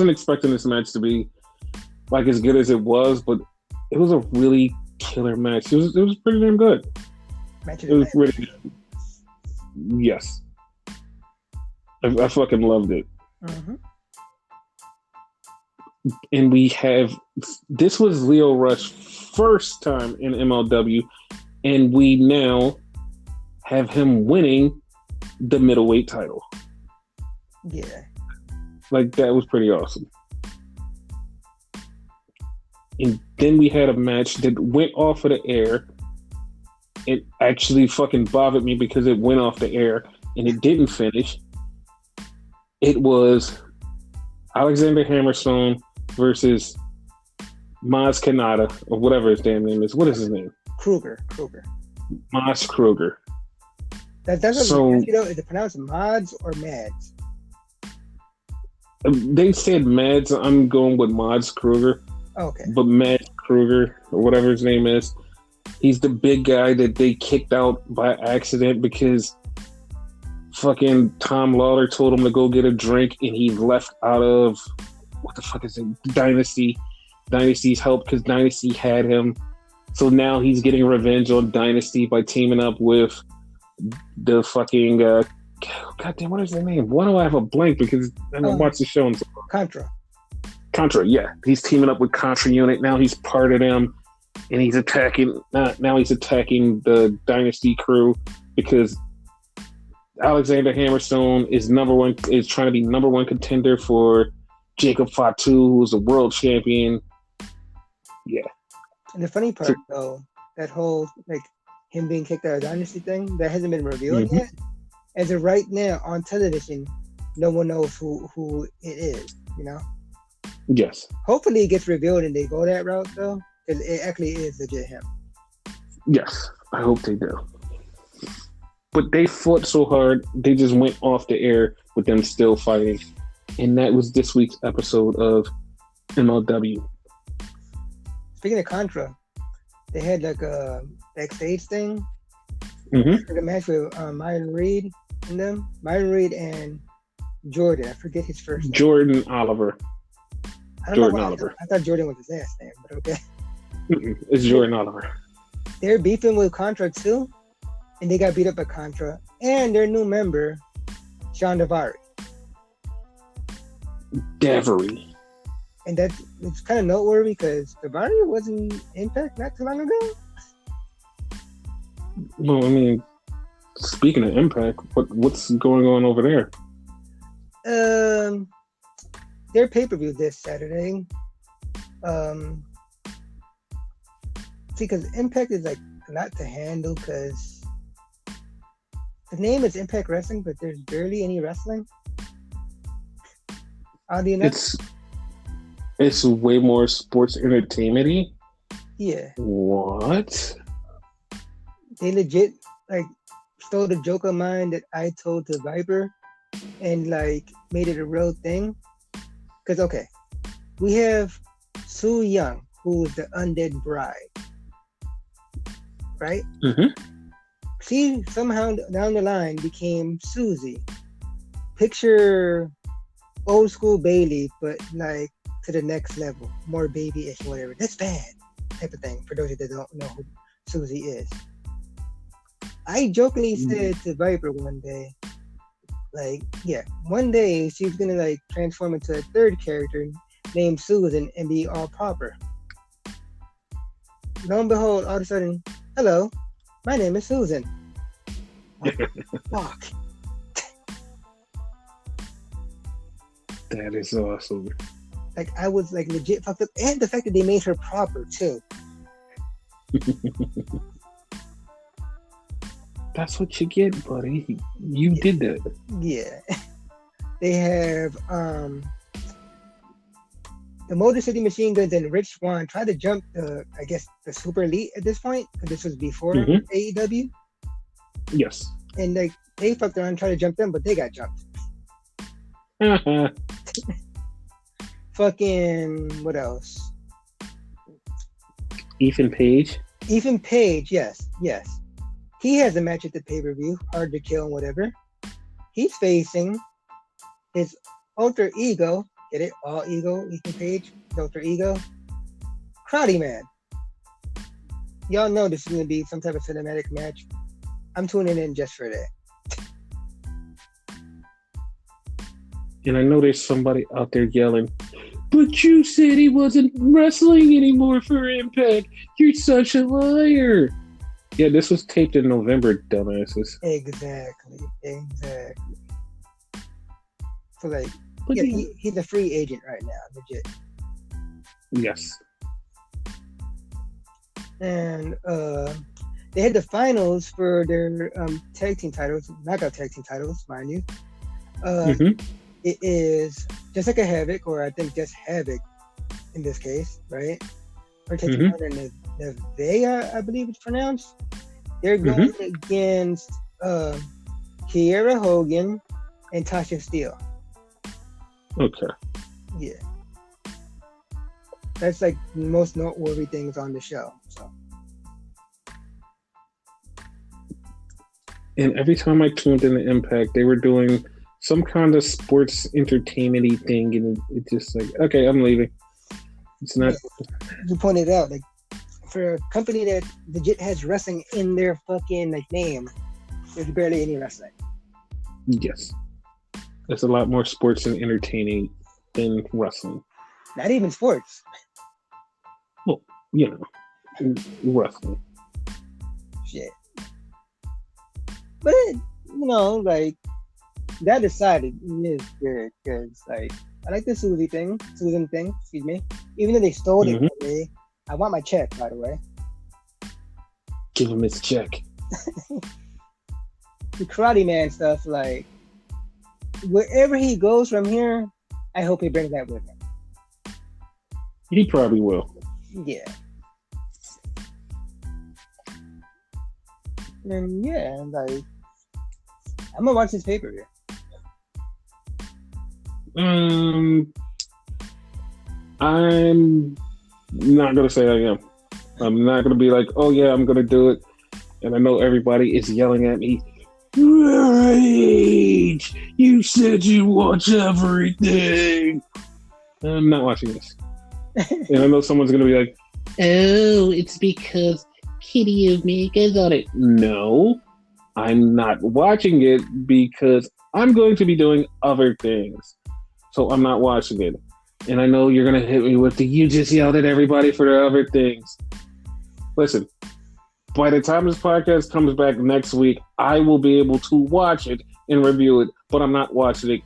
expecting this match to be like as good as it was, but it was a really killer match. It was pretty damn good. It was really good. Yes. I fucking loved it. Mm-hmm. And this was Leo Rush's first time in MLW, and we now have him winning the middleweight title. Yeah. Like, that was pretty awesome. And then we had a match that went off of the air. It actually fucking bothered me because it went off the air and it didn't finish. It was Alexander Hammerstone versus Maz Kanata, or whatever his damn name is. What is his name? Kruger. Maz Kruger. That's so, you know, is it pronounced Mods or Mads? They said Mads. I'm going with Maz Kruger. Okay. But Mads Kruger, or whatever his name is, he's the big guy that they kicked out by accident because fucking Tom Lawler told him to go get a drink and he left out of, what the fuck is it, Dynasty's help because Dynasty had him. So now he's getting revenge on Dynasty by teaming up with the fucking, goddamn, what is their name? Why do I have a blank? Because I don't watch the show. Contra, yeah. He's teaming up with Contra Unit. Now he's part of them. And he's attacking the Dynasty crew because Alexander Hammerstone is trying to be number one contender for Jacob Fatu, who's a world champion. Yeah. And the funny part, though, that whole like him being kicked out of Dynasty thing, that hasn't been revealed yet. As of right now on television, no one knows who it is, you know? Yes. Hopefully it gets revealed and they go that route, though, because it actually is legit him. Yes, I hope they do. But they fought so hard, they just went off the air with them still fighting. And that was this week's episode of MLW. Speaking of Contra, they had like a backstage thing. Mm-hmm. The match with Myron Reed and them. Myron Reed and Jordan. I forget his first name. Jordan Oliver. I thought Jordan was his last name, but okay. It's Jordan Oliver. They're beefing with Contra too. And they got beat up by Contra and their new member, Sean Davari. And it's kind of noteworthy because Davari was in Impact not too long ago. Well, I mean, speaking of Impact, what's going on over there? Their pay-per-view this Saturday. See, because Impact is like a lot to handle because the name is Impact Wrestling, but there's barely any wrestling. Oddly enough. It's way more sports entertainment-y. Yeah. What? They legit like stole the joke of mine that I told to Viper and like made it a real thing. Because okay, we have Sue Young, who is the undead bride, right? Mm-hmm. She somehow down the line became Susie. Picture old school Bailey, but like to the next level, more babyish, whatever. That's bad type of thing. For those that don't know who Susie is, I jokingly said to Viper one day, like, yeah, one day she's gonna like transform into a third character named Susan and be all proper. Lo and behold, all of a sudden, hello, my name is Susan. Fuck. That is awesome. Like I was like legit fucked up, and the fact that they made her proper too. That's what you get, buddy. You did that. Yeah. They have the Motor City Machine Guns and Rich Swann tried to jump the, I guess, the Super Elite at this point, because this was before AEW. Yes. And they fucked around and tried to jump them, but they got jumped. Fucking, what else? Ethan Page, yes. He has a match at the pay-per-view, Hard to Kill and whatever. He's facing his alter ego, get it? All ego, Ethan Page, his alter ego, Crowdy Man. Y'all know this is going to be some type of cinematic match. I'm tuning in just for that. And I know there's somebody out there yelling, "But you said he wasn't wrestling anymore for Impact. You're such a liar." Yeah, this was taped in November, dumbasses. Exactly. So, like, yeah, he's a free agent right now, legit. Yes. And they had the finals for their tag team titles, knockout tag team titles, mind you. It is Jessica Havoc, or I think just Havoc in this case, right? Or taking on Nevaeh, I believe it's pronounced. They're going against Kiera Hogan and Tasha Steele. Okay. Yeah. That's like the most noteworthy things on the show. So. And every time I tuned into Impact, they were doing some kind of sports entertainment-y thing, and it's just like, okay, I'm leaving. It's not. You pointed out, like, for a company that legit has wrestling in their fucking like name, there's barely any wrestling. Yes, there's a lot more sports and entertaining than wrestling. Not even sports. Well, you know, wrestling. Shit. But you know, like, that aside, it is good because, like, I like the Susan thing. Excuse me. Even though they stole it from me, I want my check. By the way, give him his check. The Karate Man stuff, like, wherever he goes from here, I hope he brings that with him. He probably will. Yeah. And yeah, like, I'm gonna watch this pay-per-view. I'm not gonna say I am. I'm not gonna be like, oh yeah, I'm gonna do it. And I know everybody is yelling at me. Rage! You said you watch everything. I'm not watching this. And I know someone's gonna be like, oh, it's because Kitty Omega's on it. No, I'm not watching it because I'm going to be doing other things. So I'm not watching it. And I know you're going to hit me with you just yelled at everybody for the other things. Listen, by the time this podcast comes back next week, I will be able to watch it and review it, but I'm not watching it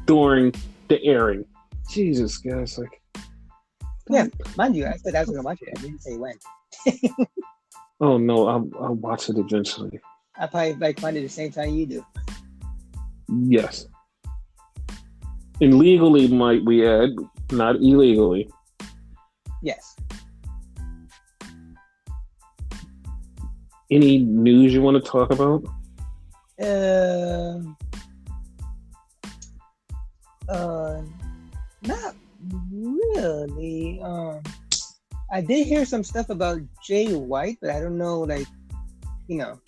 during the airing. Jesus, guys. Like, yeah, mind you, I said I was going to watch it. I didn't say when. Oh, no, I'll watch it eventually. I probably find it the same time you do. Yes. And legally, might we add, not illegally. Yes. Any news you want to talk about? Not really. I did hear some stuff about Jay White, but I don't know, like, you know.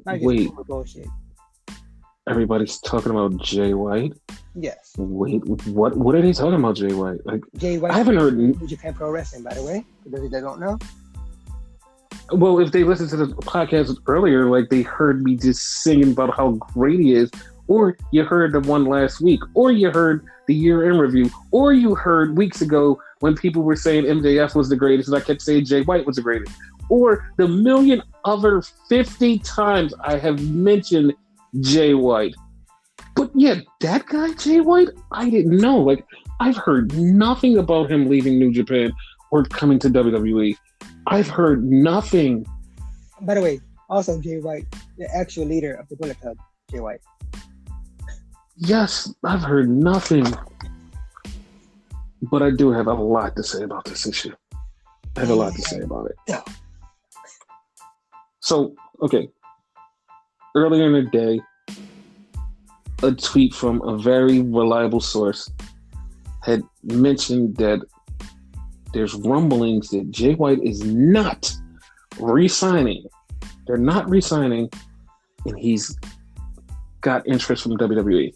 Wait. Bullshit. Everybody's talking about Jay White? Yes. Wait, what are they talking about, Jay White? Like, Jay White. I haven't heard. New Japan Pro Wrestling, by the way, for those that don't know. Well, if they listened to the podcast earlier, like, they heard me just singing about how great he is, or you heard the one last week, or you heard the year-end review, or you heard weeks ago when people were saying MJF was the greatest, and I kept saying Jay White was the greatest, or the million other 50 times I have mentioned Jay White. But yeah, that guy, Jay White, I didn't know. Like, I've heard nothing about him leaving New Japan or coming to WWE. I've heard nothing. By the way, also Jay White, the actual leader of the Bullet Club, Jay White. Yes, I've heard nothing. But I do have a lot to say about this issue. I have a lot to say about it. Yeah. So, okay. Earlier in the day, a tweet from a very reliable source had mentioned that there's rumblings that Jay White is not re-signing. They're not re-signing, and he's got interest from WWE.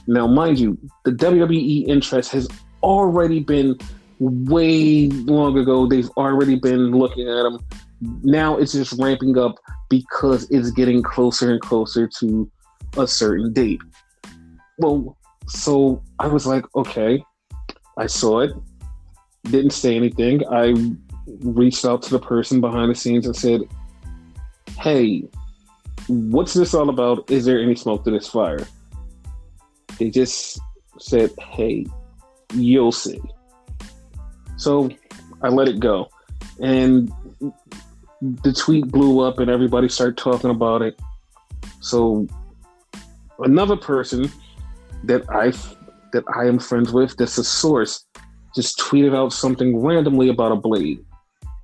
Now, mind you, the WWE interest has already been way long ago. They've already been looking at him. Now it's just ramping up because it's getting closer and closer to a certain date. Well, so I was like, okay, I saw it, didn't say anything. I reached out to the person behind the scenes and said, hey, what's this all about? Is there any smoke to this fire? They just said, hey, you'll see. So I let it go. And the tweet blew up and everybody started talking about it. So another person that I am friends with, that's a source, just tweeted out something randomly about a blade.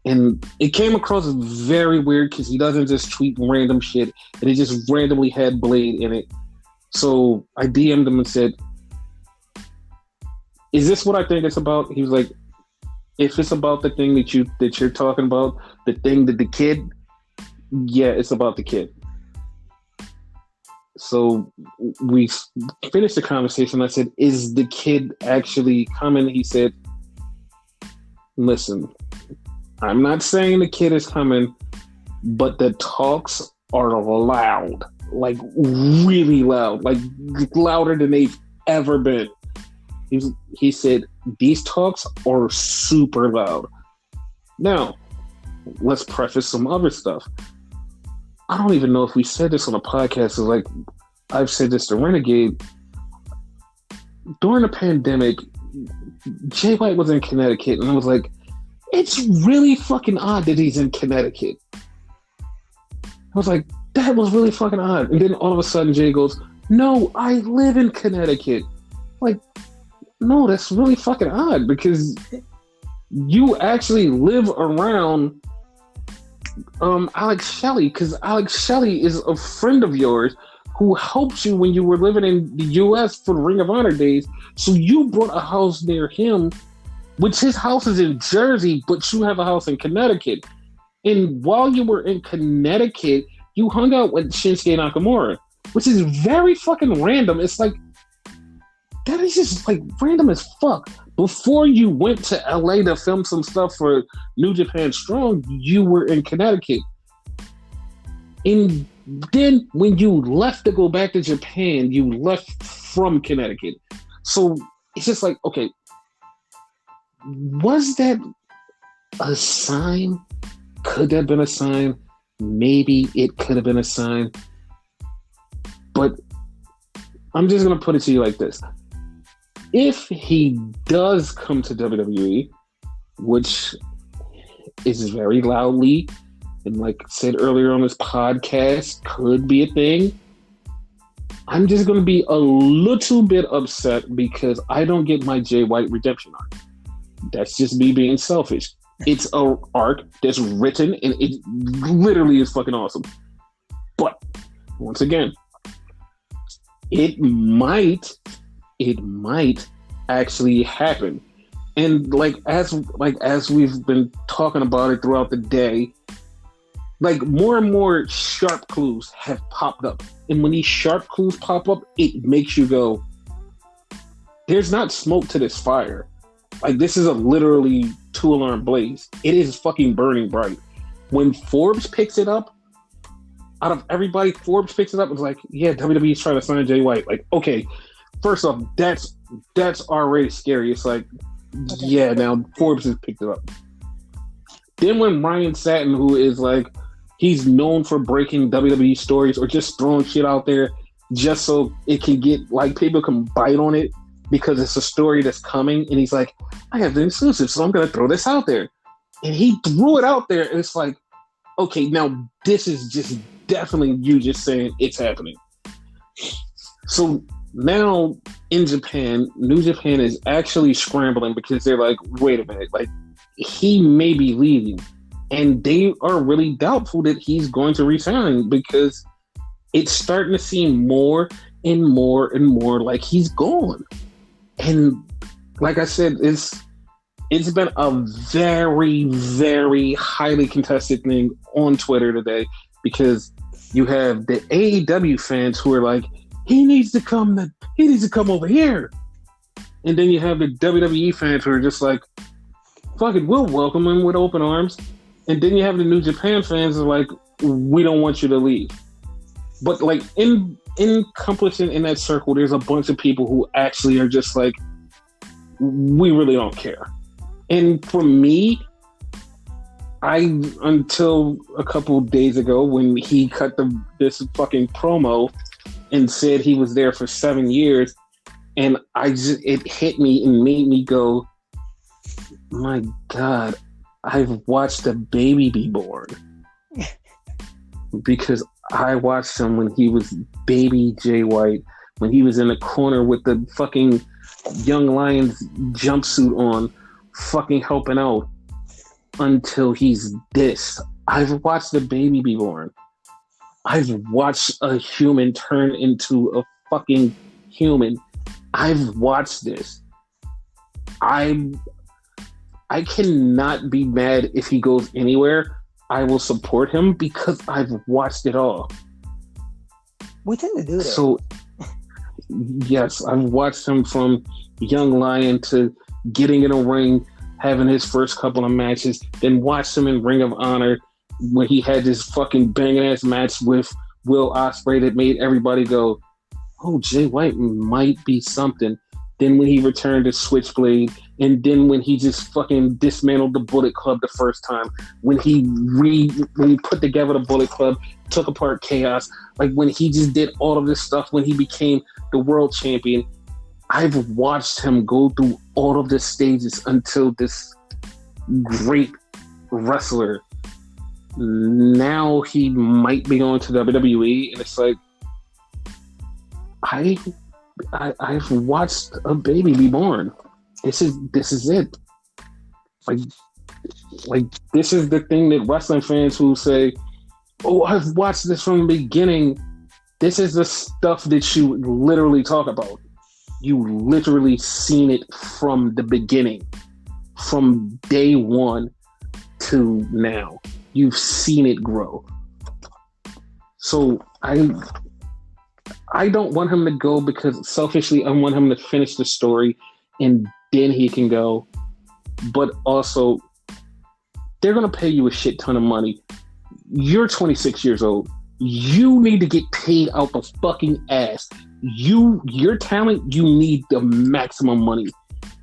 And it came across very weird because he doesn't just tweet random shit, and he just randomly had blade in it. So I DM'd him and said, is this what I think it's about? He was like, if it's about the thing that you're talking about, the thing that the kid, yeah, it's about the kid. So we finished the conversation. I said, is the kid actually coming? He said, listen, I'm not saying the kid is coming, but the talks are loud, like really loud, like louder than they've ever been. He said, these talks are super loud. Now, let's preface some other stuff. I don't even know if we said this on a podcast. It's like, I've said this to Renegade. During the pandemic, Jay White was in Connecticut, and I was like, it's really fucking odd that he's in Connecticut. I was like, that was really fucking odd. And then all of a sudden, Jay goes, no, I live in Connecticut. Like, no, that's really fucking odd because you actually live around Alex Shelley, because Alex Shelley is a friend of yours who helped you when you were living in the U.S. for the Ring of Honor days. So you bought a house near him, which his house is in Jersey, but you have a house in Connecticut. And while you were in Connecticut, you hung out with Shinsuke Nakamura, which is very fucking random. It's like, that is just like random as fuck. Before you went to LA to film some stuff for New Japan Strong, you were in Connecticut. And then when you left to go back to Japan, you left from Connecticut. So it's just like, okay, was that a sign? Could that have been a sign? Maybe it could have been a sign. But I'm just going to put it to you like this. If he does come to WWE, which is very loudly, and like I said earlier on this podcast, could be a thing, I'm just going to be a little bit upset because I don't get my Jay White redemption arc. That's just me being selfish. It's an arc that's written, and it literally is fucking awesome. But, once again, it might actually happen. And as we've been talking about it throughout the day, like more and more sharp clues have popped up. And when these sharp clues pop up, it makes you go, there's not smoke to this fire. Like, this is a literally 2-alarm blaze. It is fucking burning bright. When Forbes picks it up, out of everybody, Forbes picks it up and is like, yeah, WWE's trying to sign Jay White. Like, okay, first off, that's already scary. It's like, yeah, now Forbes has picked it up. Then when Ryan Satin, who is like, he's known for breaking WWE stories or just throwing shit out there just so it can get, like, people can bite on it because it's a story that's coming, and he's like, I have the exclusive, so I'm going to throw this out there. And he threw it out there, and it's like, okay, now this is just definitely you just saying it's happening. So Now in Japan, New Japan is actually scrambling because they're like, wait a minute, like he may be leaving, and they are really doubtful that he's going to resign because it's starting to seem more and more and more like he's gone. And like I said, it's been a very, very highly contested thing on Twitter today because you have the AEW fans who are like, he needs to come over here. And then you have the WWE fans who are just like, fuck it, we'll welcome him with open arms. And then you have the New Japan fans who are like, we don't want you to leave. But like encompassing in that circle, there's a bunch of people who actually are just like, we really don't care. And for me, until a couple of days ago when he cut this fucking promo and said he was there for 7 years, and it hit me and made me go, my God, I've watched a baby be born. Because I watched him when he was baby Jay White, when he was in the corner with the fucking Young Lions jumpsuit on, fucking helping out until he's this. I've watched the baby be born. I've watched a human turn into a fucking human. I've watched this. I cannot be mad if he goes anywhere. I will support him because I've watched it all. We tend to do that. So, yes, I've watched him from Young Lion to getting in a ring, having his first couple of matches, then watched him in Ring of Honor when he had this fucking banging ass match with Will Ospreay that made everybody go, oh, Jay White might be something. Then when he returned to Switchblade, and then when he just fucking dismantled the Bullet Club the first time, when he put together the Bullet Club, took apart Chaos, like when he just did all of this stuff when he became the world champion, I've watched him go through all of the stages until this great wrestler. Now he might be going to WWE, and it's like, I've watched a baby be born. This is it. Like this is the thing that wrestling fans who say, "Oh, I've watched this from the beginning." This is the stuff that you literally talk about. You literally seen it from the beginning, from day one to now. You've seen it grow. So I don't want him to go because selfishly I want him to finish the story and then he can go. But also, they're going to pay you a shit ton of money. You're 26 years old. You need to get paid out the fucking ass. Your talent, you need the maximum money.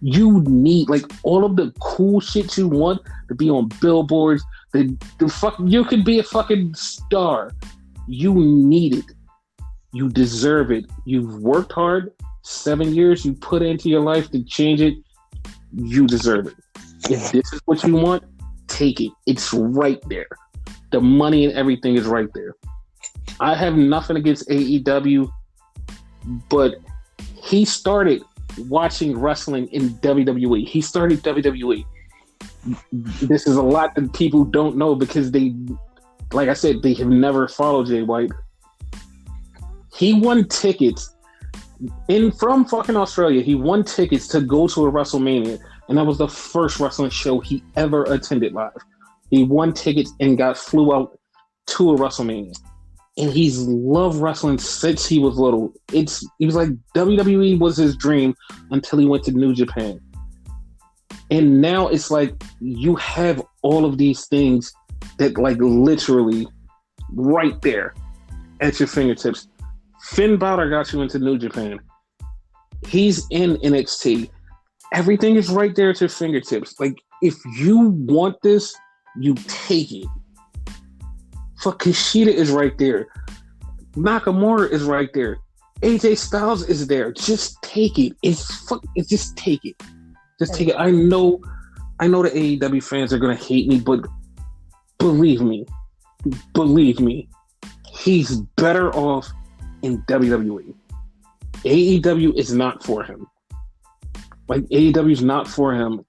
You need like all of the cool shit you want to be on billboards. You could be a fucking star. You need it. You deserve it. You've worked hard. 7 years you put into your life to change it. You deserve it. If this is what you want, take it. It's right there. The money and everything is right there. I have nothing against AEW, but he started watching wrestling in WWE. He started WWE. This is a lot that people don't know because they, like I said, they have never followed Jay White. He won tickets from fucking Australia. He won tickets to go to a WrestleMania, and that was the first wrestling show he ever attended live. He won tickets and flew out to a WrestleMania. And he's loved wrestling since he was little. He was like, WWE was his dream until he went to New Japan. And now it's like you have all of these things that like literally right there at your fingertips. Finn Balor got you into New Japan. He's in NXT. Everything is right there at your fingertips. Like, if you want this, you take it. Fuck, Kushida is right there. Nakamura is right there. AJ Styles is there. Just take it. It's just take it. Just take it. I know the AEW fans are gonna hate me, but believe me, he's better off in WWE. AEW is not for him. Like, AEW is not for him.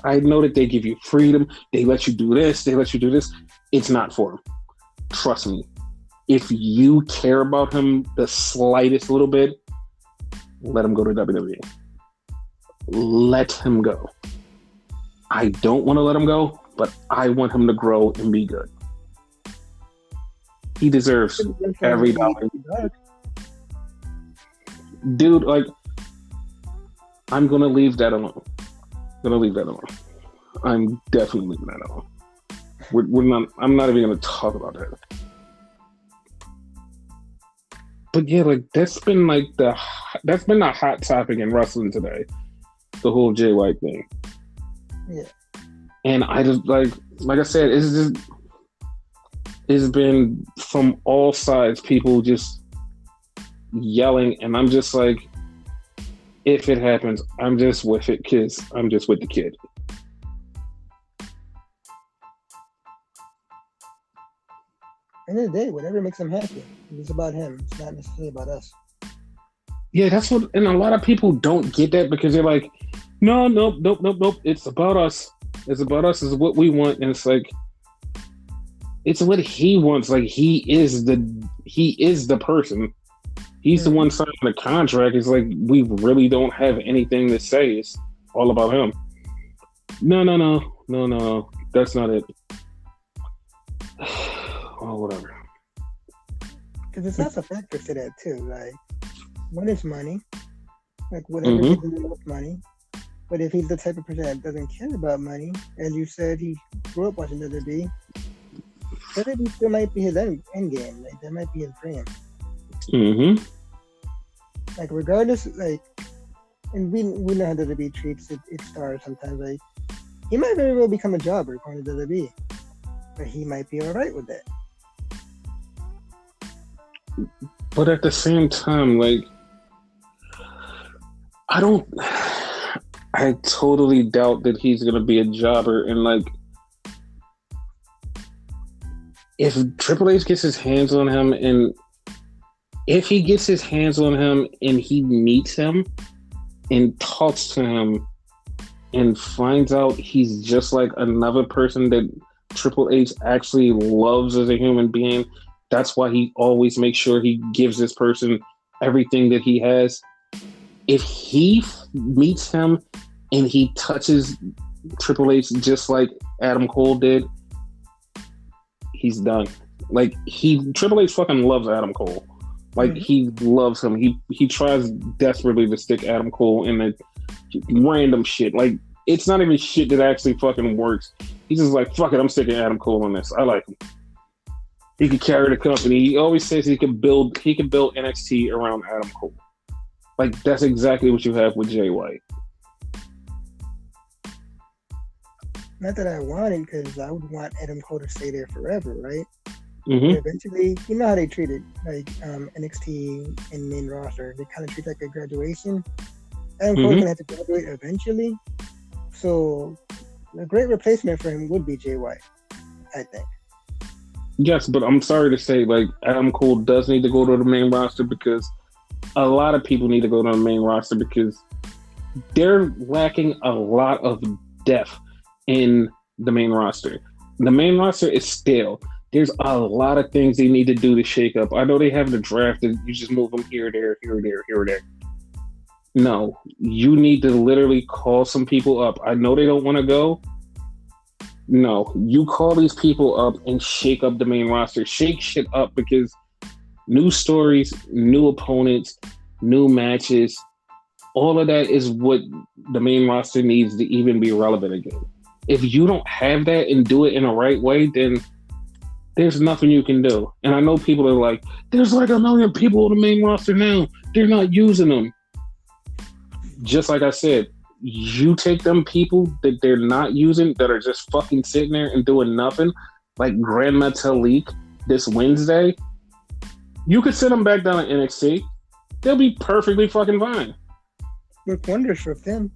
I know that they give you freedom. They let you do this. They let you do this. It's not for him. Trust me. If you care about him the slightest little bit, let him go to WWE. Let him go. I don't want to let him go, but I want him to grow and be good. He deserves every dollar. Dude, like, I'm going to leave that alone. I'm definitely leaving that alone. I'm not even going to talk about that. But yeah, like, that's been the hot topic in wrestling today. The whole Jay White thing. Yeah. And I just, like I said, it's been from all sides, people just yelling, and I'm just like, if it happens, I'm just with it, because I'm just with the kid. End of the day, whatever makes him happy. It's about him. It's not necessarily about us. Yeah, that's what, and a lot of people don't get that, because they're like, nope. It's about us. It's about us. It's what we want. And it's like, it's what he wants. Like, he is the person. He's the one signing the contract. It's like, we really don't have anything to say. It's all about him. No. That's not it. Oh, whatever. Because it's also factors to that too. Like, one is money. Like, whatever gives him enough money. But if he's the type of person that doesn't care about money, as you said, he grew up watching WWE, WWE still might be his end game. Like, that might be his dream. Mm-hmm. Like, regardless, like, and we know how WWE treats its stars sometimes. Like, he might very well become a jobber according to WWE, but he might be all right with that. But at the same time, like, I totally doubt that he's going to be a jobber. And, like, if Triple H gets his hands on him, and if he gets his hands on him and he meets him and talks to him and finds out he's just like another person that Triple H actually loves as a human being, that's why he always makes sure he gives this person everything that he has. If he meets him and he touches Triple H just like Adam Cole did, he's done. Like, Triple H fucking loves Adam Cole. Like, he loves him. He tries desperately to stick Adam Cole in the random shit. Like, it's not even shit that actually fucking works. He's just like, fuck it, I'm sticking Adam Cole on this. I like him. He could carry the company. He always says he could build NXT around Adam Cole. Like, that's exactly what you have with Jay White. Not that I want it, because I would want Adam Cole to stay there forever, right? Mm-hmm. But eventually, you know how they treat it, like NXT and main roster. They kind of treat it like a graduation. Adam Cole's gonna have to graduate eventually, so a great replacement for him would be Jay White, I think. Yes, but I'm sorry to say, like, Adam Cole does need to go to the main roster, because a lot of people need to go to the main roster, because they're lacking a lot of depth in the main roster. The main roster is stale. There's a lot of things they need to do to shake up. I know they have the draft and you just move them here, there. No, you need to literally call some people up. I know they don't want to go. No, you call these people up and shake up the main roster. Shake shit up, because new stories, new opponents, new matches, all of that is what the main roster needs to even be relevant again. If you don't have that and do it in the right way, then there's nothing you can do. And I know people are like, there's like 1 million people on the main roster now. They're not using them. Just like I said, you take them people that they're not using, that are just fucking sitting there and doing nothing, like Grand Metalik this Wednesday, you could send them back down to NXT. They'll be perfectly fucking fine. Work wonders for them.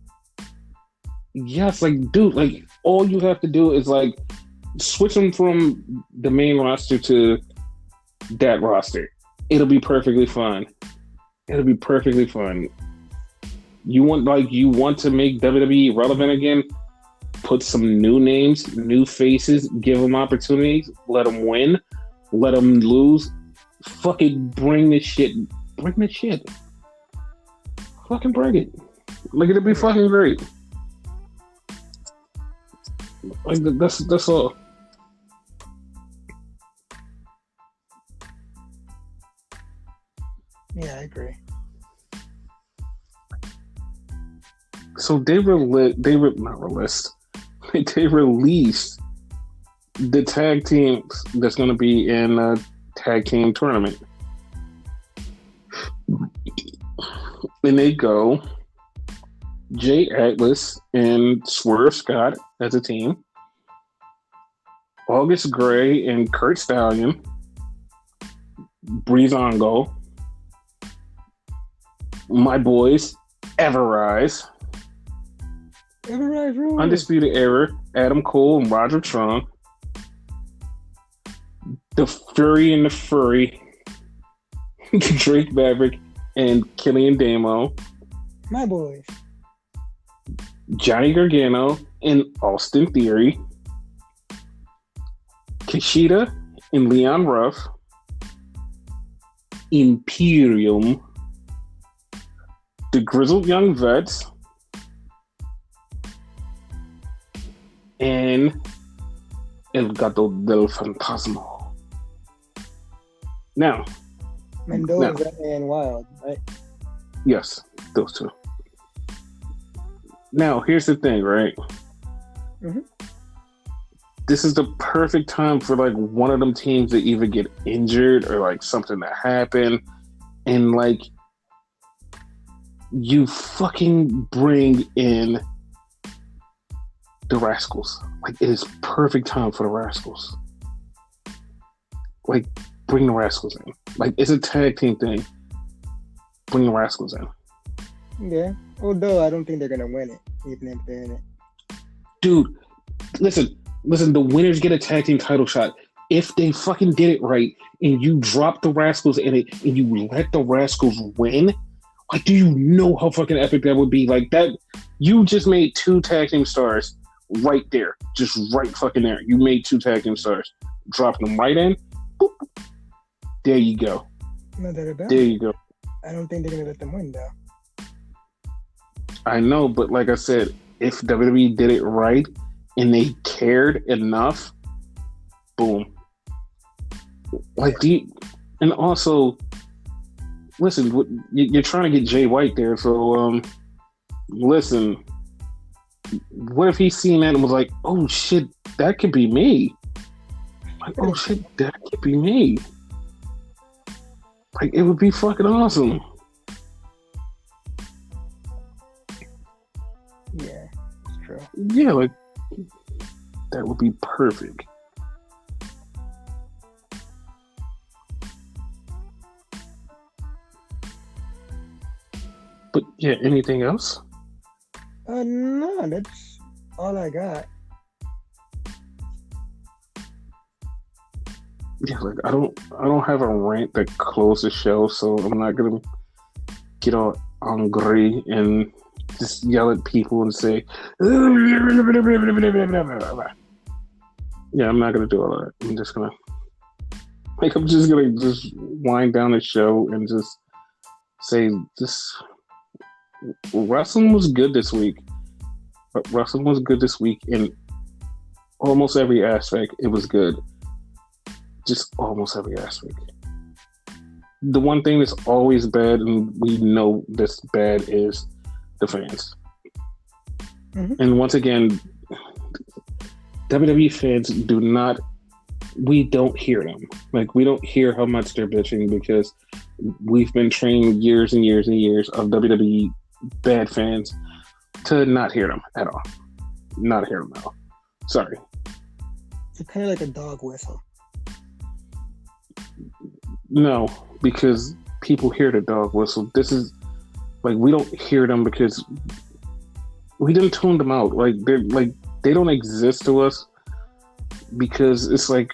Yes, like, dude, like, all you have to do is, like, switch them from the main roster to that roster. It'll be perfectly fine. It'll be perfectly fine. You want to make WWE relevant again? Put some new names, new faces, give them opportunities, let them win, let them lose. Fucking bring the shit. Bring the shit. Fucking bring it. Like, it'll be fucking great. Like, that's all. Yeah, I agree. So they released the tag teams that's going to be in a tag team tournament. And they go Jay Atlas and Swerve Scott as a team, August Gray and Kurt Stallion, Breezango, my boys, Everrise, Undisputed Era, Adam Cole and Roderick Strong, the Fury and the Furry, Drake Maverick and Killian Damo, my boys, Johnny Gargano and Austin Theory, Kushida and Leon Ruff, Imperium, the Grizzled Young Vets, and El Gato del Fantasma. Now, Mendoza and Wild, right? Yes, those two. Now, here's the thing, right? Mm-hmm. This is the perfect time for like one of them teams to either get injured or like something to happen, and like you fucking bring in the Rascals. Like, it is perfect time for the Rascals. Like, bring the Rascals in. Like, it's a tag team thing. Bring the Rascals in. Yeah. Although I don't think they're gonna win it, even if they're in it. Dude, listen. The winners get a tag team title shot. If they fucking did it right, and you drop the Rascals in it, and you let the Rascals win, like, do you know how fucking epic that would be? Like, that, you just made 2 tag team stars right there, just right fucking there. You made 2 tag team stars, drop them right in. Boop. There you go. No doubt about it. There you go. I don't think they're gonna let them win though. I know, but like I said, if WWE did it right and they cared enough, boom. Like, and also, listen, you're trying to get Jay White there, so listen. What if he's seen that and was like, "Oh shit, that could be me"? Like, "Oh shit, that could be me." Like, it would be fucking awesome. Yeah, it's true. Yeah, like, that would be perfect. But yeah, anything else? No, that's all I got. Yeah, like, I don't have a rant that close the show, so I'm not gonna get all angry and just yell at people and say, yeah, I'm not gonna do all that. I'm just gonna wind down the show and just say this. Wrestling was good this week. But wrestling was good this week in almost every aspect. It was good. Just almost every aspect. The one thing that's always bad, and we know this bad, is the fans. Mm-hmm. And once again, WWE fans we don't hear them. Like, we don't hear how much they're bitching because we've been trained years and years and years of WWE bad fans to not hear them at all. Not hear them at all. Sorry. It's kind of like a dog whistle. No, because people hear the dog whistle. This is like, we don't hear them because we didn't tune them out. Like, they don't exist to us because it's like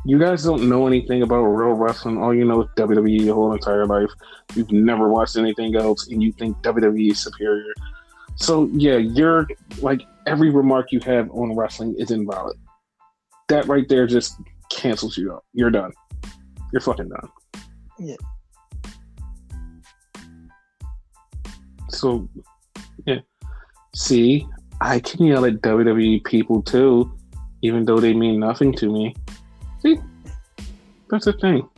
You guys don't know anything about real wrestling. All you know is WWE your whole entire life. You've never watched anything else, and you think WWE is superior. So yeah, you're like every remark you have on wrestling is invalid. That right there just cancels you out. You're done. You're fucking done. Yeah. So yeah. See, I can yell at WWE people too, even though they mean nothing to me. See, that's the thing.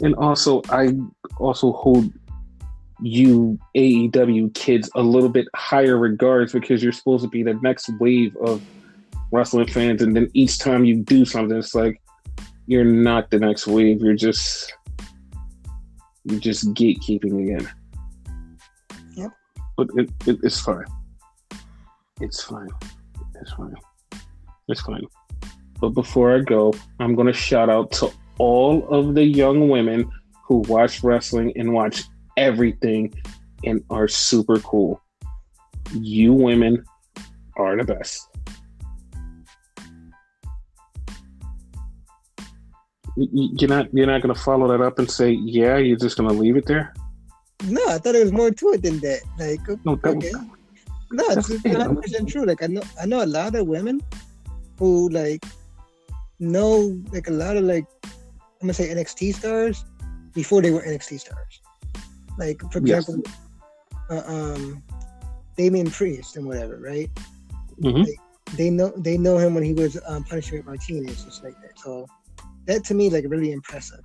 And also, I also hold you AEW kids a little bit higher regards because you're supposed to be the next wave of wrestling fans, and then each time you do something, it's like you're not the next wave. You're just gatekeeping again. Yep. But it's fine. It's fine. It's fine. It's fine. But before I go, I'm going to shout out to all of the young women who watch wrestling and watch everything and are super cool. You women are the best. You're not going to follow that up and say, yeah, you're just going to leave it there? No, I thought there was more to it than that. Like, No, okay. No, it's 100% true. Like, I know a lot of women who like know like a lot of like I'm gonna say NXT stars before they were NXT stars. Like for example, Damian Priest and whatever, right? Mm-hmm. Like, they know him when he was Punishment Martinez, just like that. So that to me like really impressive.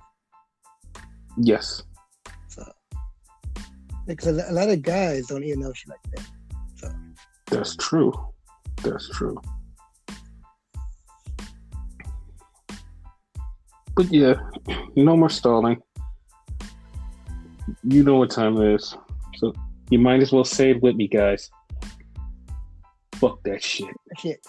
Yes. So because a lot of guys don't even know shit like that. So that's true. That's true. But yeah, no more stalling. You know what time it is. So you might as well say it with me, guys. Fuck that shit. Shit.